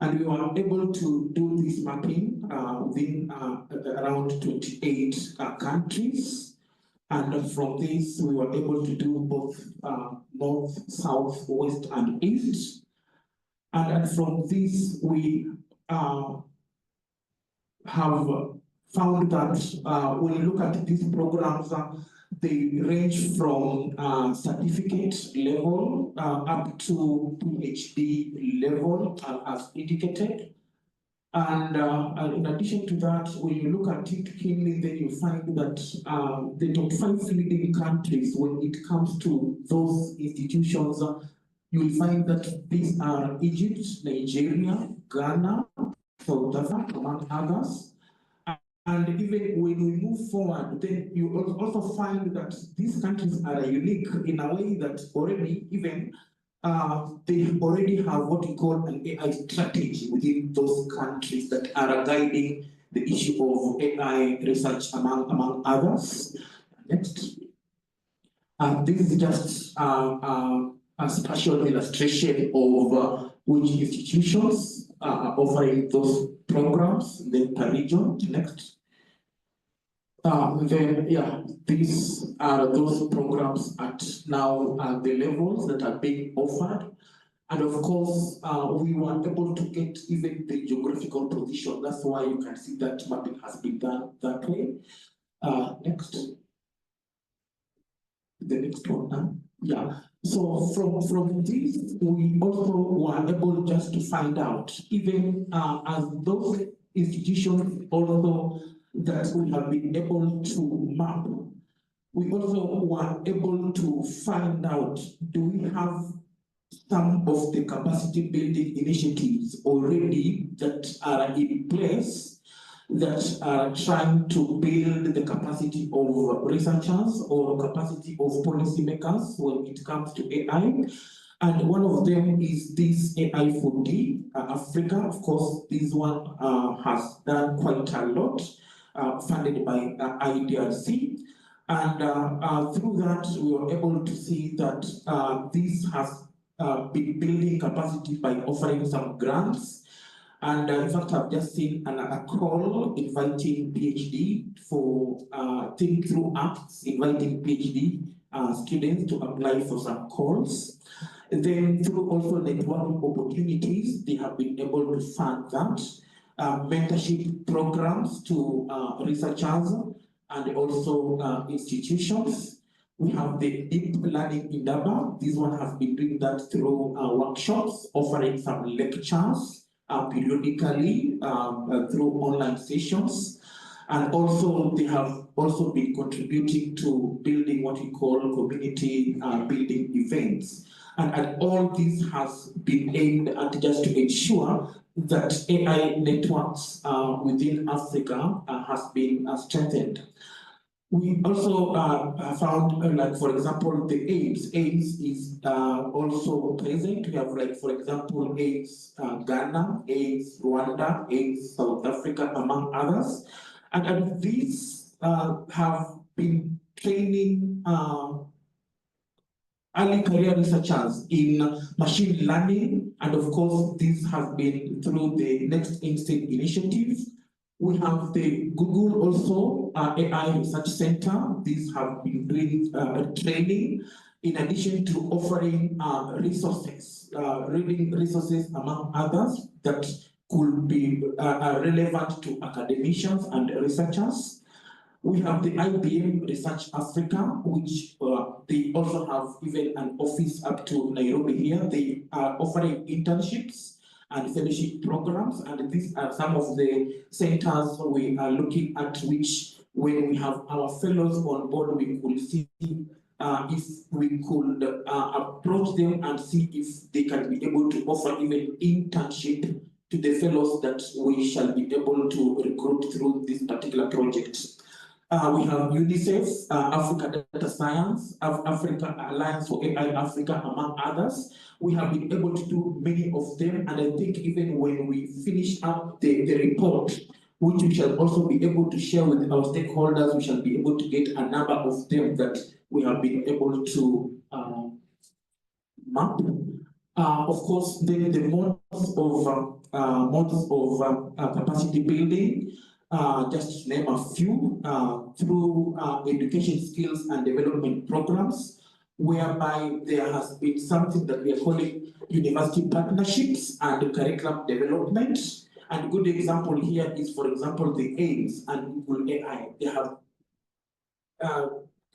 And we were able to do this mapping within around 28 countries. And from this, we were able to do both north, south, west, and east. And from this, we have found that when you look at these programs, they range from certificate level up to PhD level as indicated. And in addition to that, when you look at it keenly, then you find that the top 5 leading countries, when it comes to those institutions, you will find that these are Egypt, Nigeria, Ghana, South Africa, among others. And even when we move forward, then you also find that these countries are unique in a way that already even they already have what we call an AI strategy within those countries that are guiding the issue of AI research among others. Next. This is just a spatial illustration of which institutions are offering those programs, then per region. Next. These are those programs at now the levels that are being offered. And of course, we were able to get even the geographical position. That's why you can see that mapping has been done that way. Next. The next one now. Yeah. So from this, we also were able just to find out, even as those institutions also that we have been able to map, we also were able to find out, do we have some of the capacity building initiatives already that are in place that are trying to build the capacity of researchers or capacity of policymakers when it comes to AI. And one of them is this AI for D, Africa. Of course, this one has done quite a lot, funded by IDRC. And through that, we were able to see that this has been building capacity by offering some grants. And in fact, I've just seen a call inviting PhD for think through apps, inviting PhD students to apply for some calls. And then through also networking opportunities, they have been able to fund that. Mentorship programs to researchers and also institutions. We have the deep learning in Daba. This one has been doing that through workshops, offering some lectures periodically through online sessions. And also they have also been contributing to building what we call community building events. And all this has been aimed at just to ensure that AI networks within Africa has been strengthened. We also found, like, for example, the AIDS. AIDS is also present. We have, like, for example, AIDS Ghana, AIDS Rwanda, AIDS South Africa, among others. And these have been training early career researchers in machine learning. And of course, this has been through the Next Instinct initiative. We have the Google also AI Research Center. These have been doing training in addition to offering resources, reading resources among others that could be relevant to academicians and researchers. We have the IBM Research Africa, which they also have even an office up to Nairobi here. They are offering internships and fellowship programs, and these are some of the centers we are looking at, which when we have our fellows on board, we could see if we could approach them and see if they can be able to offer even internship to the fellows that we shall be able to recruit through this particular project. We have UNICEF, Africa Data Science, Africa Alliance for AI Africa, among others. We have been able to do many of them, and I think even when we finish up the report, which we shall also be able to share with our stakeholders, we shall be able to get a number of them that we have been able to map. Of course, the modes of capacity building, just to name a few, through education skills and development programs, whereby there has been something that we are calling university partnerships and curriculum development. And a good example here is, for example, the AIMS and Google AI. They have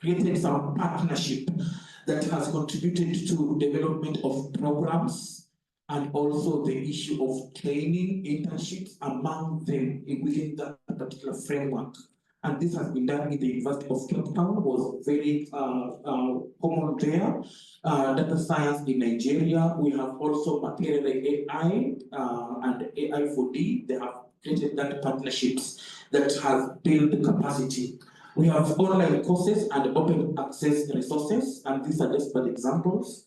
created some partnership that has contributed to development of programs and also the issue of training internships among them within that particular framework. And this has been done in the University of Cape Town, was very common there. Data science in Nigeria, we have also material AI and AI4D. They have created that partnerships that has built capacity. We have online courses and open access resources, and these are just bad examples.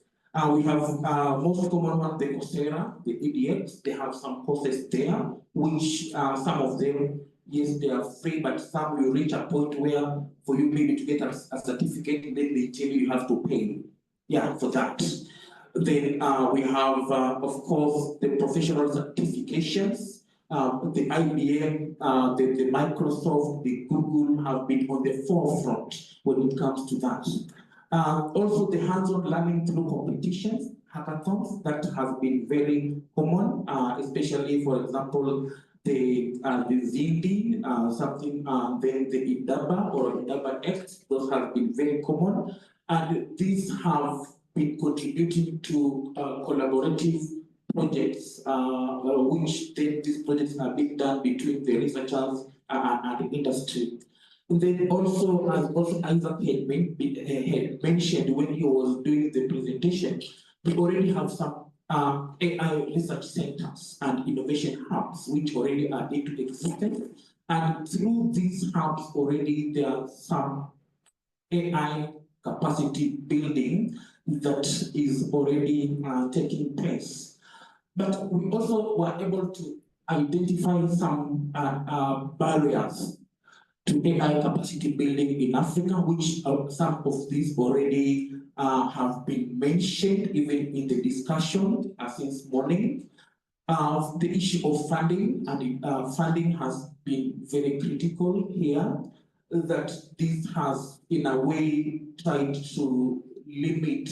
We have most common one, the Coursera, the EDX. They have some courses there, which some of them, yes, they are free, but some will reach a point where for you maybe to get a certificate, then they tell you have to pay, yeah, for that. Then we have, of course, the professional certifications. The IBM, the Microsoft, the Google have been on the forefront when it comes to that. Also, the hands-on learning through competitions, hackathons, that have been very common, especially, for example, the Zindi, something, then the Indaba or Indaba X, those have been very common. And these have been contributing to collaborative projects, which these projects are being done between the researchers and the industry. And then also, as also Isaac had mentioned when he was doing the presentation, we already have some AI research centers and innovation hubs, which already are into existence. And through these hubs already, there are some AI capacity building that is already taking place. But we also were able to identify some barriers to AI capacity building in Africa, which some of these already have been mentioned even in the discussion since morning. The issue of funding, and funding has been very critical here, that this has in a way tried to limit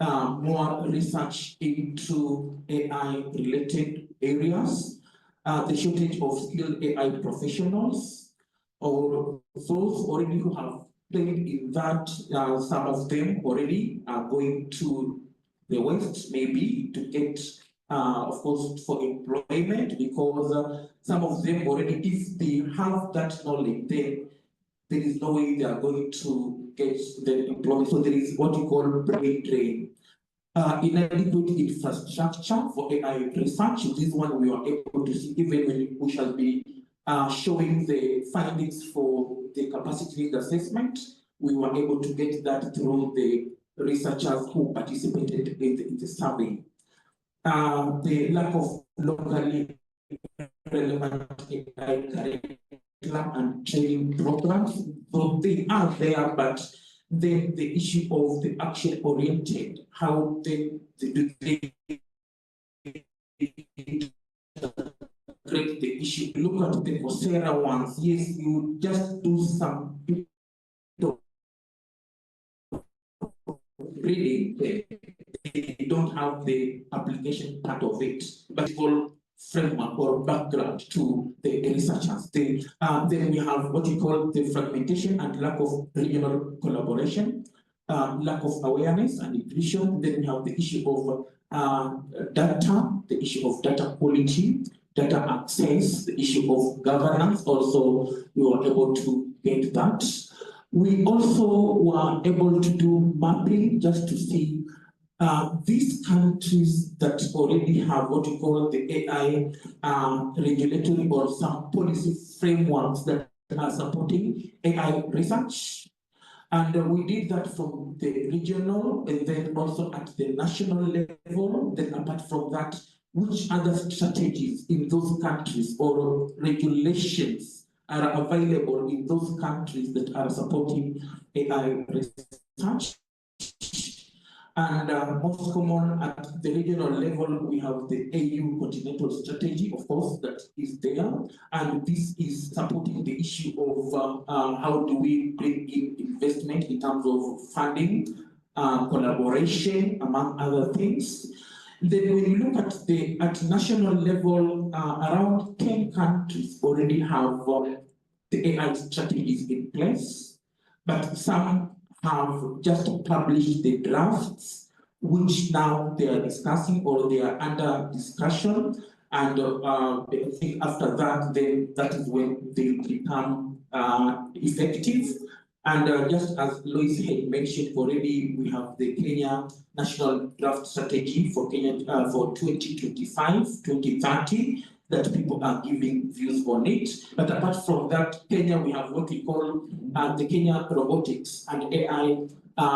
more research into AI-related areas, the shortage of skilled AI professionals, or those already who have played in that, some of them already are going to the West, maybe, to get, of course, for employment, because some of them already, if they have that knowledge, then there is no way they are going to get the employment. So there is what you call brain drain. Inadequate infrastructure for AI research. This one we are able to see even when we shall be showing the findings for the capacity needs assessment. We were able to get that through the researchers who participated in the survey. The lack of locally relevant AI curriculum and training programs, so they are there, but then the issue of the action-oriented, how do they create the issue? Look at the Coursera ones. Yes, you just do some reading, they don't have the application part of it, but it's all framework or background to the researchers. Then we have what you call the fragmentation and lack of regional collaboration, lack of awareness and inclusion. Then we have the issue of data, the issue of data quality, data access, the issue of governance. Also, we were able to get that. We also were able to do mapping just to see these countries that already have what you call the AI regulatory or some policy frameworks that are supporting AI research. And we did that from the regional and then also at the national level. Then apart from that, which other strategies in those countries or regulations are available in those countries that are supporting AI research? research. And most common at the regional level, we have the AU continental strategy, of course, that is there. And this is supporting the issue of how do we bring in investment in terms of funding, collaboration, among other things. Then when you look at national level, around 10 countries already have the AI strategies in place, but some have just published the drafts, which now they are discussing or they are under discussion. And I think after that, then that is when they become effective. And just as Lois had mentioned already, we have the Kenya National Draft Strategy for Kenya for 2025-2030 that people are giving views on it. But apart from that, Kenya, we have what we call the Kenya Robotics and AI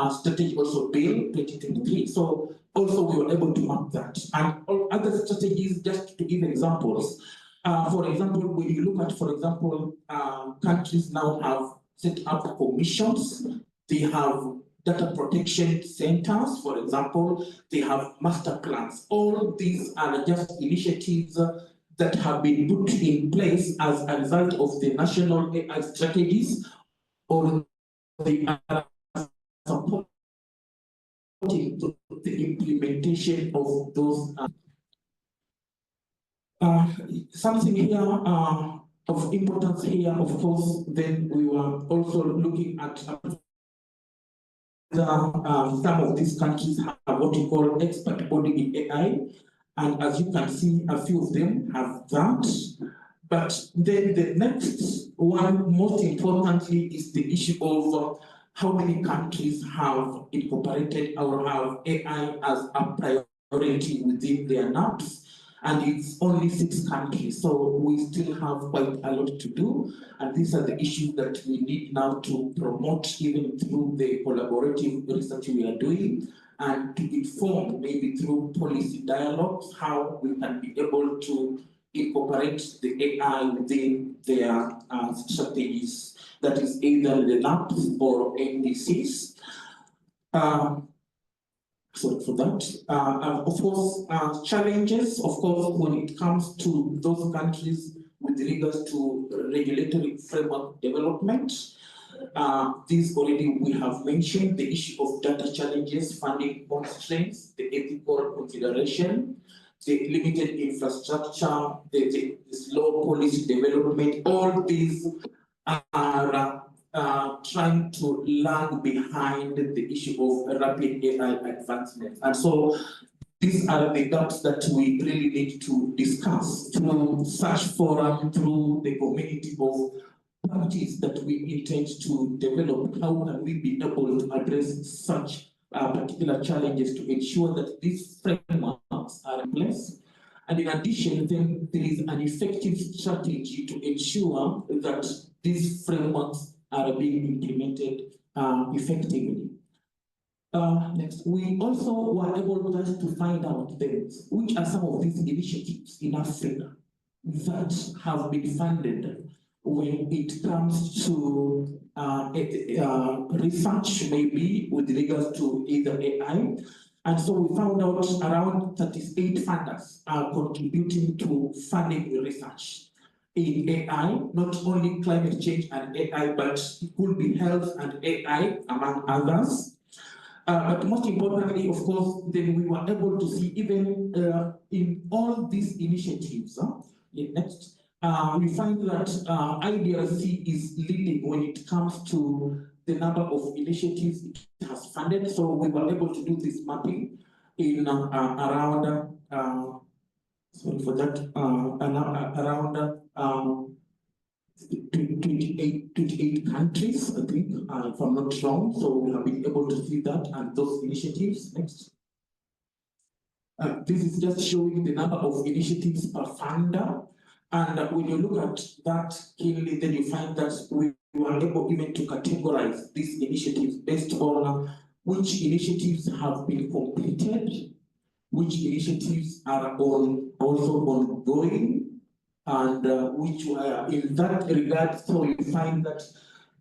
Strategy also Bill 2023. So also we were able to map that. And all other strategies, just to give examples. For example, when you look at, for example, countries now have set up commissions. They have data protection centers, for example. They have master plans. All these are just initiatives that have been put in place as a result of the national AI strategies, or they are supporting the implementation of those. Something here of importance here, of course, then we were also looking at some of these countries have what we call expert body in AI. And as you can see, a few of them have that. But then the next one, most importantly, is the issue of how many countries have incorporated or have AI as a priority within their NAPs. And it's only 6 countries, so we still have quite a lot to do. And these are the issues that we need now to promote, even through the collaborative research we are doing, and to inform, maybe through policy dialogues, how we can be able to incorporate the AI within their strategies. That is either the NAPs or NDCs. So for that, of course, challenges, of course, when it comes to those countries with regards to regulatory framework development. These already we have mentioned, the issue of data challenges, funding constraints, the ethical consideration, the limited infrastructure, the slow policy development. All these are trying to lag behind the issue of rapid AI advancement. And so these are the gaps that we really need to discuss through such forum, through the community of practice that we intend to develop. How can we be able to address such particular challenges to ensure that these frameworks are in place? And in addition, then there is an effective strategy to ensure that these frameworks are being implemented effectively. Next, we also were able just to find out then which are some of these initiatives in Africa that have been funded when it comes to research, maybe with regards to either AI. And so we found out around 38 funders are contributing to funding research in AI, not only climate change and AI, but it could be health and AI, among others. But most importantly, of course, then we were able to see even in all these initiatives, next, we find that IDRC is leading when it comes to the number of initiatives it has funded. So we were able to do this mapping in around, sorry for that, around 28 countries, I think, if I'm not wrong. So we have been able to see that and those initiatives. Next. This is just showing the number of initiatives per funder. And when you look at that keenly, then you find that we were able even to categorize these initiatives based on which initiatives have been completed, which initiatives are also ongoing, and which were in that regard. So you find that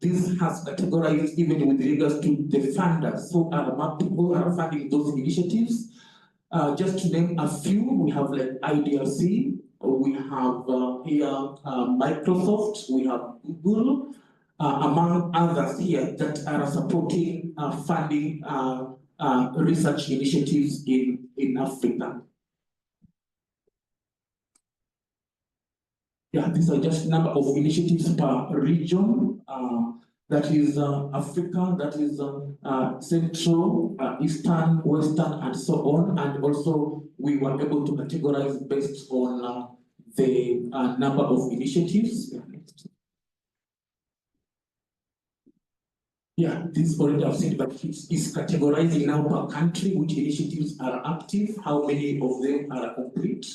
this has categorized even with regards to the funders who are funding those initiatives. Just to name a few, we have like IDRC, we have here Microsoft, we have Google, among others here that are supporting funding research initiatives in Africa. Yeah, these are just number of initiatives per region. That is Africa, that is Central, Eastern, Western, and so on. And also, we were able to categorize based on the number of initiatives. Yeah, this already I've said, but it's categorizing now per country, which initiatives are active, how many of them are complete.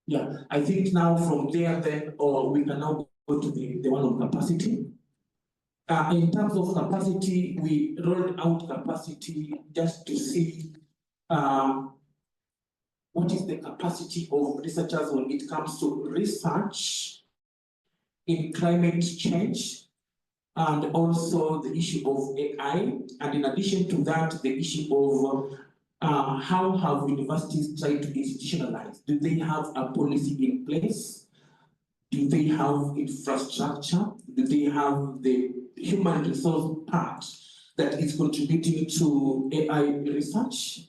Yeah, I think now from there, then, we can now go to the one on capacity. In terms of capacity, we rolled out capacity just to see what is the capacity of researchers when it comes to research in climate change, and also the issue of AI, and in addition to that, the issue of how have universities tried to institutionalize? Do they have a policy in place? Do they have infrastructure? Do they have the human resource part that is contributing to AI research?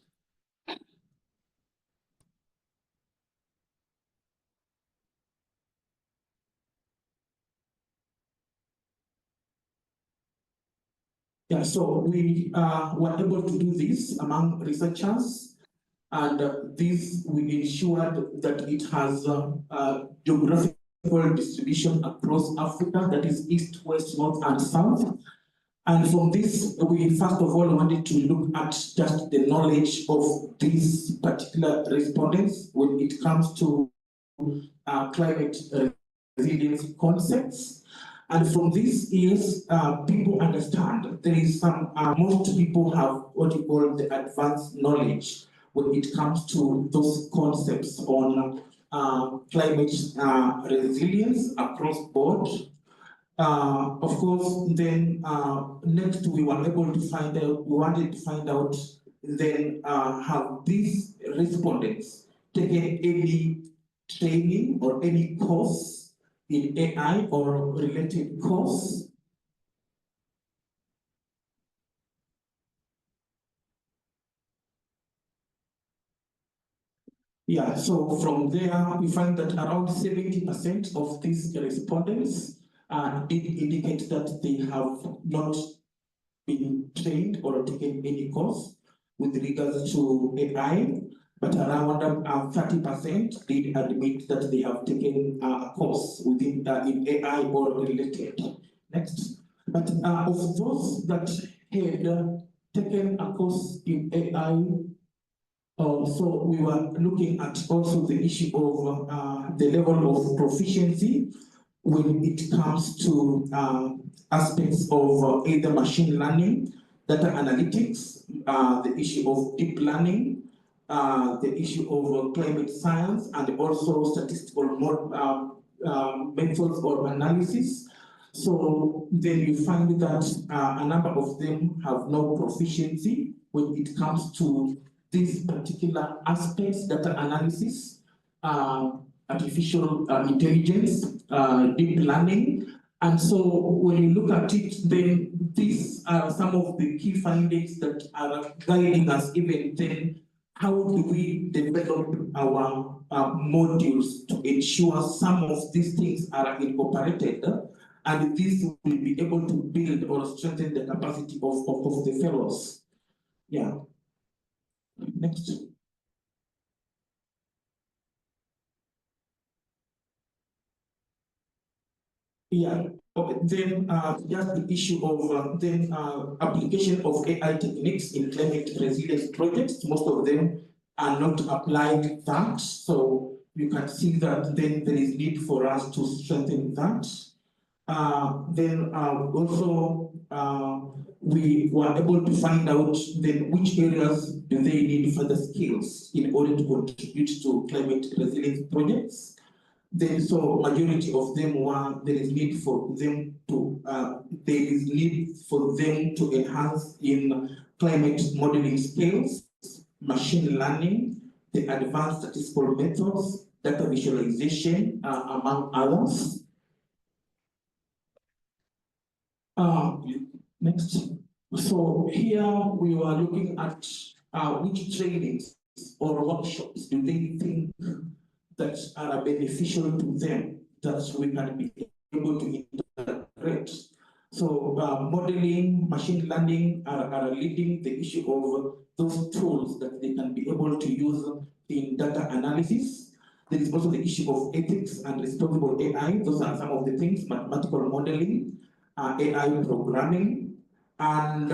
Yeah, so we were able to do this among researchers, and this we ensured that it has geographical distribution across Africa, that is East, West, North, and South. And from this, we first of all wanted to look at just the knowledge of these particular respondents when it comes to climate resilience concepts. And from this is people understand there is some, most people have what you call the advanced knowledge when it comes to those concepts on climate resilience across board. Of course, then next we were able to find out, we wanted to find out then have these respondents taken any training or any course in AI or related course. Yeah, so from there, we find that around 70% of these respondents did indicate that they have not been trained or taken any course with regards to AI, but around 30% did admit that they have taken a course within in AI or related. Next. But of those that had taken a course in AI, so we were looking at also the issue of the level of proficiency when it comes to aspects of either machine learning, data analytics, the issue of deep learning, the issue of climate science, and also statistical methods or analysis. So then you find that a number of them have no proficiency when it comes to these particular aspects, data analysis, artificial intelligence, deep learning. And so when you look at it, then these are some of the key findings that are guiding us even then. How do we develop our modules to ensure some of these things are incorporated, and this will be able to build or strengthen the capacity of the fellows? Yeah. Next. Yeah, okay. Then just the issue of then application of AI techniques in climate resilience projects. Most of them are not applied that. So you can see that then there is need for us to strengthen that. Then also we were able to find out then which areas do they need further skills in order to contribute to climate resilience projects. so majority of them were there is need for them to enhance in climate modeling skills, machine learning, the advanced statistical methods, data visualization, among others. Next. So here we were looking at which trainings or workshops do they think that are beneficial to them that we can be able to integrate. So modeling, machine learning are leading the issue of those tools that they can be able to use in data analysis. There is also the issue of ethics and responsible AI. Those are some of the things: mathematical modeling, AI programming, and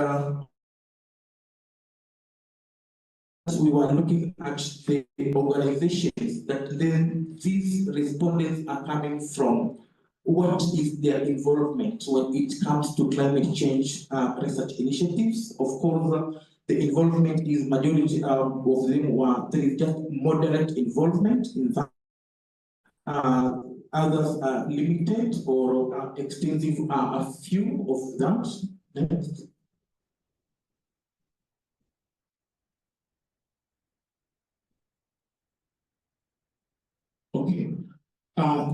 we were looking at the organizations that then these respondents are coming from. What is their involvement when it comes to climate change research initiatives? Of course, the involvement is majority of them were there is just moderate involvement in that. Others are limited or extensive, a few of that. Next. Okay.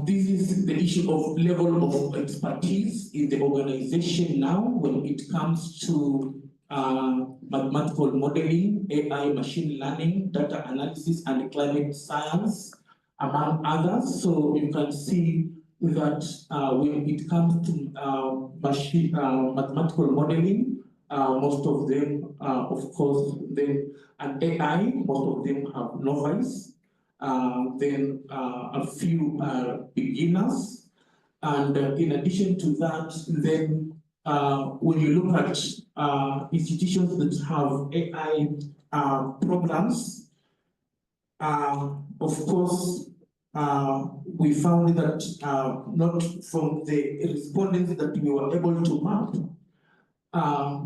This is the issue of level of expertise in the organization now when it comes to mathematical modeling, AI, machine learning, data analysis, and climate science, among others. So you can see that when it comes to mathematical modeling, most of them, of course, and AI, most of them have novice. Then a few beginners, and in addition to that, then when you look at institutions that have AI programs, of course, we found that not from the respondents that we were able to map,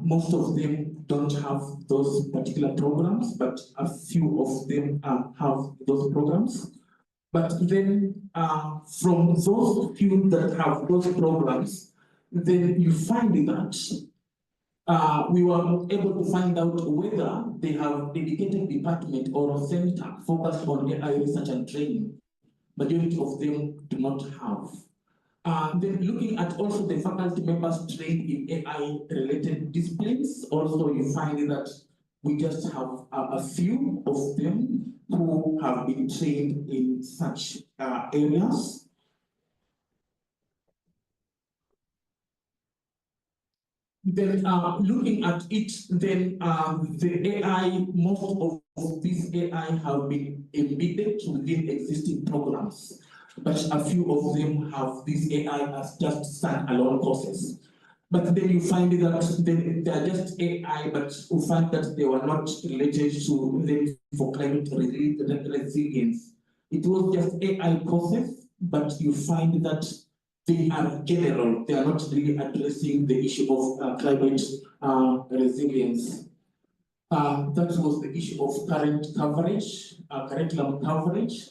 most of them don't have those particular programs, but a few of them have those programs. But then from those few that have those programs, then you find that we were able to find out whether they have dedicated department or a center focused on AI research and training. Majority of them do not have. Then looking at also the faculty members trained in AI-related disciplines, also you find that we just have a few of them who have been trained in such areas. Then looking at it, then the AI, most of these AI have been embedded within existing programs, but a few of them have this AI as just standalone courses. But then you find that they are just AI, but you find that they were not related to them for climate resilience. It was just AI courses, but you find that they are general, they are not really addressing the issue of climate resilience. That was the issue of current coverage, curriculum coverage.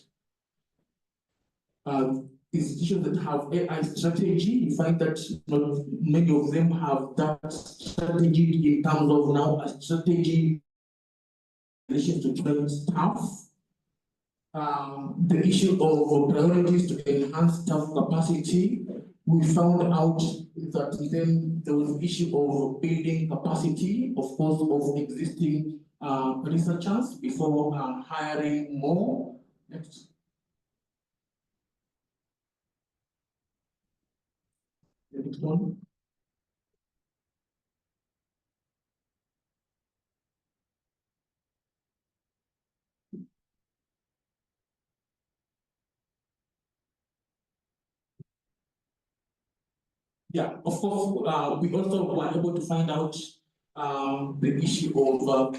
Institutions that have AI strategy, you find that not many of them have that strategy in terms of now a strategy in relation to train staff. The issue of priorities to enhance staff capacity, we found out that then there was the issue of building capacity, of course, of existing researchers before hiring more. Next. The next one. Yeah, of course, we also were able to find out the issue of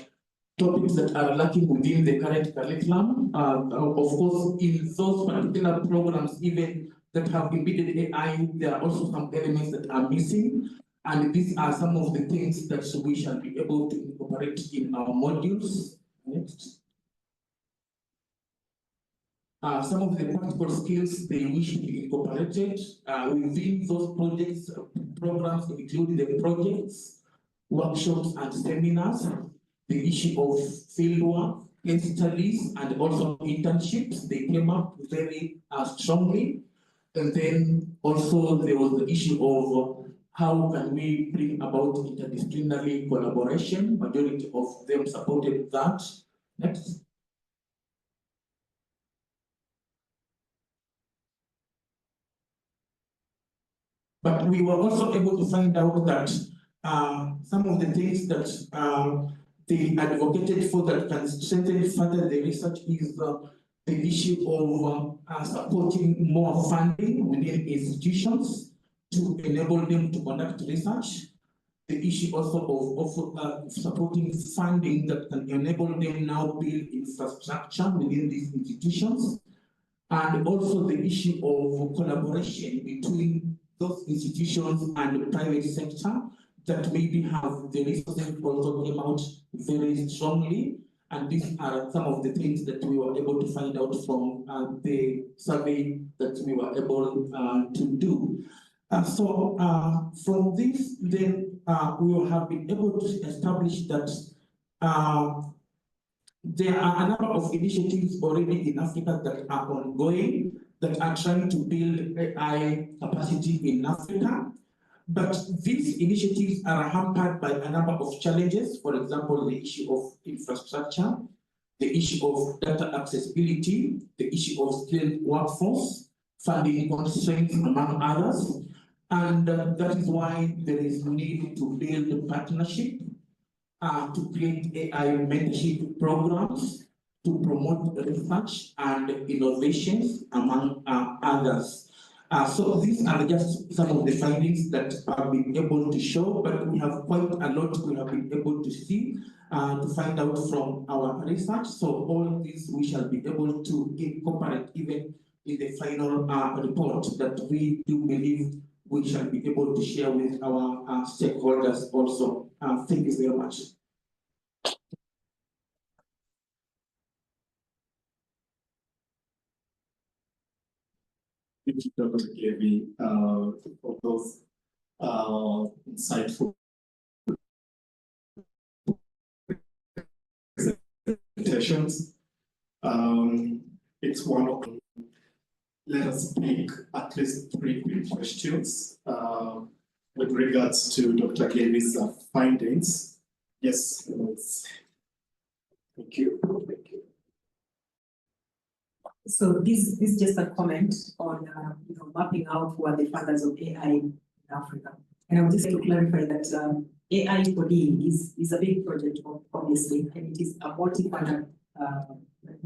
topics that are lacking within the current curriculum. Of course, in those particular programs, even that have embedded AI, there are also some elements that are missing. And these are some of the things that we shall be able to incorporate in our modules. Next. some of the practical skills they wish to be incorporated within those projects, programs include the projects, workshops and seminars, the issue of fieldwork, case studies, and also internships. They came up very strongly. And then also there was the issue of how can we bring about interdisciplinary collaboration? Majority of them supported that. Next. But we were also able to find out that some of the things that they advocated for that can strengthen further the research is the issue of supporting more funding within institutions to enable them to conduct research. The issue also of supporting funding that can enable them now build infrastructure within these institutions. And also the issue of collaboration between those institutions and the private sector that maybe have the resources also came out very strongly. And these are some of the things that we were able to find out from the survey that we were able to do. So from this, then we will have been able to establish that there are a number of initiatives already in Africa that are ongoing that are trying to build AI capacity in Africa. But these initiatives are hampered by a number of challenges. For example, the issue of infrastructure, the issue of data accessibility, the issue of skilled workforce, funding constraints, among others. And that is why there is need to build a partnership to create AI mentorship programs to promote research and innovations, among others. So these are just some of the findings that I've been able to show, but we have quite a lot we have been able to see, to find out from our research. So all these we shall be able to incorporate even in the final report that we do believe we shall be able to share with our stakeholders also. Thank you very much. Thank you, Dr. Glevi, for those insightful presentations. It's one of them. Let us pick at least 3 quick questions with regards to Dr. Glevi's findings. Yes. Thank you. Thank you. So this is just a comment on mapping out who are the funders of AI in Africa. And I would just like to clarify that AI for D is a big project, obviously, and it is a multi-funder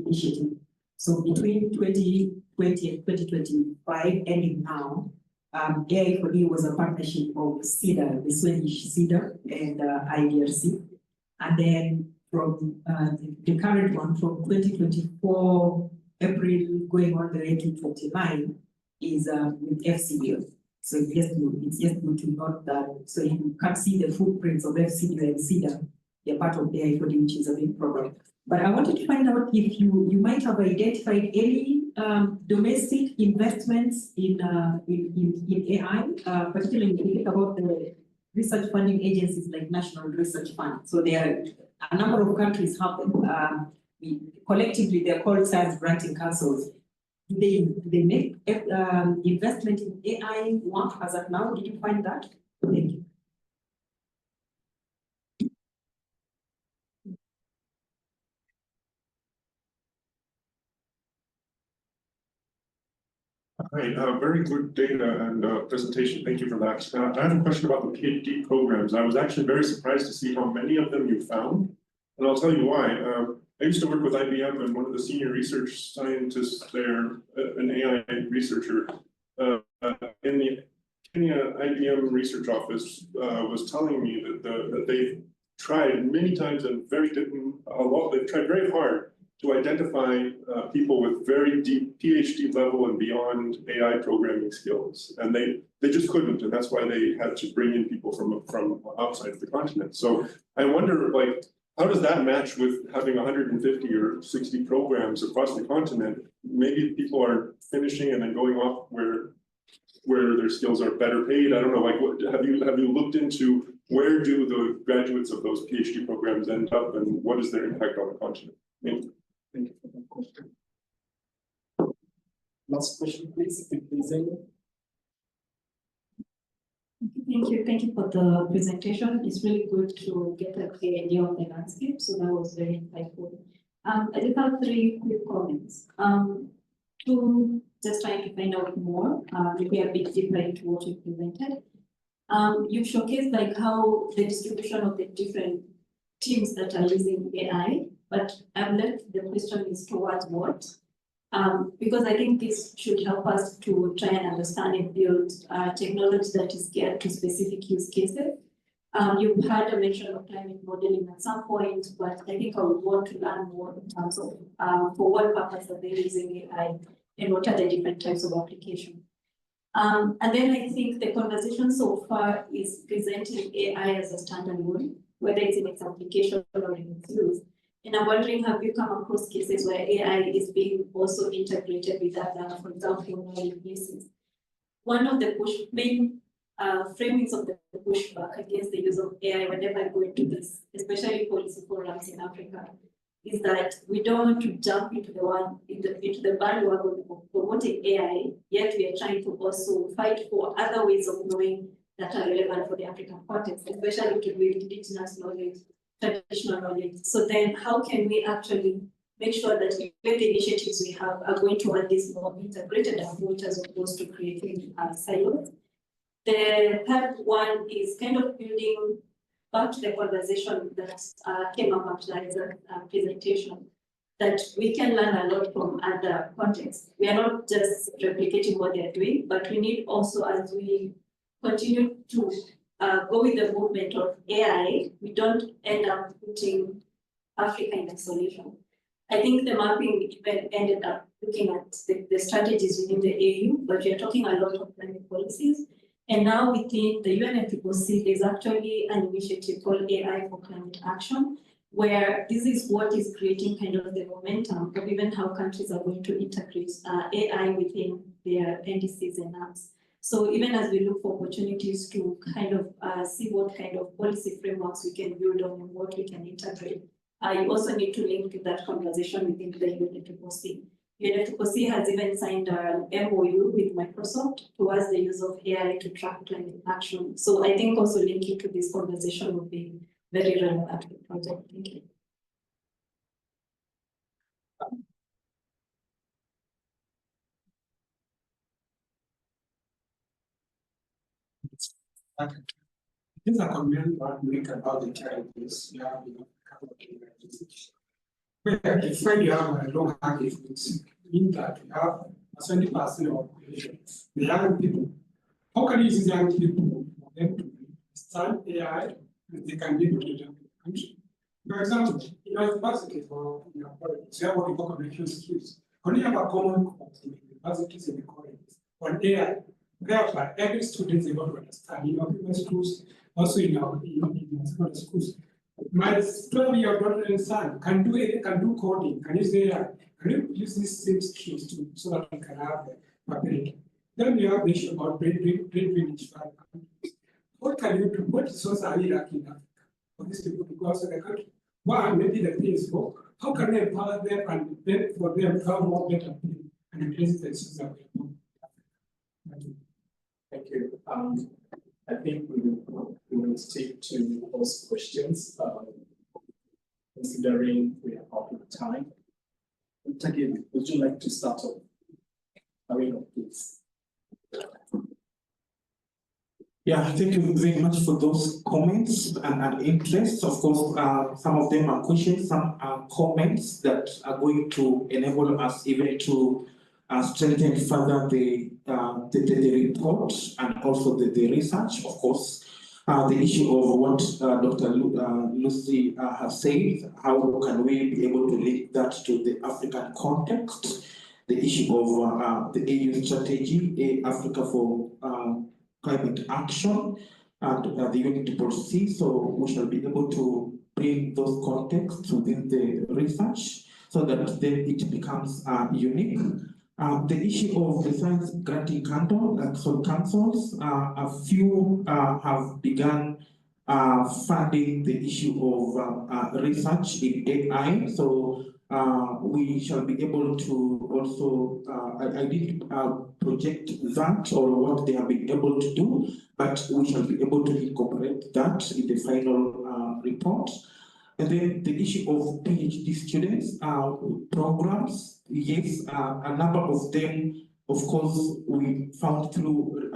initiative. So between 2020 and 2025, ending now, AI for D was a partnership of CEDA, the Swedish CEDA, and IDRC. And then from the current one, from 2024, April going all the way to 29 is with FCDO. So it's just good to note that. So you can see the footprints of FCDO and CEDA. They're part of AI for D, which is a big problem. But I wanted to find out if you might have identified any domestic investments in AI, particularly when you think about the research funding agencies like National Research Fund. So there are a number of countries have them. Collectively, they're called science granting councils. Do they make investment in AI work as of now? Did you find that? Thank you. Right, very good data and presentation. Thank you for that. I have a question about the PhD programs. I was actually very surprised to see how many of them you found, and I'll tell you why. I used to work with IBM, and one of the senior research scientists there, an AI researcher, in the Kenya IBM research office, was telling me that they've tried many times and they've tried very hard to identify people with very deep PhD level and beyond AI programming skills, and they just couldn't, and that's why they had to bring in people from outside of the continent. So I wonder, like, how does that match with having 150 or 60 programs across the continent? Maybe people are finishing and then going off where their skills are better paid. I don't know, like, what, have you looked into where do the graduates of those PhD programs end up and what is their impact on the continent? Thank you for that question. Last question, please, if there's any. Thank you for the presentation. It's really good to get a clear idea of the landscape, so that was very insightful. I just have 3 quick comments. Two, just trying to find out more, maybe a bit deeper into what you presented. You've showcased like how the distribution of the different teams that are using AI, but I've left the question is towards what? Because I think this should help us to try and understand and build technology that is geared to specific use cases. You've had a mention of climate modeling at some point, but I think I would want to learn more in terms of for what purpose are they using AI and what are the different types of application. And then I think the conversation so far is presenting AI as a standalone, whether it's in its application or in its use. And I'm wondering, have you come across cases where AI is being also integrated with other, for example, knowledge bases? One of the main framings of the pushback against the use of AI whenever I go into this, especially policy forums in Africa, is that we don't want to jump into the bandwagon of promoting AI, yet we are trying to also fight for other ways of knowing that are relevant for the African context, especially to build indigenous knowledge, traditional knowledge. So then how can we actually make sure that even the initiatives we have are going toward this more integrated approach as opposed to creating silos? The third one is kind of building back to the conversation that came up after the presentation, that we can learn a lot from other contexts. We are not just replicating what they're doing, but we need also, as we continue to go with the movement of AI, we don't end up putting Africa in isolation. I think the mapping even ended up looking at the strategies within the AU, but we are talking a lot of climate policies. And now within the UNFCCC, there's actually an initiative called AI for Climate Action, where this is what is creating kind of the momentum of even how countries are going to integrate AI within their NDCs and apps. So even as we look for opportunities to kind of see what kind of policy frameworks we can build on and what we can integrate, you also need to link to that conversation within the UNFCCC. UNFCCC has even signed an MOU with Microsoft towards the use of AI to track climate action. So I think also linking to this conversation would be very relevant to the project. Thank you. These are comments about make about the challenges you have in where you find you have a long hanging fruits, mean that you have 20% of population, the young people. How can you use young people for them to understand AI and they can be able to jump in the country? For example, in university for your colleges, you have what we call connection skills. When you have a common course in the universities and the colleges on AI, therefore every student is able to understand in our primary schools, also in our secondary schools. My 12-year daughter and son can do coding, can use AI, can you use these same skills too, so that we can have a ability. Then we have the issue about brain drainage. What can you do? What resources are we lacking in Africa for these people to go outside the country? One, maybe the thing is, how can we empower them and then for them to have more better people and replace the resources that we have? Thank you. I think we will stick to those questions, considering we are out of time. Taki, would you like to start off? Please. Yeah, thank you very much for those comments and interest. Of course, some of them are questions, some are comments that are going to enable us even to strengthen further the report and also the research. Of course, the issue of what Dr. Lucy has said, how can we be able to link that to the African context? The issue of the AU strategy, Africa for Climate Action, and the UNFCCC. So we shall be able to bring those contexts within the research so that then it becomes unique. The issue of the science granting councils, a few have begun funding the issue of research in AI. So we shall be able to also, I didn't project that or what they have been able to do, but we shall be able to incorporate that in the final report. And then the issue of PhD students, programs, yes, a number of them, of course, we found through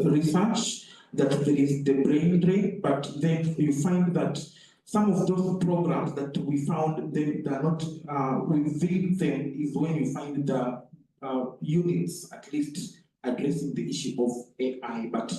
research that there is the brain drain, but then you find that some of those programs that we found they are not within them is when you find the units at least addressing the issue of AI, but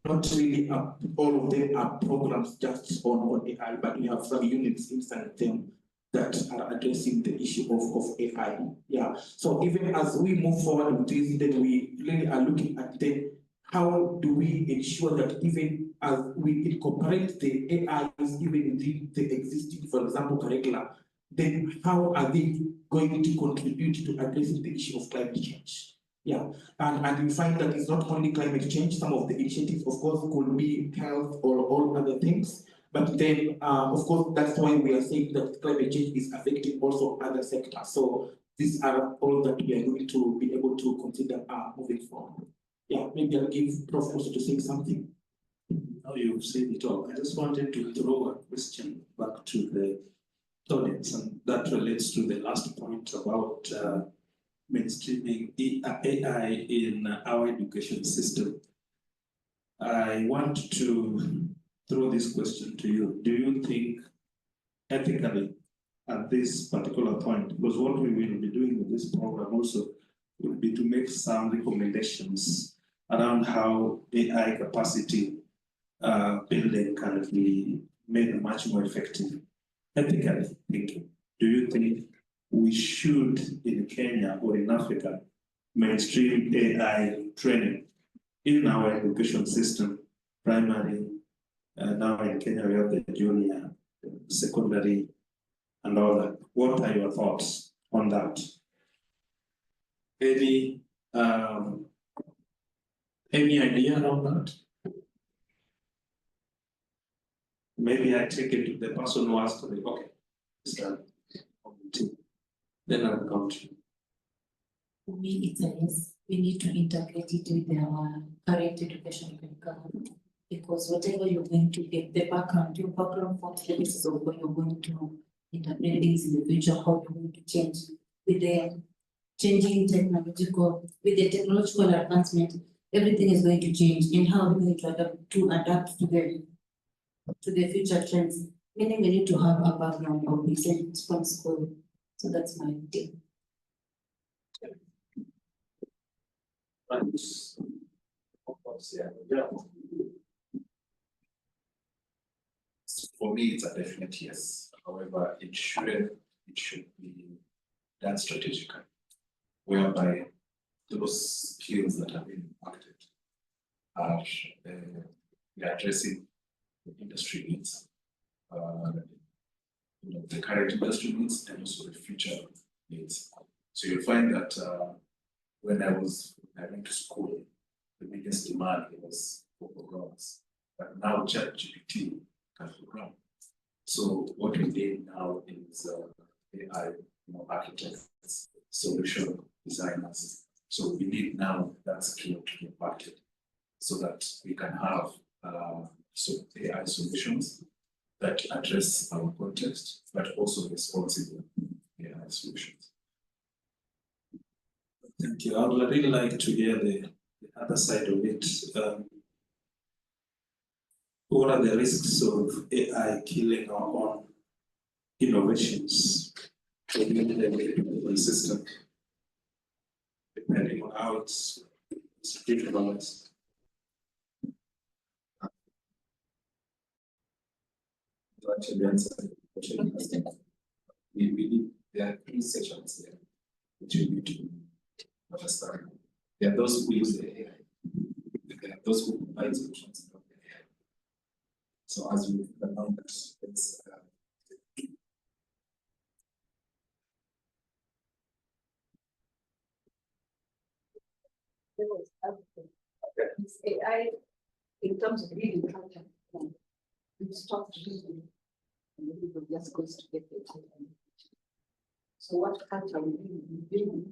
not really all of them are programs just on AI, but we have some units inside them that are addressing the issue of AI. Yeah. So even as we move forward with this, then we really are looking at the how do we ensure that even as we incorporate the AIs even within the existing, for example, curricula, then how are they going to contribute to addressing the issue of climate change? Yeah, and you find that it's not only climate change, some of the initiatives, of course, could be health or all other things. But then, of course, that's why we are saying that climate change is affecting also other sectors. So these are all that we are going to be able to consider moving forward. Yeah, maybe I'll give Prof also to say something. Now you've said it all. I just wanted to throw a question back to the audience, and that relates to the last point about mainstreaming AI in our education system. I want to throw this question to you. Do you think ethically at this particular point, because what we will be doing with this program also will be to make some recommendations around how AI capacity building can be made much more effective. Ethically thinking, do you think we should, in Kenya or in Africa, mainstream AI training in our education system, primary, now in Kenya we have the junior, secondary, and all that. What are your thoughts on that? Any idea around that? Maybe I take it to the person who asked me, okay, it's done. Then I'll come to you. For me, it's a yes. We need to integrate it with our current education curriculum, because whatever you're going to get, the background, your background forms the basis of what you're going to interpret things in the future, how you're going to change with the changing with the technological advancement. Everything is going to change, and how we're going to adapt to the future trends. Meaning we need to have a background of business from school. So that's my idea. For me, it's a definite yes. However, it should be done strategically, whereby those skills that have been impacted are addressing the industry needs, the current industry needs, and also the future needs. So you'll find that when I went to school, the biggest demand was for programmers, but now ChatGPT can program. So what we did now is AI, architects, solution designers. So we need now that skill to be impacted, so that we can have AI solutions that address our context, but also responsible AI solutions. Thank you. I would really like to hear the other side of it. What are the risks of AI killing our own innovations within the education system, depending on how it's utilized? To actually answer the question, we need, there are 3 sessions there which we need to understand. There are those who use the AI, there are those who provide solutions about the AI. So as we announced, it's there was everything. This AI, in terms of reading culture, we stopped reading, and everybody just goes to get the information. So what culture we build,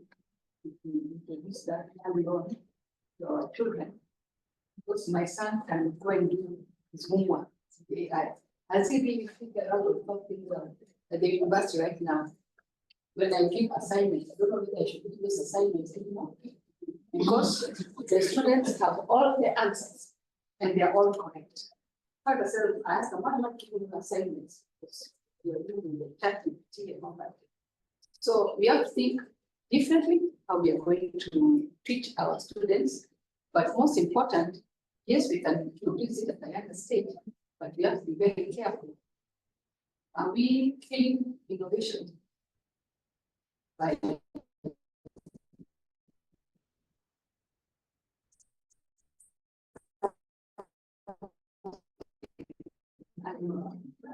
if we introduce that early on to our children, because my son can go and do his homework, AI. Has he really figured out what things are at the university right now? When I give assignments, I don't know whether I should do those assignments anymore. Because the students have all the answers and they are all correct. I ask them, why am I giving you assignments? Because you're doing the chat and all that. So we have to think differently how we are going to teach our students. But most important, yes, we can introduce it at a younger stage, but we have to be very careful. Are we killing innovation by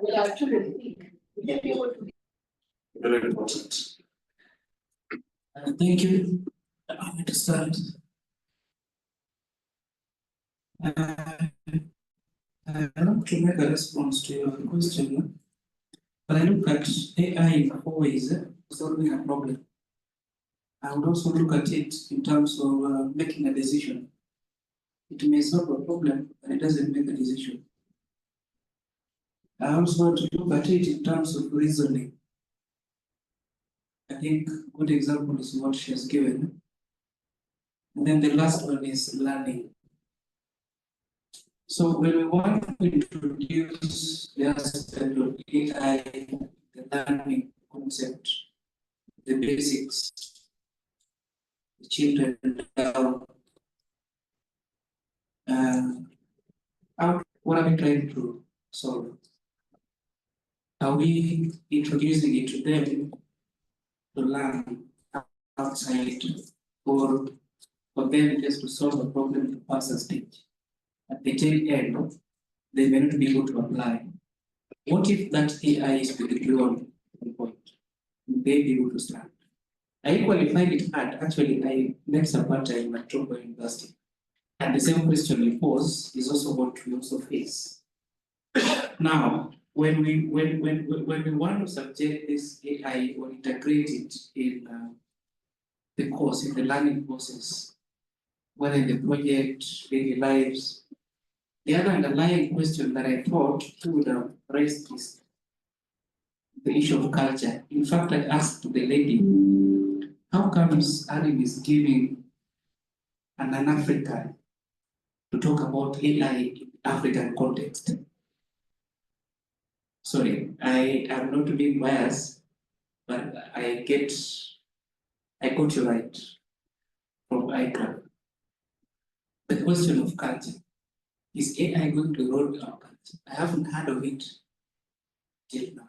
we are children think we can be able to Very important. Thank you. I understand. I want to make a response to your question, but I look at AI in 4 ways solving a problem. I would also look at it in terms of making a decision. It may solve a problem, but it doesn't make a decision. I also want to look at it in terms of reasoning. I think a good example is what she has given. And then the last one is learning. So when we want to introduce the aspect of AI, the learning concept, the basics, the children down, what are we trying to solve? Are we introducing it to them to learn outside, or for them just to solve a problem to pass a stage? At the tail end, they may not be able to apply. What if that AI is withdrawn at one point? Will they be able to start? I equally find it hard. Actually, I made some part-time at Togo University. And the same question you pose is also what we also face. Now, when we want to subject this AI or integrate it in the course, in the learning process, whether in the project, daily lives, the other underlying question that I thought would have raised is the issue of culture. In fact, I asked the lady, how comes Arim is giving an African to talk about AI in African context? Sorry, I am not being biased, but I got you right from ICANN. The question of culture. Is AI going to roll our culture? I haven't heard of it till now.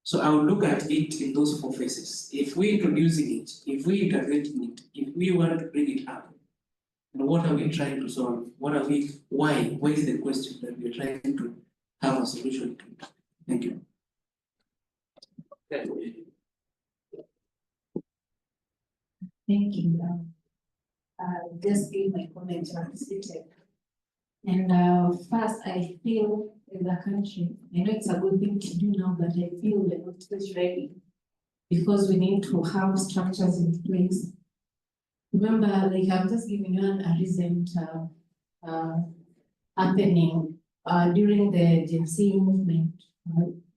So I will look at it in those 4 phases. If we're introducing it, if we're integrating it, if we want to bring it up, and what are we trying to solve? Why is the question that we're trying to have a solution to? Thank you. Thank you. Just give my comment on CTEC. And first, I feel in the country, I know it's a good thing to do now, but I feel we're not yet ready because we need to have structures in place. Remember, like I'm just giving you a recent happening during the Gen Z movement.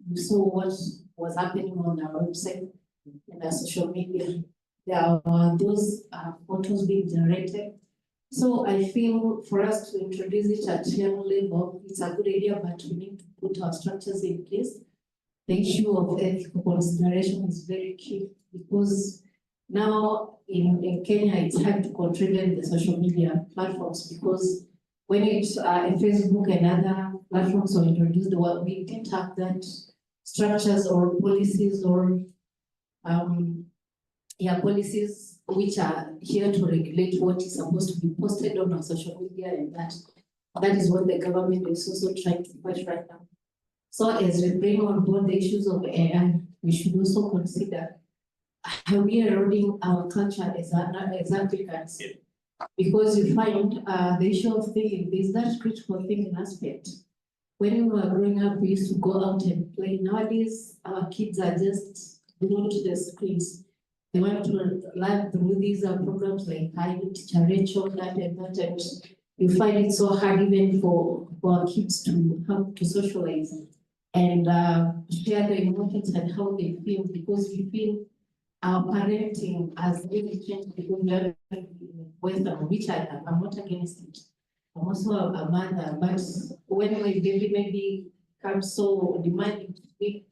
We saw what was happening on our website and our social media. There are those photos being generated. So I feel for us to introduce it at young level, it's a good idea, but we need to put our structures in place. The issue of ethical consideration is very key because now in Kenya, it's hard to control the social media platforms because when it's Facebook and other platforms are introduced, we didn't have that structures or policies or policies which are here to regulate what is supposed to be posted on our social media, and that is what the government is also trying to push right now. So as we bring on board the issues of AI, we should also consider we are eroding our culture as Africans. Because you find the issue of thinking, there's that critical thinking aspect. When we were growing up, we used to go out and play. Nowadays, our kids are just glued to the screens. They want to learn through these programs like Teacher Rachel, that and that, and you find it so hard even for our kids to have to socialize and share their emotions and how they feel, because we feel our parenting has really changed because we are Western, which I'm not against it. I'm also a mother, but when my baby maybe comes so demanding to me,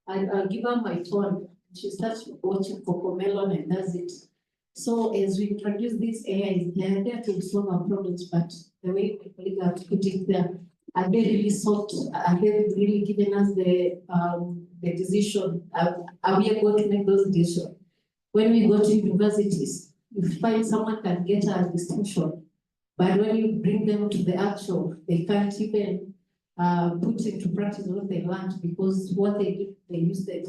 I'll give her my phone. She starts watching Cocomelon and does it. So as we introduce these AIs, they are there to solve our problems, but the way my colleague has put it there, are they really solved? Are they really giving us the decision? Are we able to make those decisions? When we go to universities, you find someone can get a distinction, but when you bring them to the actual, they can't even put into practice what they learned, because what they did, they use the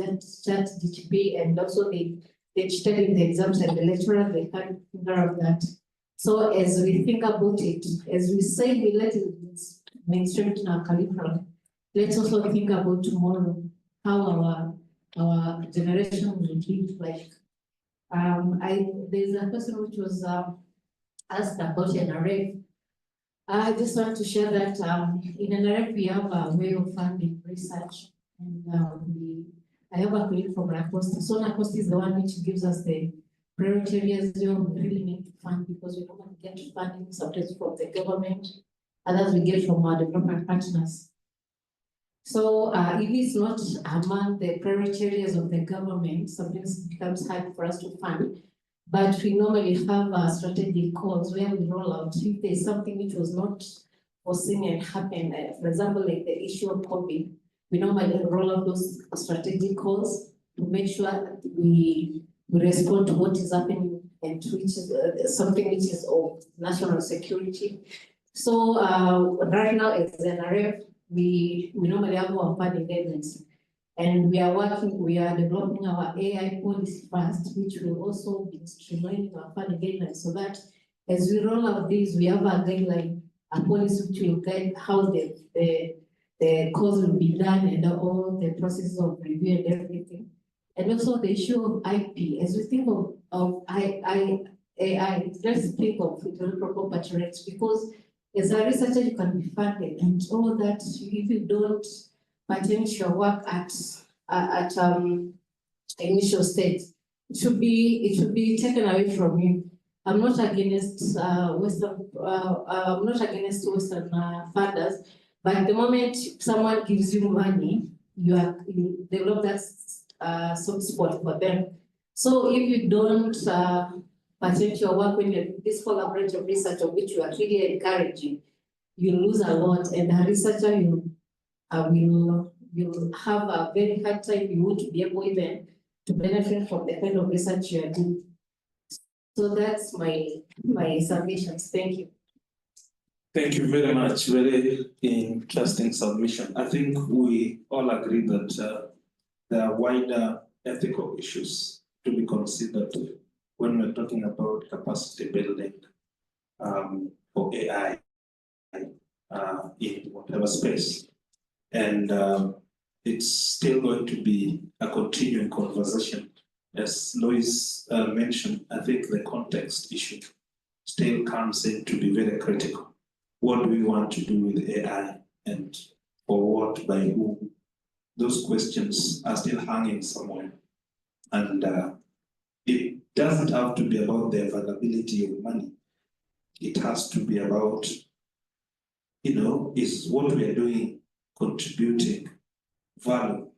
chat GTP, and also they cheated in the exams, and the lecturer, they can't figure out that. So as we think about it, as we say we let it mainstream in our curriculum, let's also think about tomorrow, how our generation will be like. There's a question which was asked about NRF. I just want to share that in NRF we have a way of funding research, and I have a colleague from NACOST. So NACOST is the one which gives us the priority areas we really need to fund, because we don't get funding sometimes from the government, others we get from our development partners. So if it's not among the priority areas of the government, sometimes it becomes hard for us to fund. But we normally have strategic calls where we roll out. If there's something which was not foreseen and happened, for example, like the issue of COVID, we normally roll out those strategic calls to make sure that we respond to what is happening, and which is something which is of national security. So right now as NRF, we normally have our funding guidelines, and we are developing our AI policy first, which will also be streamlining our funding guidelines, so that as we roll out these, we have a guideline, a policy which will guide how the course will be done, and all the processes of review and everything. And also the issue of IP. As we think of AI, let's think of intellectual property rights, because as a researcher, you can be funded, and all that, if you don't patent your work at initial stage, it should be taken away from you. I'm not against Western funders, but the moment someone gives you money, you develop that soft spot for them. So if you don't patent your work when you're this collaborative research, of which you are really encouraging, you lose a lot, and a researcher will have a very hard time. You won't be able even to benefit from the kind of research you are doing. So that's my submissions. Thank you. Thank you very much. Very interesting submission. I think we all agree that there are wider ethical issues to be considered when we're talking about capacity building for AI in whatever space. And it's still going to be a continuing conversation. As Lois mentioned, I think the context issue still comes in to be very critical. What do we want to do with AI, and for what, by whom? Those questions are still hanging somewhere. And it doesn't have to be about the availability of money. It has to be about, is what we are doing contributing value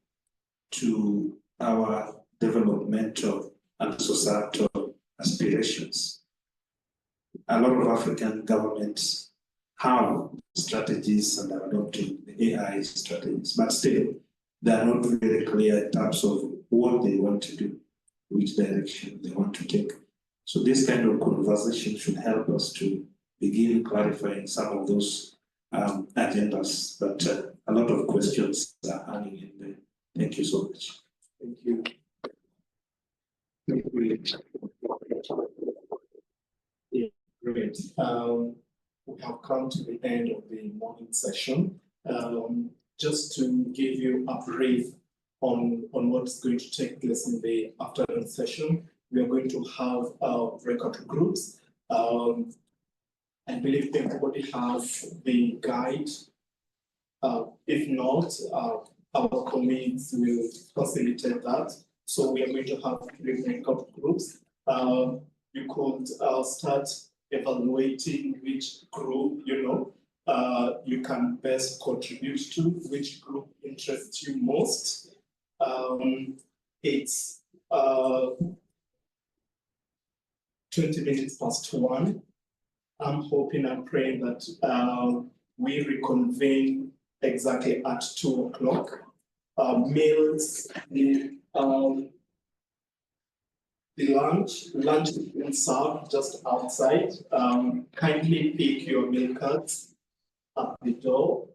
to our developmental and societal aspirations. A lot of African governments have strategies and are adopting the AI strategies, but still, they are not very clear in terms of what they want to do, which direction they want to take. So this kind of conversation should help us to begin clarifying some of those agendas, but a lot of questions are hanging in there. Thank you so much. Thank you. Yeah, great. We have come to the end of the morning session. Just to give you a brief on what's going to take place in the afternoon session, we are going to have breakout groups. I believe everybody has the guide. If not, our colleagues will facilitate that. So we are going to have 3 breakout groups. You could start evaluating which group you can best contribute to, which group interests you most. It's 20 minutes past 1. I'm hoping and praying that we reconvene exactly at 2 o'clock. Meals, the lunch is being served just outside. Kindly pick your meal cards at the door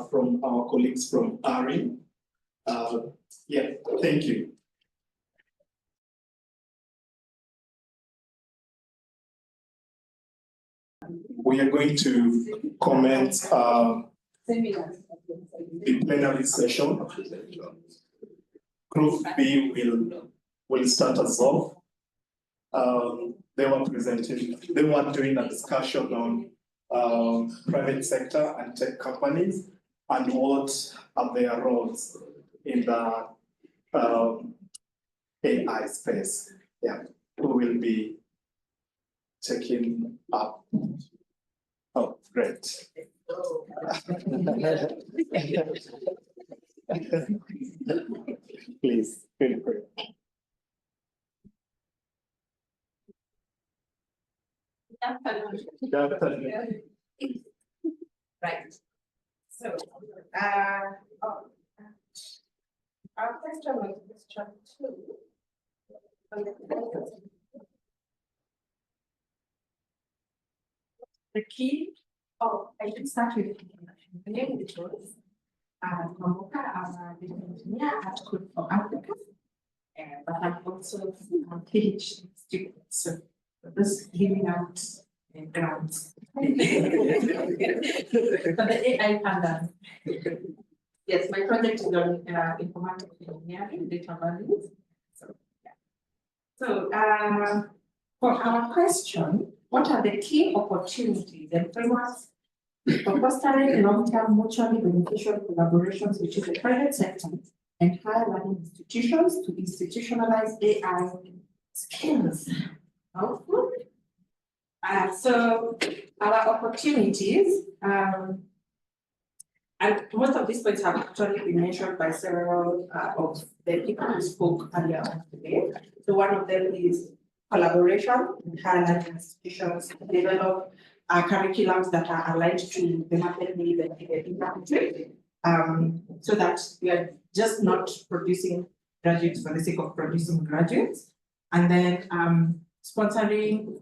from our colleagues from ARIN. Yeah, thank you. We are going to comment the plenary session. Group B will start us off. They were doing a discussion on private sector and tech companies and what are their roles in the AI space. Yeah, who will be taking up. Oh, great. Please, feel free. Right. So, our question was question 2. The key. Oh, I should start with the introduction. The name is Rose. Kwamboka, I'm a data engineer at Code for Africa, but I'm also a PhD student. So this giving out grants for the AI pandas. Yes, my project is on informatics engineering, data values. So, yeah. So for our question, what are the key opportunities and frameworks for fostering long-term mutually beneficial collaborations between the private sector and higher learning institutions to institutionalize AI skills? So our opportunities, and most of these points have actually been mentioned by several of the people who spoke earlier on today. So one of them is collaboration with higher learning institutions to develop curriculums that are aligned to the market needs and the industry, so that we are just not producing graduates for the sake of producing graduates. And then sponsoring,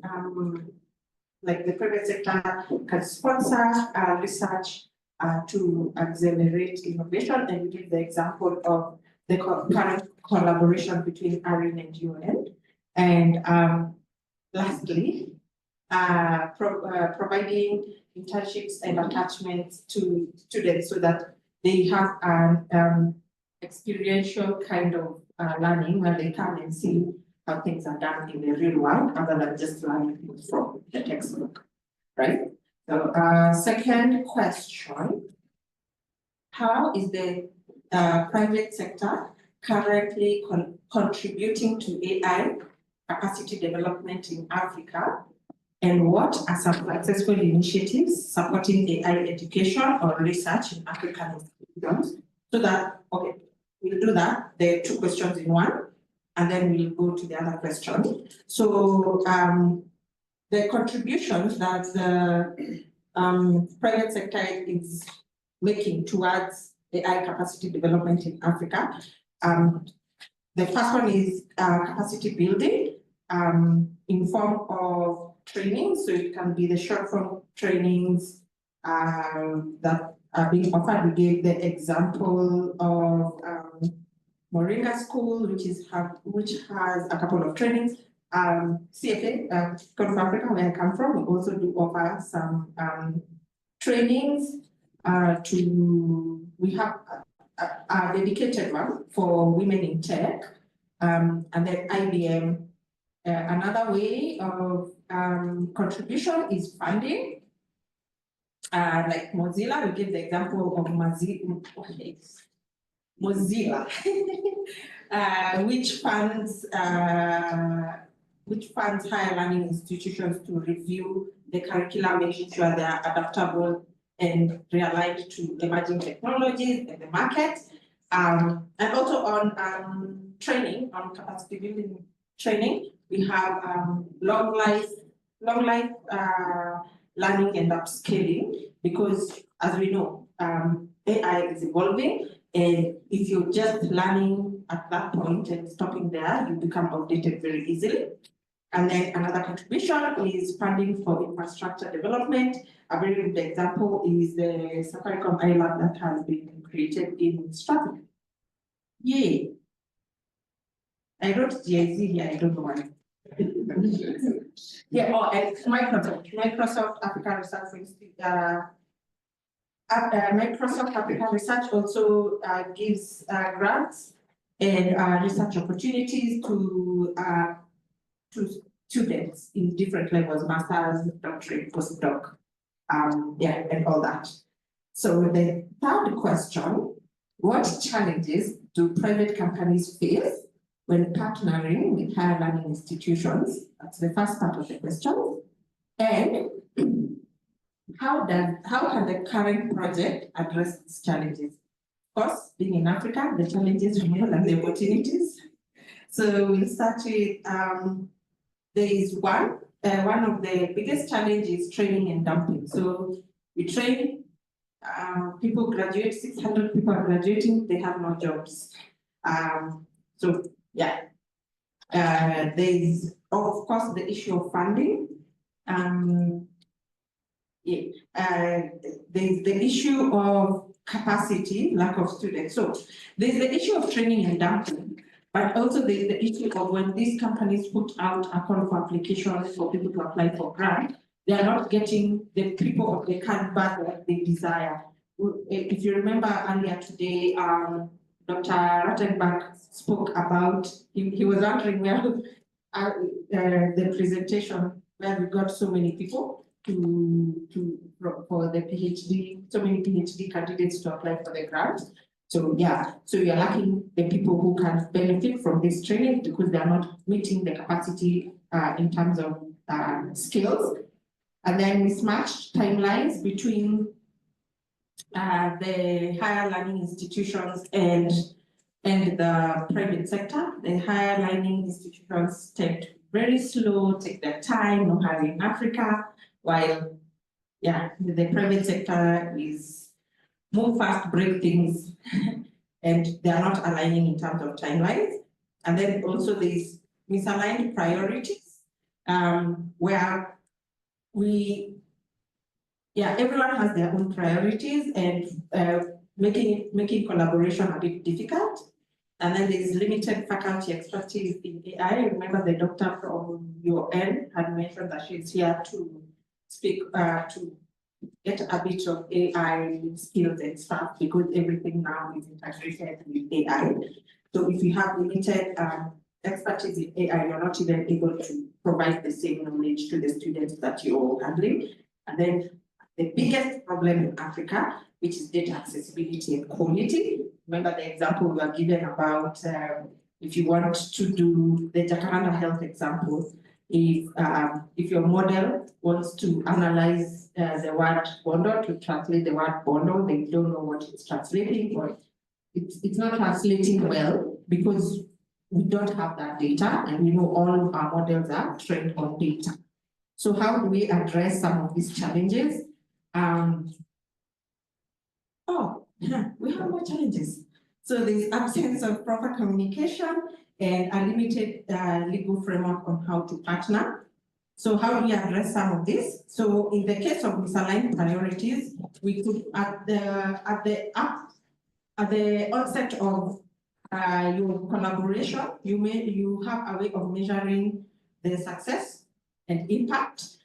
like the private sector can sponsor research to accelerate innovation, and we give the example of the current collaboration between ARIN and UN. And lastly, providing internships and attachments to students so that they have an experiential kind of learning where they come and see how things are done in the real world other than just learning things from the textbook, right? So second question, how is the private sector currently contributing to AI capacity development in Africa? And what are some successful initiatives supporting AI education or research in African institutions? So that, okay, we'll do that. There are 2 questions in one, and then we'll go to the other question. So the contributions that the private sector is making towards AI capacity development in Africa. The first one is capacity building in form of training. So it can be the short form trainings that are being offered. We gave the example of Moringa School, which has a couple of trainings. CFA, Code of Africa, where I come from, we also do offer some trainings. We have a dedicated one for women in tech, and then IBM. Another way of contribution is funding. Like Mozilla, we give the example of Mozilla, which funds higher learning institutions to review the curriculum, making sure they are adaptable and realigned to emerging technologies in the market. And also on training, on capacity building training, we have long life learning and upscaling, because as we know, AI is evolving, and if you're just learning at that point and stopping there, you become outdated very easily. And then another contribution is funding for infrastructure development. A very good example is the Safaricom iLab that has been created in Stratford. Yay! I wrote GIZ here, I don't know why. Yeah, and Microsoft Africa Research Institute. Microsoft Africa Research also gives grants and research opportunities to students in different levels, masters, doctorate, postdoc, and all that. So the third question: what challenges do private companies face when partnering with higher learning institutions? That's the first part of the question. And how can the current project address these challenges? Of course, being in Africa, the challenges are more than the opportunities. So we'll start with, there is one of the biggest challenges, training and dumping. So we train, people graduate, 600 people are graduating, they have no jobs. So yeah, there is, of course, the issue of funding. There's the issue of capacity, lack of students. So there's the issue of training and dumping, but also there's the issue of when these companies put out a call for applications for people to apply for grant, they are not getting the people of the caliber that they desire. If you remember earlier today, Dr. Rattenberg spoke about, he was answering well the presentation where we got so many people for the PhD, so many PhD candidates to apply for the grant. So yeah, so we are lacking the people who can benefit from this training because they are not meeting the capacity in terms of skills. And then mismatched timelines between the higher learning institutions and the private sector. The higher learning institutions tend very slow, take their time, no hurry in Africa, while yeah, the private sector is move fast, break things, and they are not aligning in terms of timelines. And then also there's misaligned priorities, where everyone has their own priorities, and making collaboration a bit difficult. And then there's limited faculty expertise in AI. Remember the doctor from your end had mentioned that she's here to speak, to get a bit of AI skills and stuff, because everything now is integrated with AI. So if you have limited expertise in AI, you're not even able to provide the same knowledge to the students that you're handling. And then the biggest problem in Africa, which is data accessibility and quality. Remember the example we were given about if you want to do the Jacaranda Health example, if your model wants to analyze the word bondo, to translate the word bondo, they don't know what it's translating, or it's not translating well because we don't have that data, and we know all our models are trained on data. So how do we address some of these challenges? We have more challenges. So there's absence of proper communication and a limited legal framework on how to partner. So how do we address some of this? So in the case of misaligned priorities, we could at the onset of your collaboration. You have a way of measuring the success and impact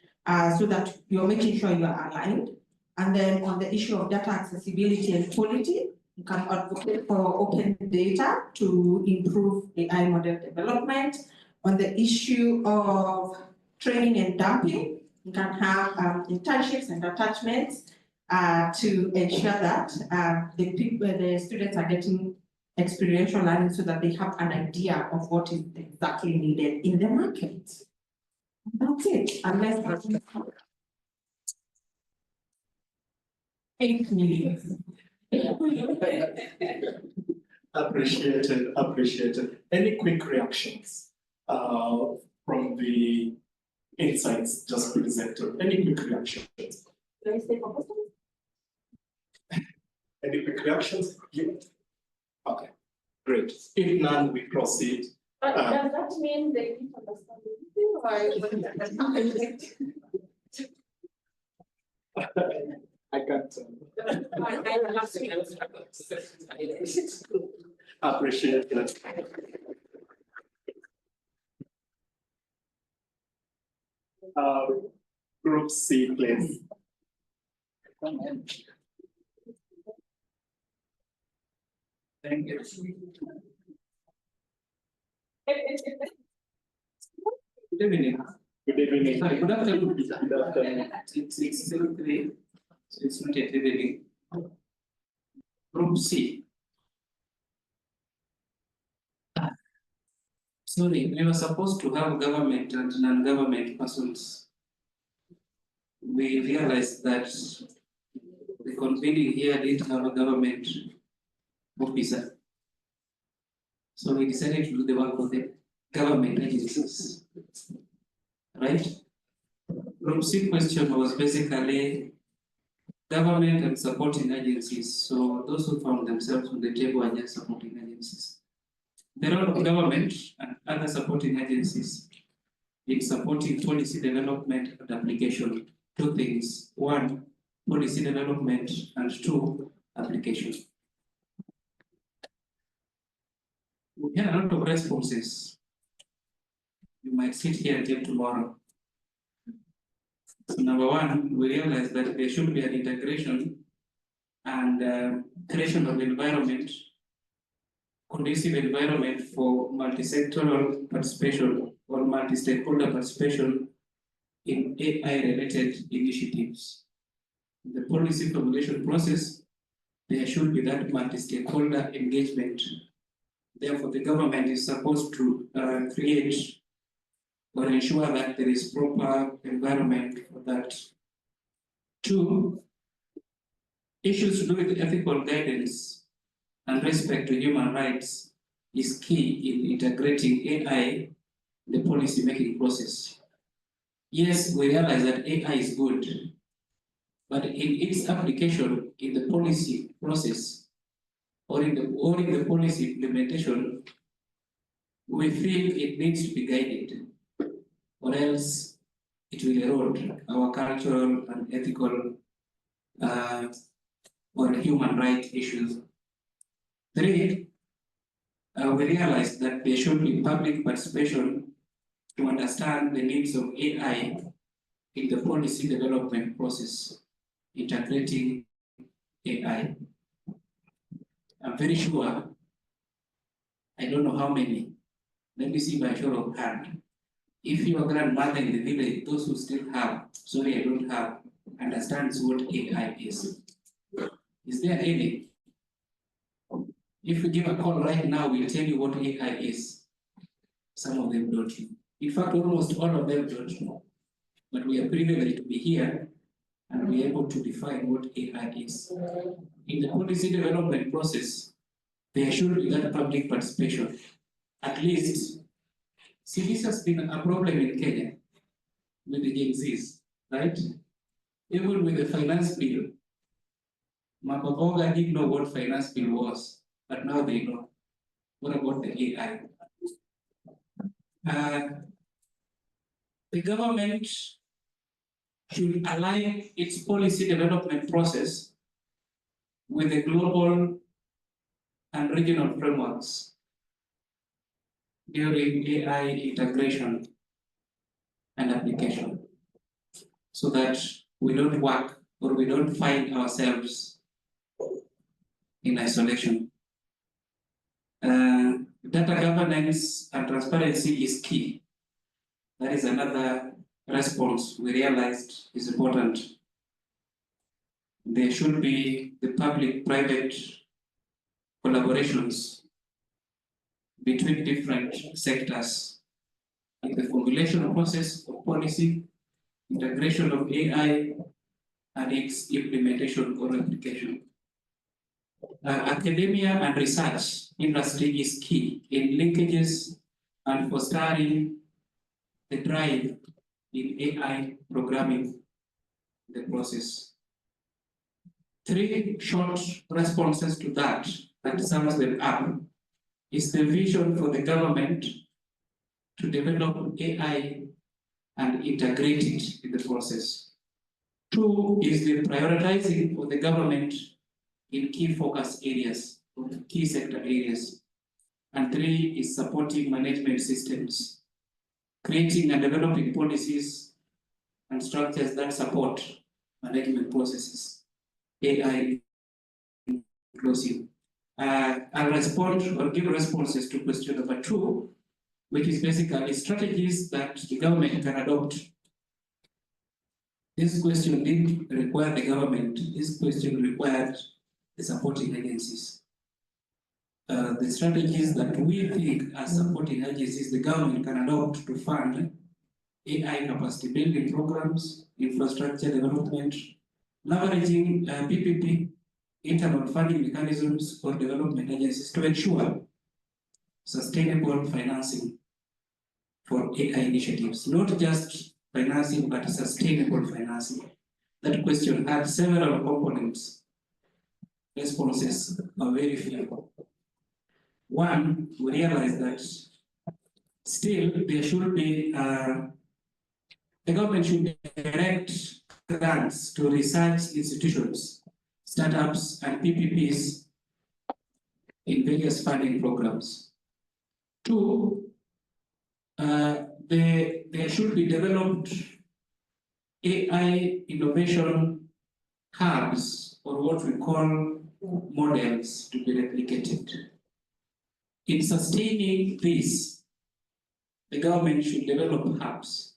so that you're making sure you are aligned. And then on the issue of data accessibility and quality, you can advocate for open data to improve AI model development. On the issue of training and dumping, you can have internships and attachments to ensure that the students are getting experiential learning so that they have an idea of what is exactly needed in the market. That's it, unless 8 million. Appreciated. Any quick reactions from the insights just presented? Any quick reactions? Any quick reactions? Yeah. Okay, great. If none, we proceed. Does that mean they didn't understand anything? I can't. Appreciate that. Group C, please. Thank you. Good evening. Good evening. Sorry, good afternoon. It's still 3, so it's not yet evening. Group C. Sorry, we were supposed to have government and non-government persons. We realized that the convening here didn't have a government officer. So we decided to do the work of the government agencies. Right? Group C question was basically government and supporting agencies. So those who found themselves on the table are just supporting agencies. The role of government and other supporting agencies in supporting policy development and application. 2 things. 1, policy development, and 2, application. We had a lot of responses. You might sit here until tomorrow. So number 1, we realized that there should be an integration and creation of environment, conducive environment for multi-sectoral participation or multi-stakeholder participation in AI-related initiatives. In the policy formulation process, there should be that multi-stakeholder engagement. Therefore, the government is supposed to create or ensure that there is proper environment for that. 2, issues to do with ethical guidance and respect to human rights is key in integrating AI in the policy making process. Yes, we realize that AI is good, but in its application in the policy process or in the policy implementation, we feel it needs to be guided, or else it will erode our cultural and ethical or human rights issues. 3, we realize that there should be public participation to understand the needs of AI in the policy development process, integrating AI. I'm very sure, I don't know how many, let me see by show of hand. If your grandmother in the village, those who still have, sorry, I don't have, understands what AI is. Is there any? If you give a call right now, we'll tell you what AI is. Some of them don't know. In fact, almost all of them don't know. But we are privileged to be here and be able to define what AI is. In the policy development process, there should be that public participation. At least, see, this has been a problem in Kenya with the Gen Zs, right? Even with the finance bill, Mababoga didn't know what finance bill was, but now they know. What about the AI? The government should align its policy development process with the global and regional frameworks. during AI integration and application, so that we don't work or we don't find ourselves in isolation. Data governance and transparency is key. That is another response we realized is important. There should be the public-private collaborations between different sectors in the formulation process of policy, integration of AI, and its implementation or application. Academia and research industry is key in linkages and fostering the drive in AI programming the process. 3 short responses to that sums them up is the vision for the government to develop AI and integrate it in the process. 2 is the prioritizing for the government in key focus areas, or key sector areas. And 3 is supporting management systems, creating and developing policies and structures that support management processes, AI inclusive. I'll respond or give responses to question number 2, which is basically strategies that the government can adopt. This question didn't require the government, this question required the supporting agencies. The strategies that we think as supporting agencies the government can adopt to fund AI capacity building programs, infrastructure development, leveraging PPP, internal funding mechanisms for development agencies to ensure sustainable financing for AI initiatives, not just financing, but sustainable financing. That question had several components. Responses are very few. 1, we realize that still there should be, the government should direct grants to research institutions, startups, and PPPs in various funding programs. 2, there should be developed AI innovation hubs, or what we call models, to be replicated. In sustaining this, the government should develop hubs.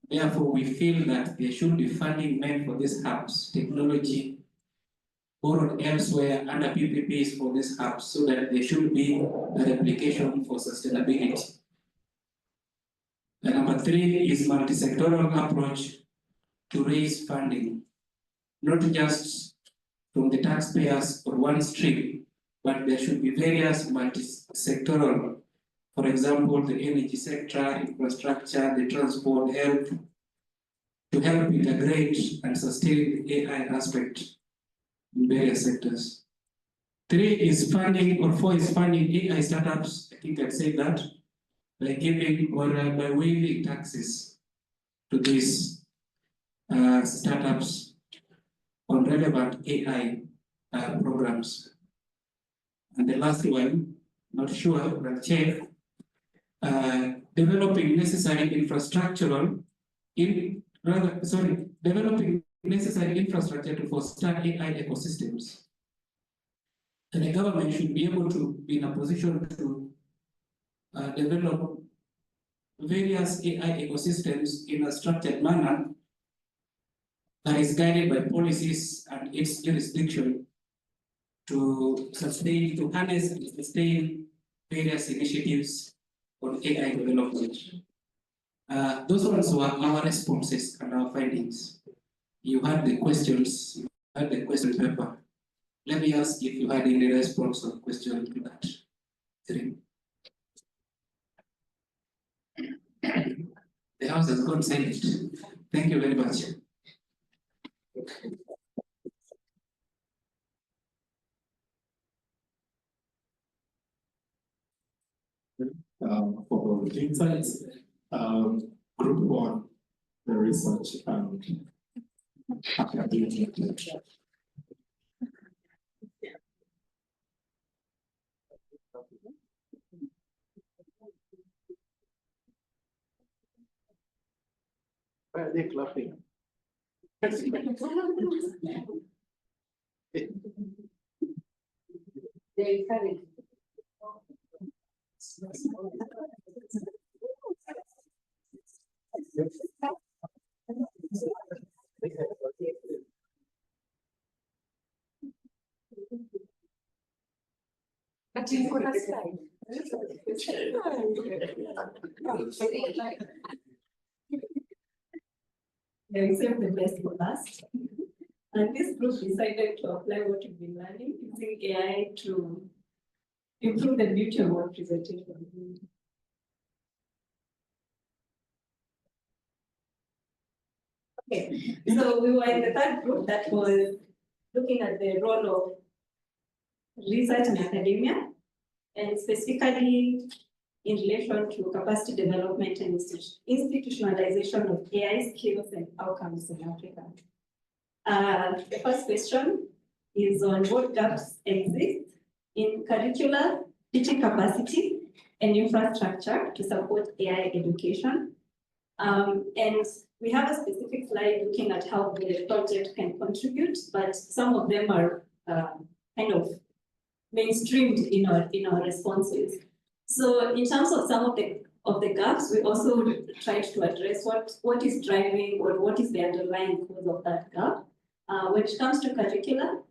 Therefore, we feel that there should be funding meant for these hubs, technology borrowed elsewhere under PPPs for these hubs, so that there should be a replication for sustainability. And number 3 is multi-sectoral approach to raise funding, not just from the taxpayers or one stream, but there should be various multi-sectoral. For example, the energy sector, infrastructure, the transport, health, to help integrate and sustain the AI aspect in various sectors. 3 is funding, or 4 is funding AI startups. I think I'd say that by giving or by waiving taxes to these startups on relevant AI programs. And the last one, not sure, but check, developing necessary infrastructural, developing necessary infrastructure to foster AI ecosystems. And the government should be able to be in a position to develop various AI ecosystems in a structured manner that is guided by policies and its jurisdiction to sustain, to harness and sustain various initiatives on AI development. Those ones were our responses and our findings. You had the questions, you had the question paper. Let me ask if you had any response or question to that. 3. The house has gone silent. Thank you very much. For the insights, group 1, the research and academic. Why are they clapping? They encourage. But you put a slide. Yeah, we saved the best for last. And this group decided to apply what we've been learning using AI to improve the beauty of our presentation. Okay, so we were in the third group that was looking at the role of research in academia, and specifically in relation to capacity development and institutionalization of AI skills and outcomes in Africa. The first question is on what gaps exist in curricular, teaching capacity, and infrastructure to support AI education. And we have a specific slide looking at how the project can contribute, but some of them are kind of mainstreamed in our responses. So in terms of some of the gaps, we also tried to address what is driving or what is the underlying cause of that gap. When it comes to curricula,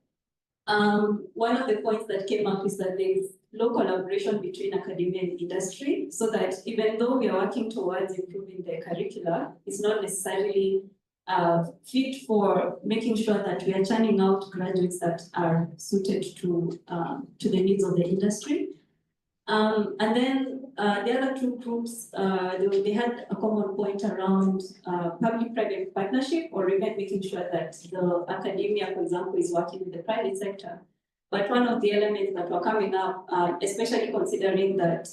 one of the points that came up is that there is low collaboration between academia and industry, so that even though we are working towards improving the curricula, it's not necessarily fit for making sure that we are churning out graduates that are suited to the needs of the industry. And then the other two groups, they had a common point around public-private partnership, or even making sure that the academia, for example, is working with the private sector. But one of the elements that were coming up, especially considering that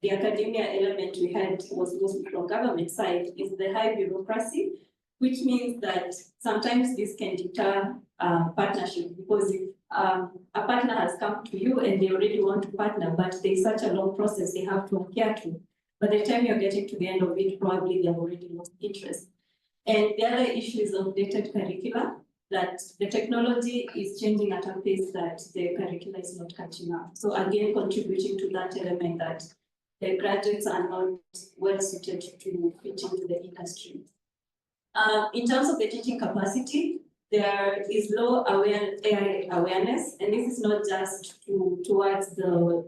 the academia element we had was mostly from government side, is the high bureaucracy, which means that sometimes this can deter partnership, because if a partner has come to you and they already want to partner, but there's such a long process they have to adhere to. By the time you're getting to the end of it, probably they've already lost interest. And the other issue is updated curricula, that the technology is changing at a pace that the curricula is not catching up. So again, contributing to that element that the graduates are not well suited to fit into the industry. In terms of the teaching capacity, there is low AI awareness, and this is not just towards the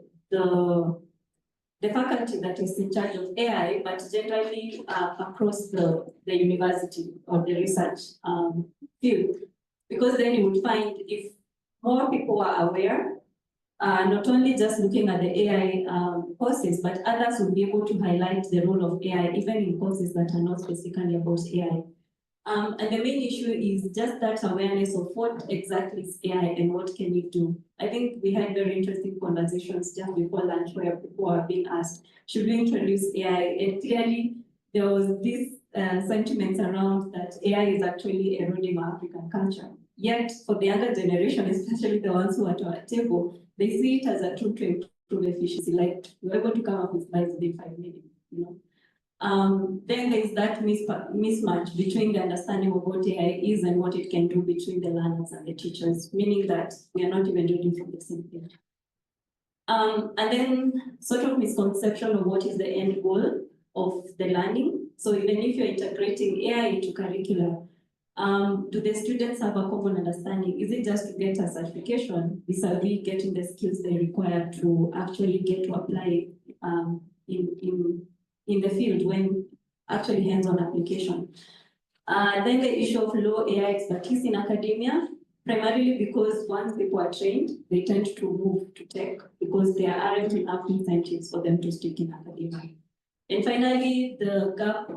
faculty that is in charge of AI, but generally across the university or the research field. Because then you would find if more people are aware, not only just looking at the AI courses, but others will be able to highlight the role of AI, even in courses that are not specifically about AI. And the main issue is just that awareness of what exactly is AI and what can it do. I think we had very interesting conversations just before lunch where people are being asked, should we introduce AI? And clearly there was this sentiments around that AI is actually eroding our African culture. Yet for the younger generation, especially the ones who are at our table, they see it as a tool to improve efficiency. Like we're able to come up with slides within 5 minutes, you know. Then there's that mismatch between the understanding of what AI is and what it can do between the learners and the teachers, meaning that we are not even reading from the same page. And then sort of misconception of what is the end goal of the learning. So even if you're integrating AI into curricula, do the students have a common understanding? Is it just to get a certification vis-a-vis getting the skills they require to actually get to apply in the field when actually hands-on application? Then the issue of low AI expertise in academia, primarily because once people are trained, they tend to move to tech because there aren't enough incentives for them to stick in academia. And finally, the gap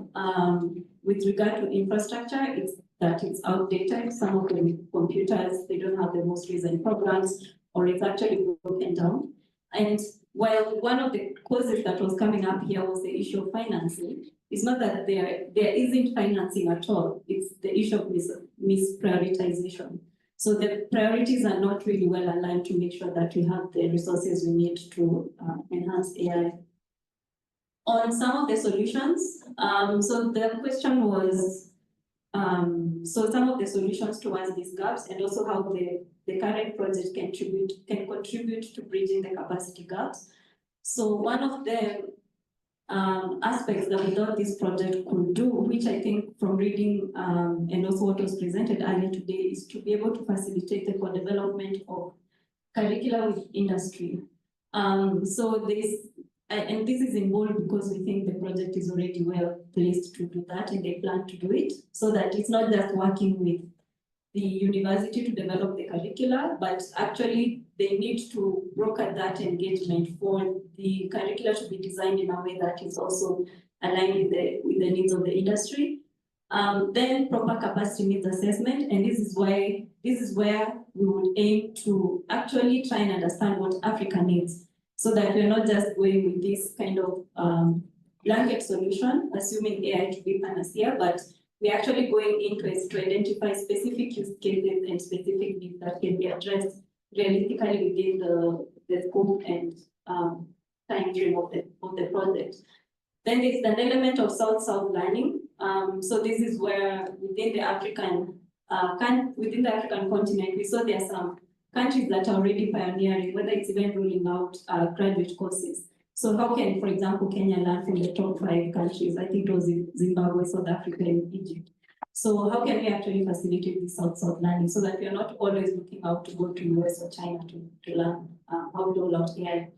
with regard to infrastructure is that it's outdated. Some of the computers, they don't have the most recent programs, or it's actually broken down. And while one of the causes that was coming up here was the issue of financing, it's not that there isn't financing at all. It's the issue of misprioritization. So the priorities are not really well aligned to make sure that we have the resources we need to enhance AI. On some of the solutions, so the question was, so some of the solutions towards these gaps and also how the current project can contribute to bridging the capacity gaps. So one of the aspects that we thought this project could do, which I think from reading and also what was presented earlier today, is to be able to facilitate the co-development of curricula with industry. So this, and this is involved because we think the project is already well placed to do that and they plan to do it, so that it's not just working with the university to develop the curricula, but actually they need to broker that engagement for the curricula to be designed in a way that is also aligned with the needs of the industry. Then proper capacity needs assessment, and this is where we would aim to actually try and understand what Africa needs, so that we're not just going with this kind of blanket solution, assuming AI to be panacea, but we're actually going into it to identify specific use cases and specific needs that can be addressed realistically within the scope and time frame of the project. Then there's an element of South-South learning. So this is where within the African continent, we saw there are some countries that are already pioneering, whether it's even rolling out graduate courses. So how can, for example, Kenya learn from the top 5 countries? I think it was Zimbabwe, South Africa, and Egypt. So how can we actually facilitate this South-South learning so that we are not always looking out to go to US or China to learn how to roll out AI?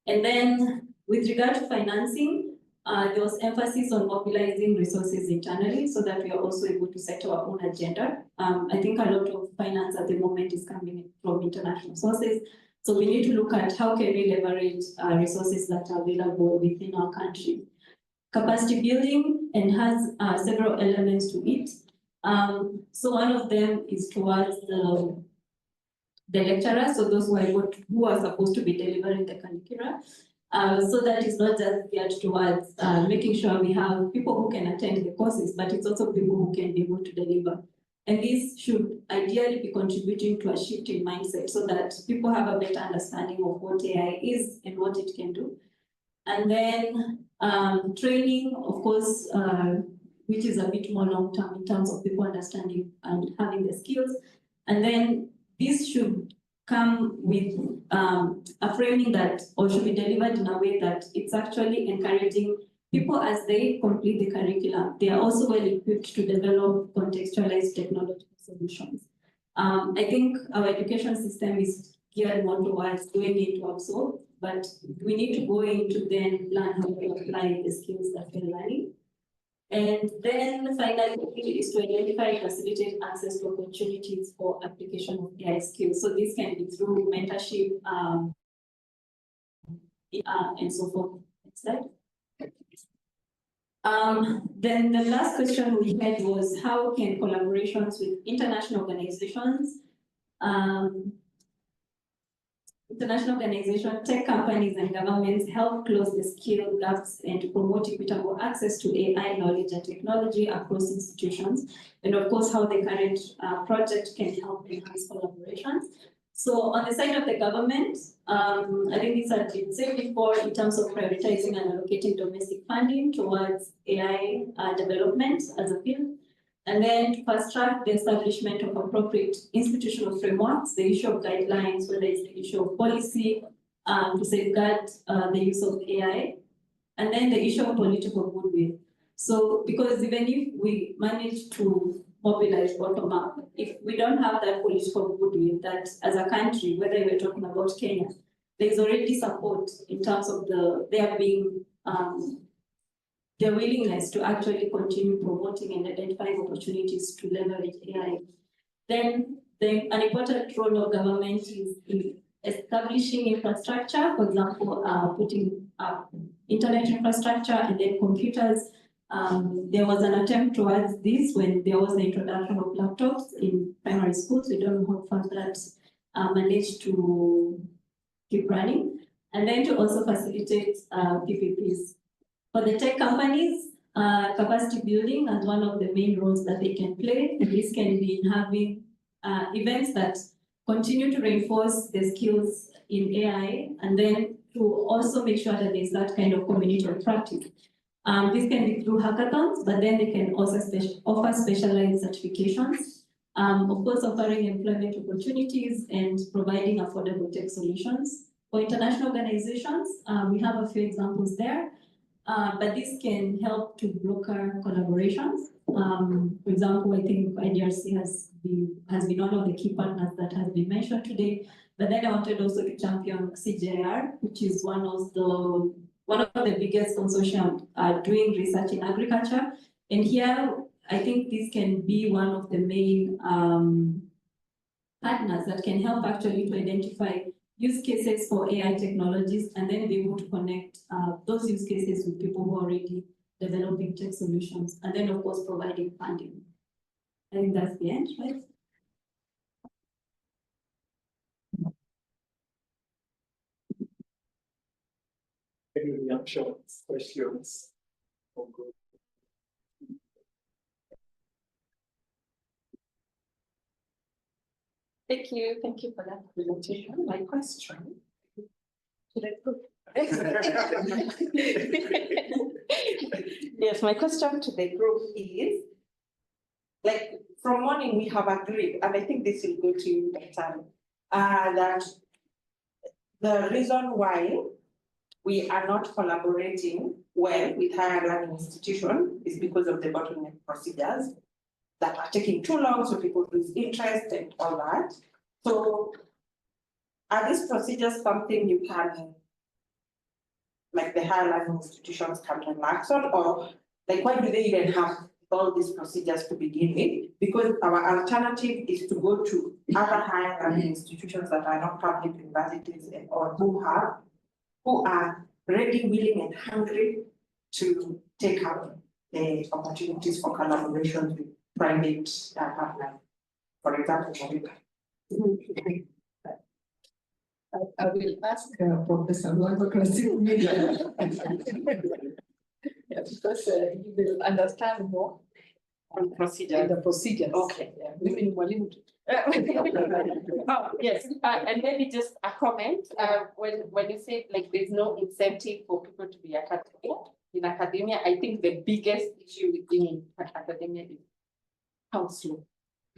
And then with regard to financing, there was emphasis on mobilizing resources internally so that we are also able to set our own agenda. I think a lot of finance at the moment is coming from international sources. So we need to look at how can we leverage resources that are available within our country. Capacity building and has several elements to it. So one of them is towards the lecturers, so those who are supposed to be delivering the curricula. So that it's not just geared towards making sure we have people who can attend the courses, but it's also people who can be able to deliver. And this should ideally be contributing to a shift in mindset so that people have a better understanding of what AI is and what it can do. And then training, of course, which is a bit more long-term in terms of people understanding and having the skills. And then this should come with a framing that, or should be delivered in a way that it's actually encouraging people as they complete the curriculum. They are also well equipped to develop contextualized technological solutions. I think our education system is geared more towards going into absorb, but we need to go into then learn how to apply the skills that we're learning. And then finally is to identify and facilitate access to opportunities for application of AI skills. So this can be through mentorship and so forth. Next slide. Then the last question we had was how can collaborations with international organizations, tech companies and governments help close the skill gaps and to promote equitable access to AI knowledge and technology across institutions, and of course how the current project can help enhance collaborations. So on the side of the government, I think this has been said before in terms of prioritizing and allocating domestic funding towards AI development as a field. And then to fast track the establishment of appropriate institutional frameworks, the issue of guidelines, whether it's the issue of policy to safeguard the use of AI, and then the issue of political goodwill. So, because even if we manage to mobilize bottom up, if we don't have that political goodwill, that as a country, whether we're talking about Kenya, there's already support in terms of there being their willingness to actually continue promoting and identifying opportunities to leverage AI. Then an important role of government is in establishing infrastructure, for example, putting internet infrastructure and then computers. There was an attempt towards this when there was the introduction of laptops in primary schools. We don't know how far that managed to keep running. And then to also facilitate PPPs. For the tech companies, capacity building is one of the main roles that they can play. And this can be in having events that continue to reinforce the skills in AI and then to also make sure that there's that kind of community of practice. This can be through hackathons, but then they can also offer specialized certifications. Of course, offering employment opportunities and providing affordable tech solutions. For international organizations, we have a few examples there, but this can help to broker collaborations. For example, I think IDRC has been one of the key partners that has been mentioned today. But then I wanted also to champion CJR, which is one of the biggest consortium doing research in agriculture. And here, I think this can be one of the main partners that can help actually to identify use cases for AI technologies and then be able to connect those use cases with people who are already developing tech solutions, and then of course providing funding. I think that's the end, right? Any reactions, questions? Thank you for that presentation. My question to the group. Yes, my question to the group is, like, from morning we have agreed, and I think this will go to you, Dr. That the reason why we are not collaborating well with higher learning institutions is because of the bottleneck procedures that are taking too long, so people lose interest and all that. So are these procedures something you can, like the higher learning institutions can relax on, or like why do they even have all these procedures to begin with? Because our alternative is to go to other higher learning institutions that are not public universities and or who are ready, willing, and hungry to take up the opportunities for collaboration with private partners. For example, I will ask Professor Mwango to assist me. Yeah, because you will understand more on procedure. the procedures. Okay. Yeah, women mwalimu. Oh, yes, and maybe just a comment. When you say like there's no incentive for people to be in academia, I think the biggest issue in academia is how slow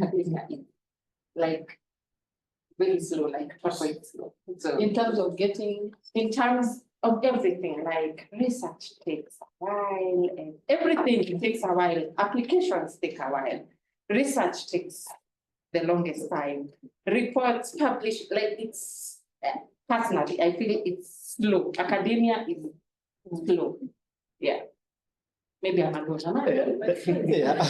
academia is. Like very slow, like very slow. So In terms of getting, in terms of everything, like research takes a while, and everything takes a while. Applications take a while. Research takes the longest time. Reports published, like it's personally, I feel it's slow. Academia is slow. Yeah. Maybe I'm a good Yeah.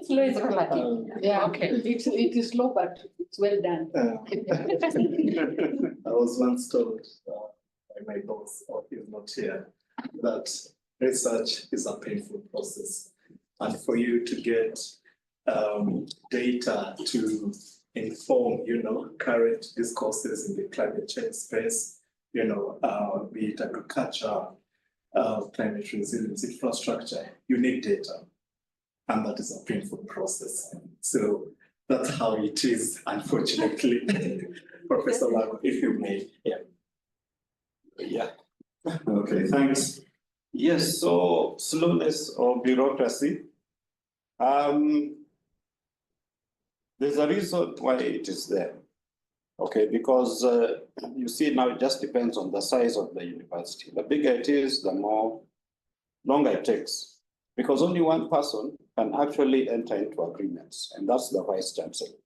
Slow is relative. yeah, Okay. it is slow, but it's well done. I was once told by my boss, or he's not here, that research is a painful process. And for you to get data to inform, current discourses in the climate change space, be it agriculture, climate resilience infrastructure, you need data. And that is a painful process. So that's how it is, unfortunately. Professor Lago, if you may. Yeah. Okay, thanks. Yes, so slowness or bureaucracy. There's a reason why it is there. Okay, because you see now it just depends on the size of the university. The bigger it is, the longer it takes. Because only one person can actually enter into agreements, and that's the vice chancellor.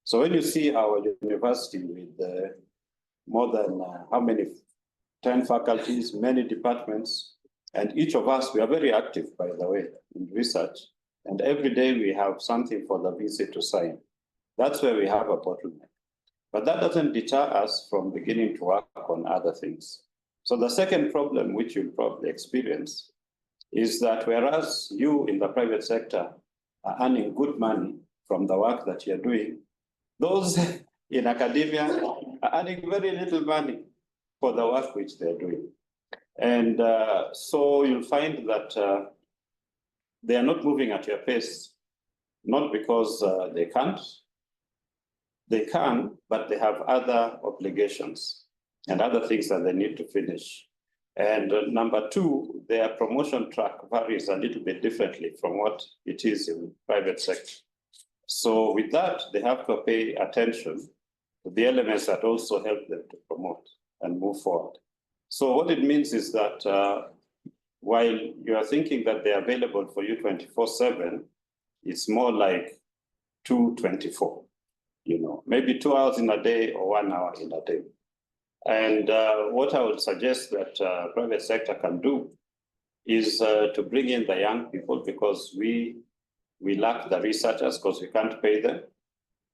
So when you see our university with more than how many, 10 faculties, many departments, and each of us, we are very active, by the way, in research. And every day we have something for the VC to sign. That's where we have a bottleneck. But that doesn't deter us from beginning to work on other things. So the second problem, which you'll probably experience, is that whereas you in the private sector are earning good money from the work that you're doing, those in academia are earning very little money for the work which they're doing. And so you'll find that they are not moving at your pace, not because they can't. They can, but they have other obligations. and other things that they need to finish. And number two, their promotion track varies a little bit differently from what it is in private sector. So with that, they have to pay attention to the elements that also help them to promote and move forward. So what it means is that while you are thinking that they're available for you 24/7, it's more like 2/24, maybe 2 hours in a day or 1 hour in a day. And what I would suggest that private sector can do is to bring in the young people, because we lack the researchers because we can't pay them,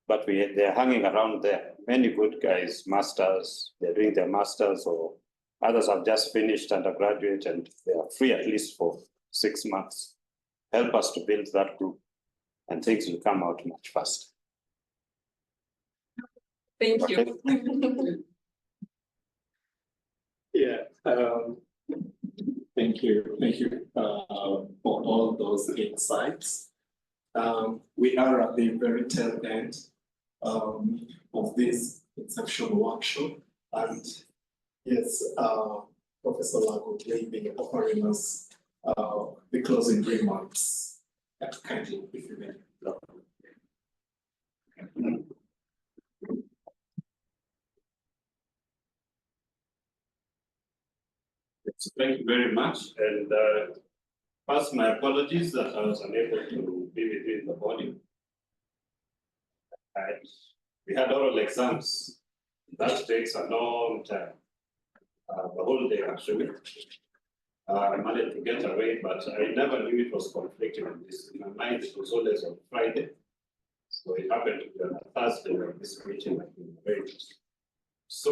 but they're hanging around there. Many good guys, masters, they're doing their masters, or others have just finished undergraduate and they are free at least for 6 months. Help us to build that group and things will come out much faster. Thank you. Yeah, thank you for all those insights. We are at the very tail end of this Inception workshop, and yes, Professor Lago will be offering us the closing remarks. Kindly, if you may. Thank you very much. And first, my apologies that I was unable to be with you in the morning. We had oral exams. That takes a long time, the whole day actually. I managed to get away, but I never knew it was conflicting with this. In my mind, it was always on Friday. So it happened to be on a Thursday when this meeting had been arranged. So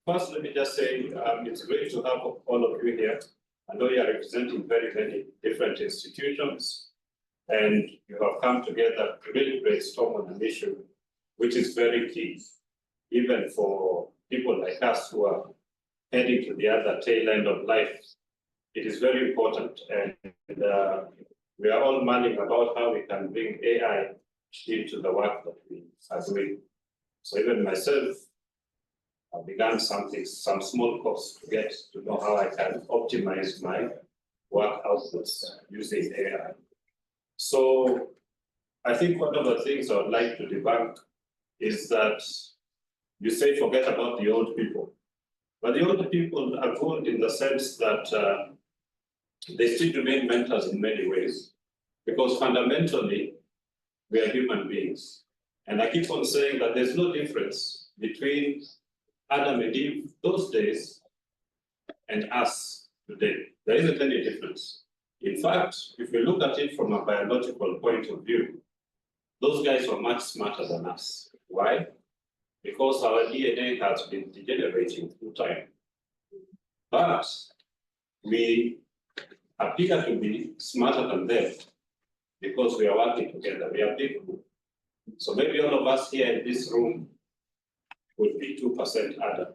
first, let me just say it's great to have all of you here. I know you are representing very many different institutions, and you have come together to really brainstorm on an issue which is very key, even for people like us who are heading to the other tail end of life. It is very important, and we are all mulling about how we can bring AI into the work that we are doing. So even myself, I began some small course to get to know how I can optimize my work outputs using AI. So I think one of the things I would like to debunk is that you say forget about the old people. But the old people are good in the sense that they still remain mentors in many ways, because fundamentally, we are human beings. And I keep on saying that there's no difference between Adam and Eve those days and us today. There isn't any difference. In fact, if we look at it from a biological point of view, those guys were much smarter than us. Why? Because our DNA has been degenerating through time. But we appear to be smarter than them because we are working together. We are people. So maybe all of us here in this room would be 2% Adam,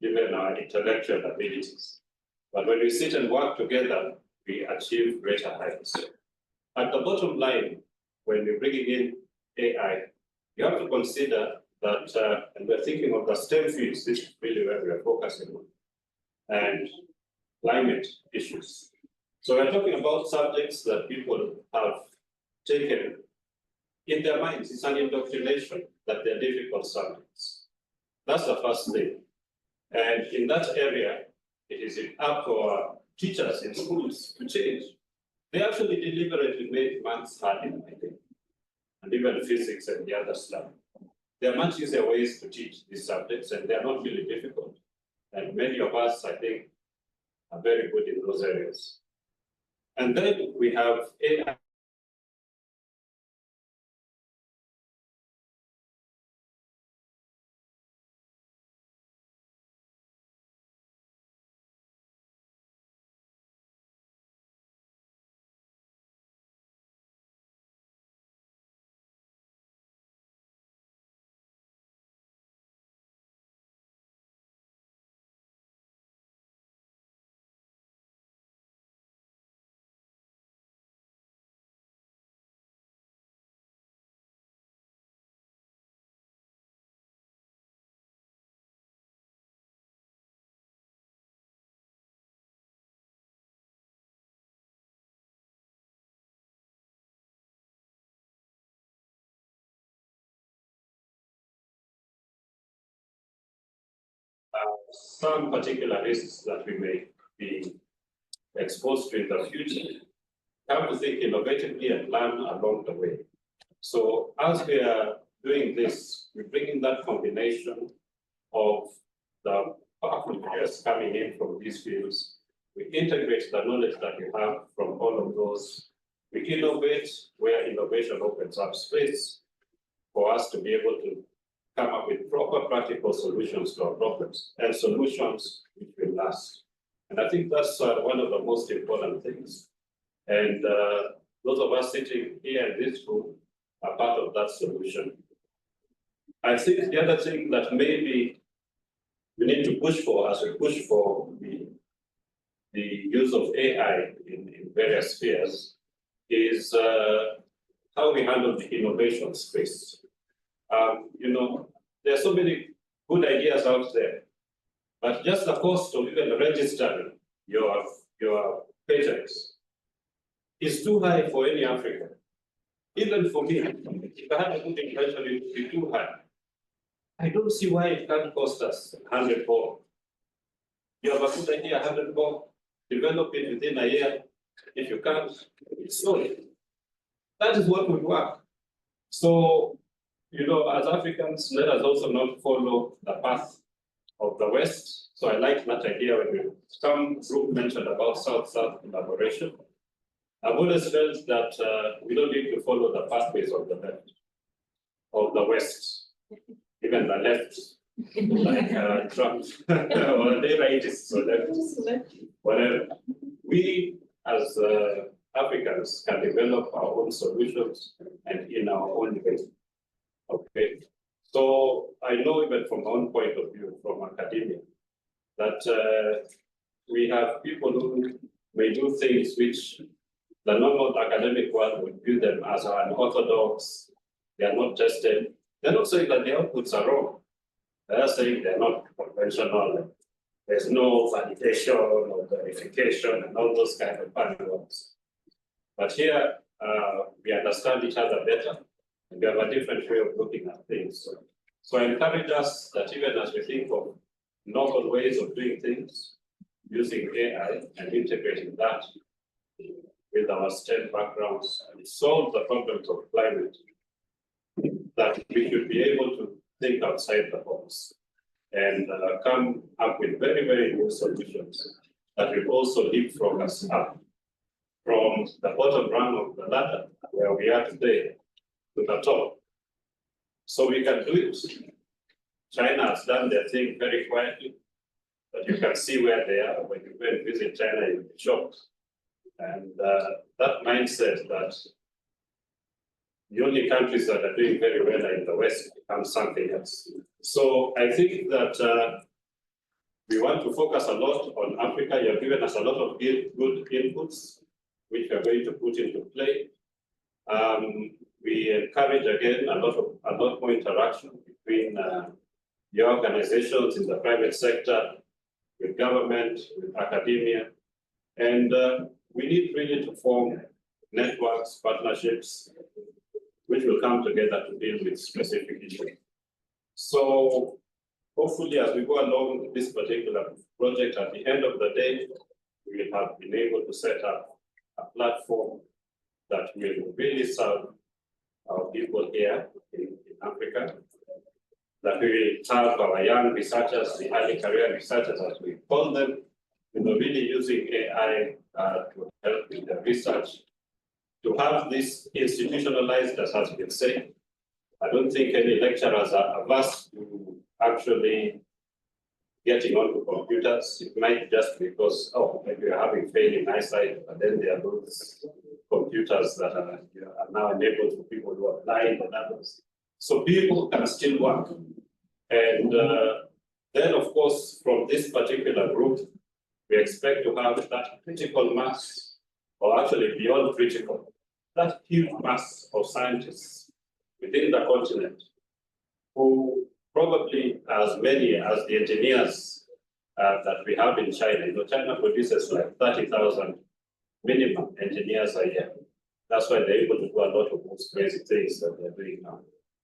given our intellectual abilities. But when we sit and work together, we achieve greater heights. At the bottom line, when we're bringing in AI, you have to consider that, and we're thinking of the STEM fields, this is really where we are focusing on, and climate issues. So we're talking about subjects that people have taken in their minds. It's an indoctrination that they're difficult subjects. That's the first thing. And in that area, it is up to our teachers in schools to change. They actually deliberately made maths hard in my day, and even physics and the other stuff. There are much easier ways to teach these subjects, and they're not really difficult. And many of us, I think, are very good in those areas. And then we have AI some particular risks that we may be exposed to in the future, have to think innovatively and learn along the way. So as we are doing this, we bring in that combination of the powerful players coming in from these fields. We integrate the knowledge that we have from all of those. We innovate where innovation opens up space for us to be able to come up with proper practical solutions to our problems and solutions which will last. And I think that's one of the most important things. And those of us sitting here in this room are part of that solution. I think the other thing that maybe we need to push for as we push for the use of AI in various spheres is how we handle the innovation space. You know, there are so many good ideas out there, but just the cost of even registering your patents is too high for any African. Even for me, if I had a good intention, it would be too high. I don't see why it can't cost us 100 bob. You have a good idea, 100 bob, develop it within a year. If you can't, it's sold. That is what would work. So, you know, as Africans, let us also not follow the path of the West. So I like that idea when some group mentioned about South-South collaboration. I've always felt that we don't need to follow the pathways of the left, of the West, even the left, like Trump, or the rightists, or left, whatever. We, as Africans, can develop our own solutions and in our own way. Okay. So I know even from my own point of view, from academia, that we have people who may do things which the normal academic world would view them as unorthodox. They are not tested. They're not saying that the outputs are wrong. They're saying they're not conventional. There's no validation or verification and all those kind of funny words. But here, we understand each other better, and we have a different way of looking at things. So I encourage us that even as we think of novel ways of doing things, using AI and integrating that with our STEM backgrounds and solve the problems of climate, that we should be able to think outside the box and come up with very, very new solutions that will also leapfrog us up from the bottom rung of the ladder where we are today to the top. So we can do it. China has done their thing very quietly, but you can see where they are when you go and visit China in the shops. And that mindset that the only countries that are doing very well are in the West becomes something else. So I think that we want to focus a lot on Africa. You have given us a lot of good inputs, which we are going to put into play. We encourage again a lot more interaction between the organizations in the private sector, with government, with academia, and we need really to form networks, partnerships, which will come together to deal with specific issues. So hopefully, as we go along this particular project, at the end of the day, we will have been able to set up a platform that will really serve our people here in Africa, that we will have our young researchers, the early career researchers, as we call them, really using AI to help with the research, to have this institutionalized, as has been said. I don't think any lecturers are averse to actually getting onto computers. It might just because, oh, maybe you're having failing eyesight, but then there are those computers that are now enabled for people who are blind and others. So people can still work. And then, of course, from this particular group, we expect to have that critical mass, or actually beyond critical, that huge mass of scientists within the continent who probably as many as the engineers that we have in China. You know, China produces like 30,000 minimum engineers a year. That's why they're able to do a lot of those crazy things that they're doing now.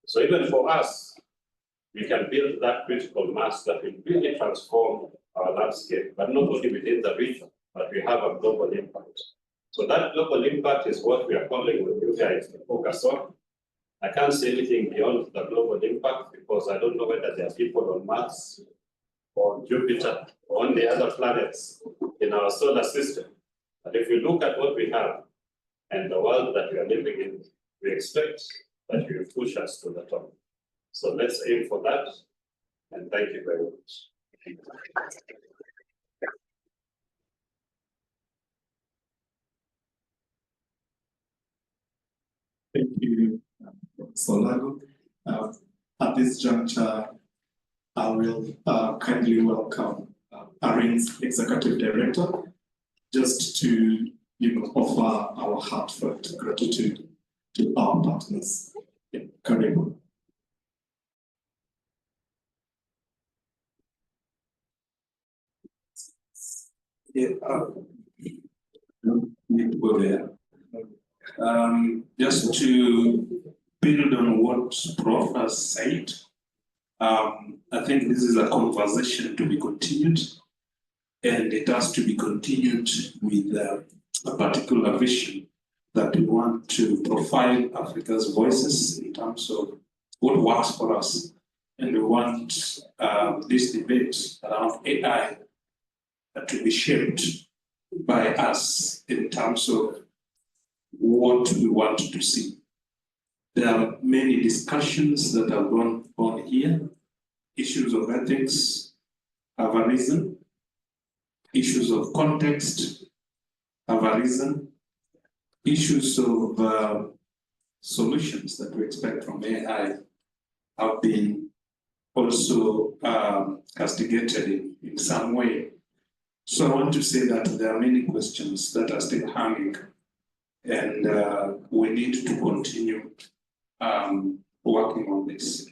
So even for us, we can build that critical mass that will really transform our landscape, but not only within the region, but we have a global impact. So that global impact is what we are calling with you guys to focus on. I can't say anything beyond the global impact because I don't know whether there are people on Mars or Jupiter or on the other planets in our solar system. But if we look at what we have and the world that we are living in, we expect that you will push us to the top. So let's aim for that. And thank you very much. Thank you, Professor Lago. At this juncture, I will kindly welcome ARIN's Executive Director, just to offer our heartfelt gratitude to our partners. Karibu. Yeah, need to go there. Just to build on what Prof has said, I think this is a conversation to be continued, and it has to be continued with a particular vision that we want to profile Africa's voices in terms of what works for us. And we want this debate around AI to be shaped by us in terms of what we want to see. There are many discussions that have gone on here. Issues of ethics have arisen. Issues of context have arisen. Issues of solutions that we expect from AI have been also castigated in some way. So I want to say that there are many questions that are still hanging, and we need to continue working on this.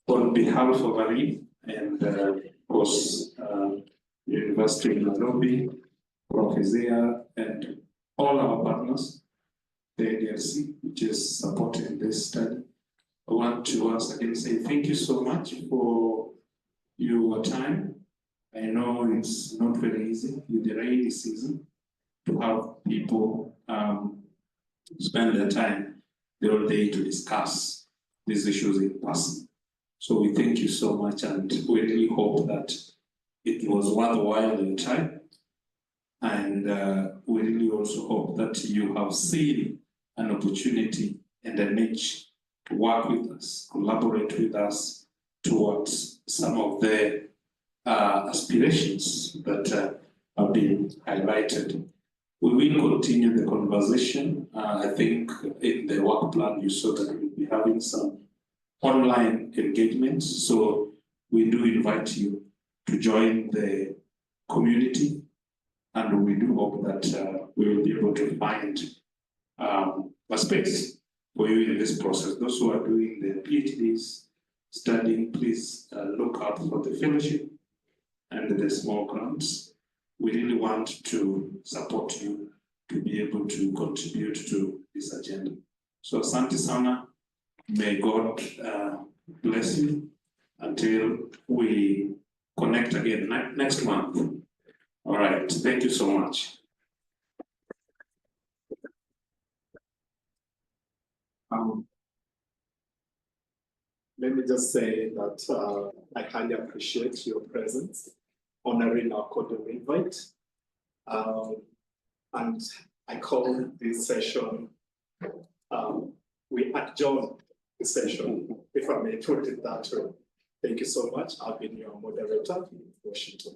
On behalf of ARI and of course, University of Nairobi, Professor, and all our partners, the ADRC, which is supporting this study, I want to once again say thank you so much for your time. I know it's not very easy with the rainy season to have people spend their time the whole day to discuss these issues in person. So we thank you so much, and we really hope that it was worthwhile your time. And we really also hope that you have seen an opportunity and a niche to work with us, collaborate with us towards some of the aspirations that have been highlighted. We will continue the conversation. I think in the work plan you saw that we'll be having some online engagements. So we do invite you to join the community, and we do hope that we will be able to find a space for you in this process. Those who are doing their PhDs, studying, please look out for the fellowship and the small grants. We really want to support you to be able to contribute to this agenda. So asante sana. May God bless you until we connect again next month. All right, thank you so much. Let me just say that I highly appreciate your presence, honoring our cordial invite. And I call this session, we adjourn the session, if I may put it that way. Thank you so much. I've been your moderator in Washington.